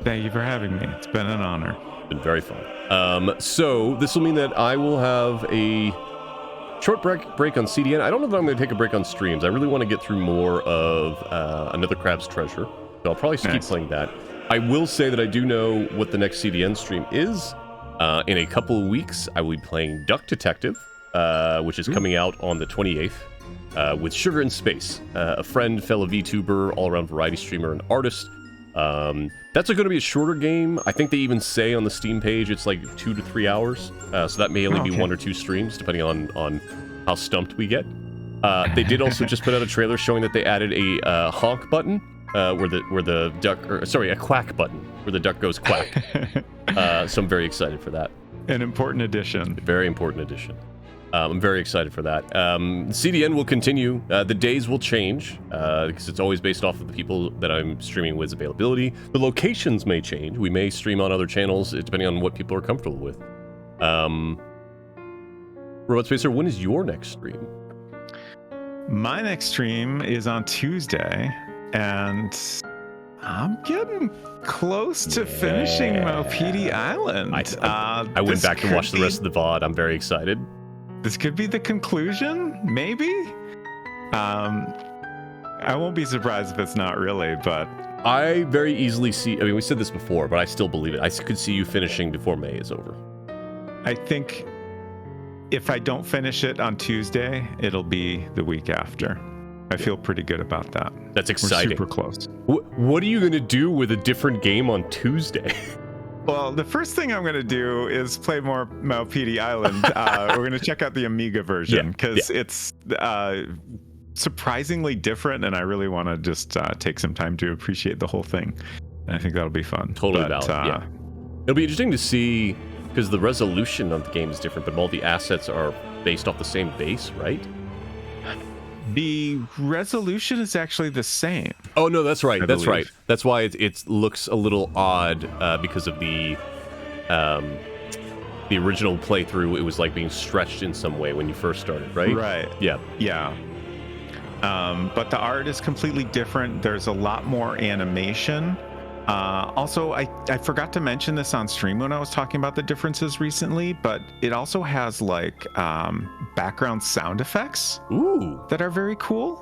Thank you for having me. It's been an honor. It's been very fun. So this will mean that I will have a short break on CDN. I don't know if I'm going to take a break on streams. I really want to get through more of Another Crab's Treasure. So I'll probably keep playing that. I will say that I do know what the next CDN stream is. In a couple of weeks, I will be playing Duck Detective, which is coming out on the 28th, with Sugar in Space, a friend, fellow VTuber, all-around variety streamer, and artist. That's going to be a shorter game. I think they even say on the Steam page it's like 2 to 3 hours, so that may only be 1 or 2 streams, depending on how stumped we get. They did also just put out a trailer showing that they added a honk button, where the duck, or sorry, a quack button, where the duck goes quack. So I'm very excited for that. An important addition. Very important addition. I'm very excited for that. CDN will continue. The days will change, because it's always based off of the people that I'm streaming with availability. The locations may change. We may stream on other channels, depending on what people are comfortable with. robotspacer, when is your next stream? My next stream is on Tuesday, and I'm getting close to finishing Malpidi Island. I went back to watch the rest of the VOD. I'm very excited. This could be the conclusion, maybe? I won't be surprised if it's not really, but... I very easily see... I mean, we said this before, but I still believe it. I could see you finishing before May is over. I think if I don't finish it on Tuesday, it'll be the week after. I feel pretty good about that. That's exciting. We're super close. What are you going to do with a different game on Tuesday? Well, the first thing I'm going to do is play more Malpidi Island. We're going to check out the Amiga version, because it's surprisingly different, and I really want to just take some time to appreciate the whole thing. And I think that'll be fun. Totally valid, yeah. It'll be interesting to see, because the resolution of the game is different, but all the assets are based off the same base, right? The resolution is actually the same. Oh no, that's right. That's right. That's why it looks a little odd, because of the original playthrough. It was like being stretched in some way when you first started, right? Right. Yeah. Yeah. But the art is completely different. There's a lot more animation. Also, I forgot to mention this on stream when I was talking about the differences recently, but it also has like background sound effects that are very cool.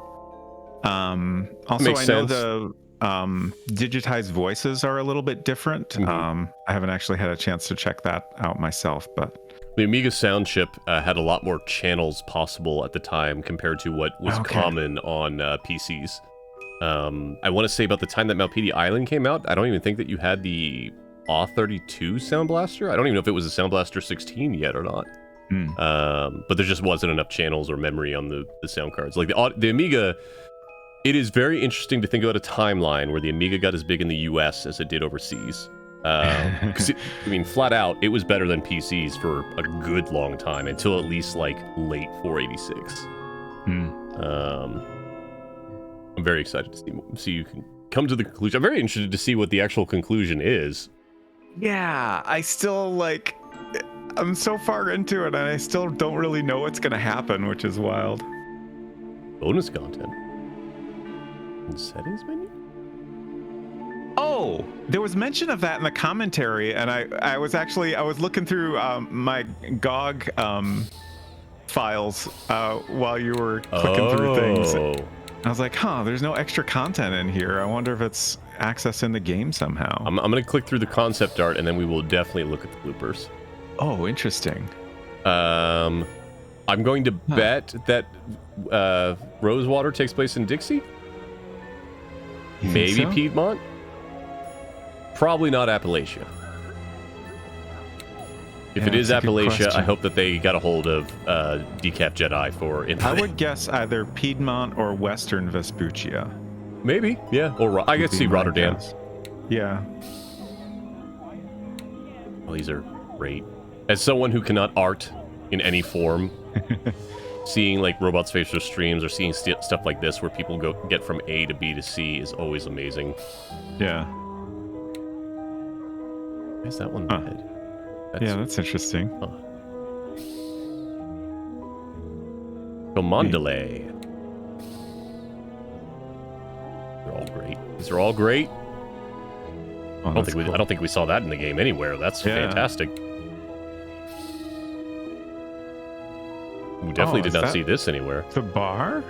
Also, Makes I sense. know the digitized voices are a little bit different. I haven't actually had a chance to check that out myself, but the Amiga sound chip had a lot more channels possible at the time compared to what was common on PCs. I want to say about the time that Malpidi Island came out, I don't even think that you had the AW32 Sound Blaster. I don't even know if it was a Sound Blaster 16 yet or not. But there just wasn't enough channels or memory on the sound cards. Like the Amiga, it is very interesting to think about a timeline where the Amiga got as big in the US as it did overseas. Because I mean, flat out, it was better than PCs for a good long time, until at least like late 486. I'm very excited to see you can come to the conclusion. I'm very interested to see what the actual conclusion is. yeah, I still like. I'm so far into it, and I still don't really know what's gonna happen, which is wild. Bonus content. In settings menu? Oh, there was mention of that in the commentary, and I was looking through my GOG files while you were clicking through things. I was like, there's no extra content in here. I wonder if it's accessing the game somehow. I'm going to click through the concept art, and then we will definitely look at the bloopers. Oh, interesting. I'm going to bet that Rosewater takes place in Dixie? Maybe so? Piedmont? Probably not Appalachia. If it is Appalachia, I hope that they got a hold of Decaf Jedi for Infinite. I would guess either Piedmont or Western Vespuccia. Maybe, yeah. Or I could see Rotterdam. Yeah. Oh, these are great. As someone who cannot art in any form, seeing like robotspacer streams or seeing stuff like this where people get from A to B to C is always amazing. Yeah. Why is that one dead? That's interesting. Commandele. They're all great. These are all great. Oh, I don't think we saw that in the game anywhere. That's fantastic. We definitely did not see this anywhere. The bar?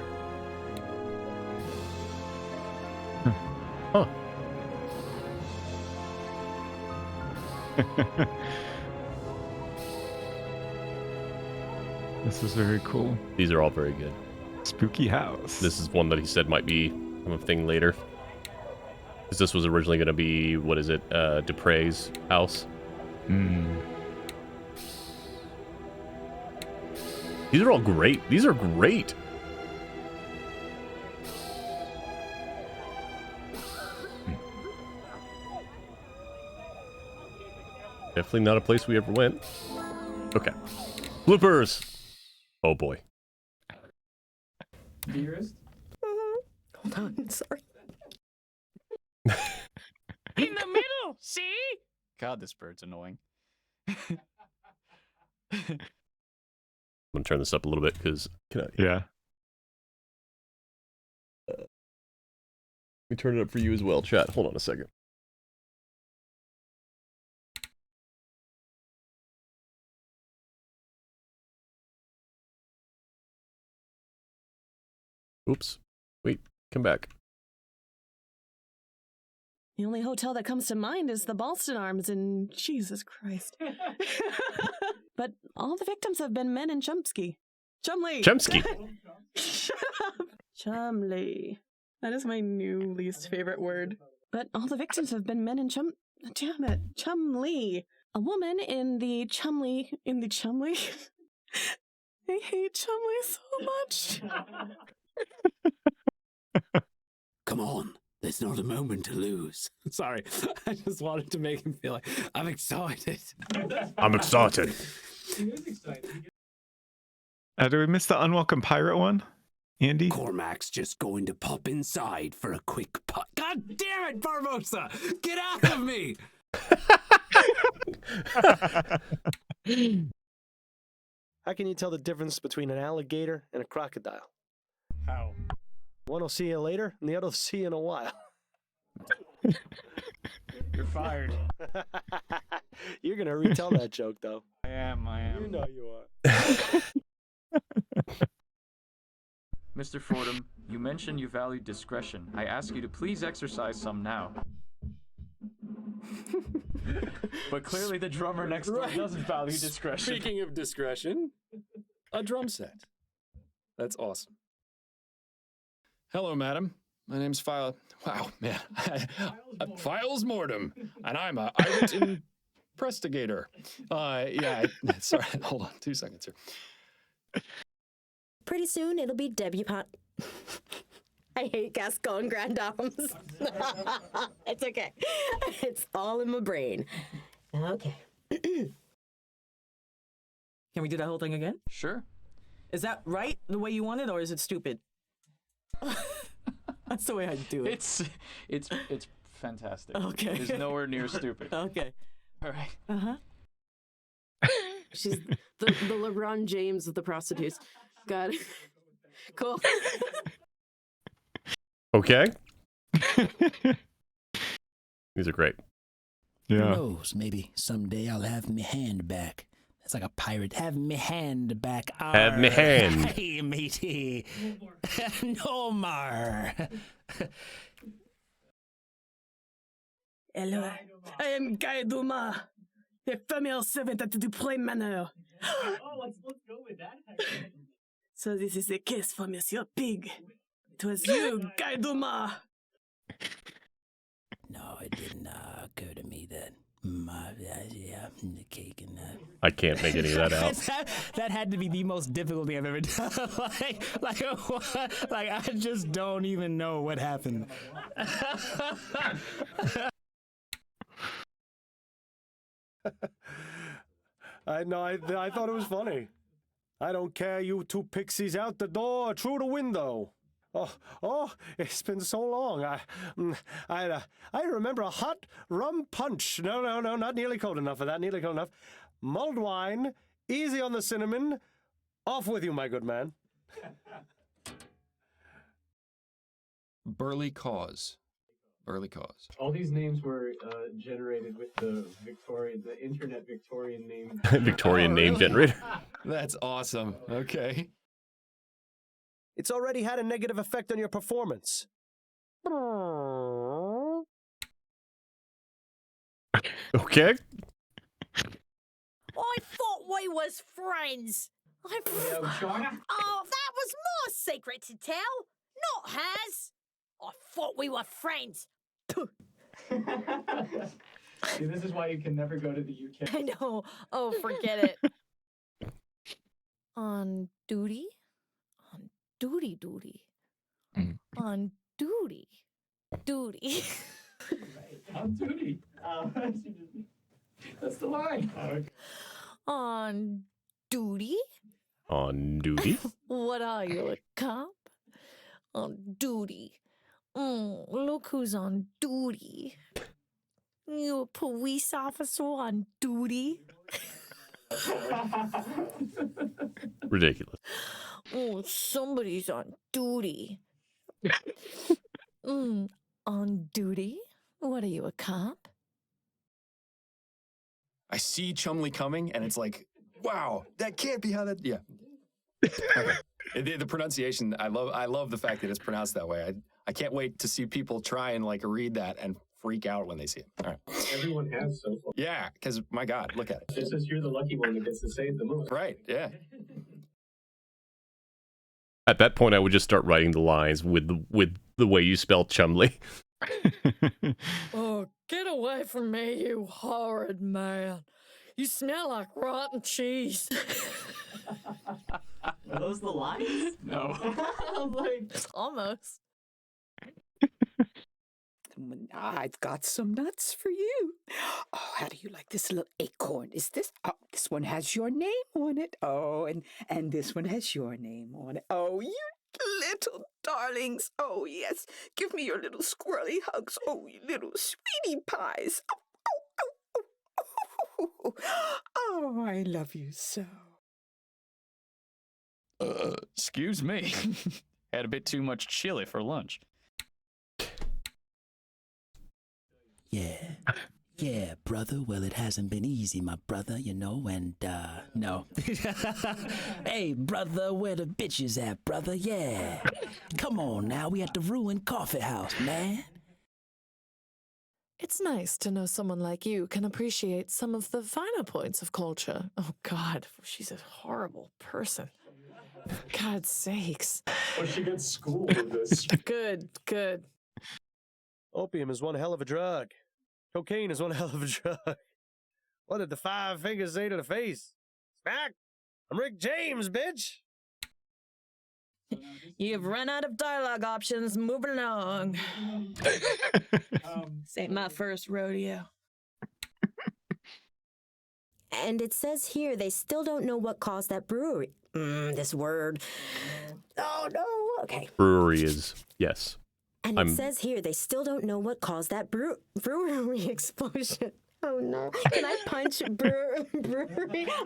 Huh. This is very cool. These are all very good. Spooky house. This is one that he said might be a thing later. Because this was originally going to be, what is it, Dupre's house. These are all great. These are great. Definitely not a place we ever went. Okay. Bloopers! Oh boy. Dearest? Hold on, sorry. In the middle, see? God, this bird's annoying. I'm gonna turn this up a little bit because Yeah. Let me turn it up for you as well, chat. Hold on a second. Oops. Wait, come back. The only hotel that comes to mind is the Ballston Arms in Jesus Christ. But all the victims have been men in Chumsky. Chumley! Chumsky! Shut up! Chumley. That is my new least favorite word. But all the victims have been men in Damn it. Chumley. A woman in the Chumley. I hate Chumley so much. Come on. There's not a moment to lose. Sorry, I just wanted to make him feel like I'm excited. I'm excited. Do we miss the unwelcome pirate one, Andy? Cormac's just going to pop inside for a quick putt. God damn it, Barbosa! Get out of me! How can you tell the difference between an alligator and a crocodile? How? One will see you later, and the other will see you in a while. You're fired. You're gonna retell that joke, though. I am. You know you are. Mr. Fordham, you mentioned you valued discretion. I ask you to please exercise some now. But clearly the drummer next door doesn't value discretion. Speaking of discretion, a drum set. That's awesome. Hello, madam. My name's Files Mortem, and I'm a irate investigator. Sorry, hold on 2 seconds here. Pretty soon it'll be debutante. I hate Gascon Grand Dames. It's okay. It's all in my brain. Okay. Can we do that whole thing again? Sure. Is that right, the way you want it, or is it stupid? That's the way I do it. It's fantastic. Okay. It's nowhere near stupid. Okay. All right. Uh-huh. She's the LeBron James of the prostitutes. Got it. Cool. Okay. These are great. Who knows? Maybe someday I'll have me hand back. It's like a pirate. Have me hand back. Have me hand. Hey, matey. No more. Hello. I am Guy Dumas, the female servant at the Dupré Manor. let's go with that. So this is a case for Monsieur Pig. It was you, Guy Dumas. No, it didn't occur to me that the cake and that. I can't make any of that out. That had to be the most difficult thing I've ever done. like I just don't even know what happened. I thought it was funny. I don't care, you two pixies, out the door, through the window. Oh, it's been so long. I remember a hot rum punch. No, not nearly cold enough for that, nearly cold enough. Mulled wine, easy on the cinnamon. Off with you, my good man. Burly Cause. Burly Cause. All these names were generated with the internet Victorian name. Victorian name generator. That's awesome. Okay. It's already had a negative effect on your performance. Okay. I thought we was friends. China? Oh, that was my secret to tell, not hers. I thought we were friends. See, this is why you can never go to the UK. I know. Oh, forget it. On duty? On duty. On duty. Duty. On duty. That's the line. On duty? On duty? What are you, a cop? On duty. Look who's on duty. You a police officer on duty? Ridiculous. Oh, somebody's on duty. On duty? What are you, a cop? I see Chumley coming, and it's like, wow, that can't be how that. Yeah. Okay. The pronunciation, I love the fact that it's pronounced that way. I can't wait to see people try and like read that and freak out when they see it. All right. Everyone has so far. Yeah, because my God, look at it. It's just you're the lucky one that gets to save the most. Right. Yeah. At that point, I would just start writing the lines with the way you spell Chumley. Oh, get away from me, you horrid man. You smell like rotten cheese. Are those the lines? No. Almost. I've got some nuts for you. Oh, how do you like this little acorn? Is this? Oh, this one has your name on it. Oh, and this one has your name on it. Oh, you little darlings. Oh, yes. Give me your little squirrely hugs. Oh, you little sweetie pies. Oh, I love you so. Excuse me. Had a bit too much chili for lunch. Yeah, brother. Well, it hasn't been easy, my brother, you know, and, no. Hey, brother, where the bitches at, brother? Yeah. Come on now, we at the Ruined Coffee House, man. It's nice to know someone like you can appreciate some of the finer points of culture. Oh, God, she's a horrible person. For God's sakes. Well, she gets schooled with this. Good. Opium is one hell of a drug. Cocaine is one hell of a drug. What did the five fingers say to the face? Smack! I'm Rick James, bitch! You've run out of dialogue options. Moving along. This ain't my first rodeo. And it says here they still don't know what caused that brewery. This word. Oh, no. Okay. Brewery is, yes. And it says here they still don't know what caused that brewery explosion. Oh no! Can I punch brewery?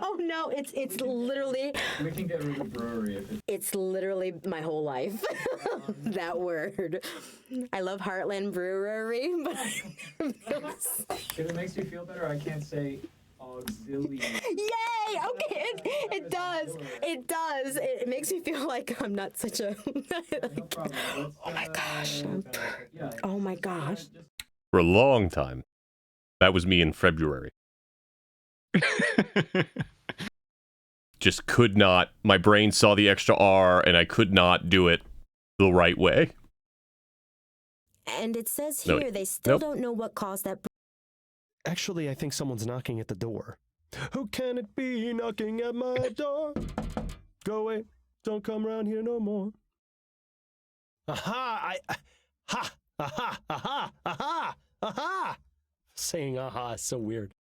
Oh no! It's literally. We can get rid of brewery if it's literally my whole life. That word. I love Heartland Brewery, but if it makes you feel better, I can't say auxiliary. Yay! Okay, it does. It does. It makes me feel like I'm not such a. Oh my gosh! Oh my gosh! For a long time. That was me in February. Just could not. My brain saw the extra R and I could not do it the right way. And it says here they still don't know what caused that. Actually, I think someone's knocking at the door. Who can it be knocking at my door? Go away. Don't come around here no more. Aha! Aha! Aha! Aha! Aha! Saying aha is so weird.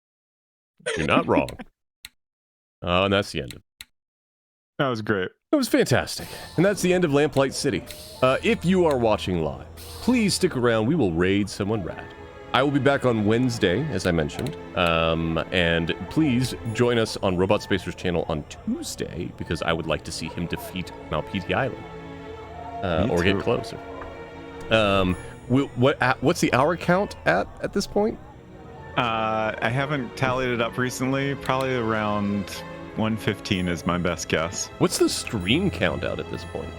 You're not wrong. Oh, and that's the end of it. That was great. It was fantastic. And that's the end of Lamplight City. If you are watching live, please stick around. We will raid someone rad. I will be back on Wednesday, as I mentioned. And please join us on robotspacer's channel on Tuesday, because I would like to see him defeat Malpiti Island. Or get closer. What's the hour count at this point? I haven't tallied it up recently. Probably around 1:15 is my best guess. What's the stream count out at this point?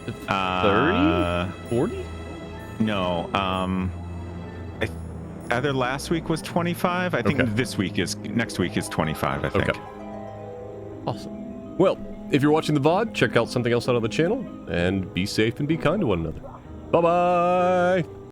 30? 40? No. Either last week was 25. I think next week is 25, I think. Okay. Awesome. Well, if you're watching the VOD, check out something else out on the channel, and be safe and be kind to one another. Bye-bye!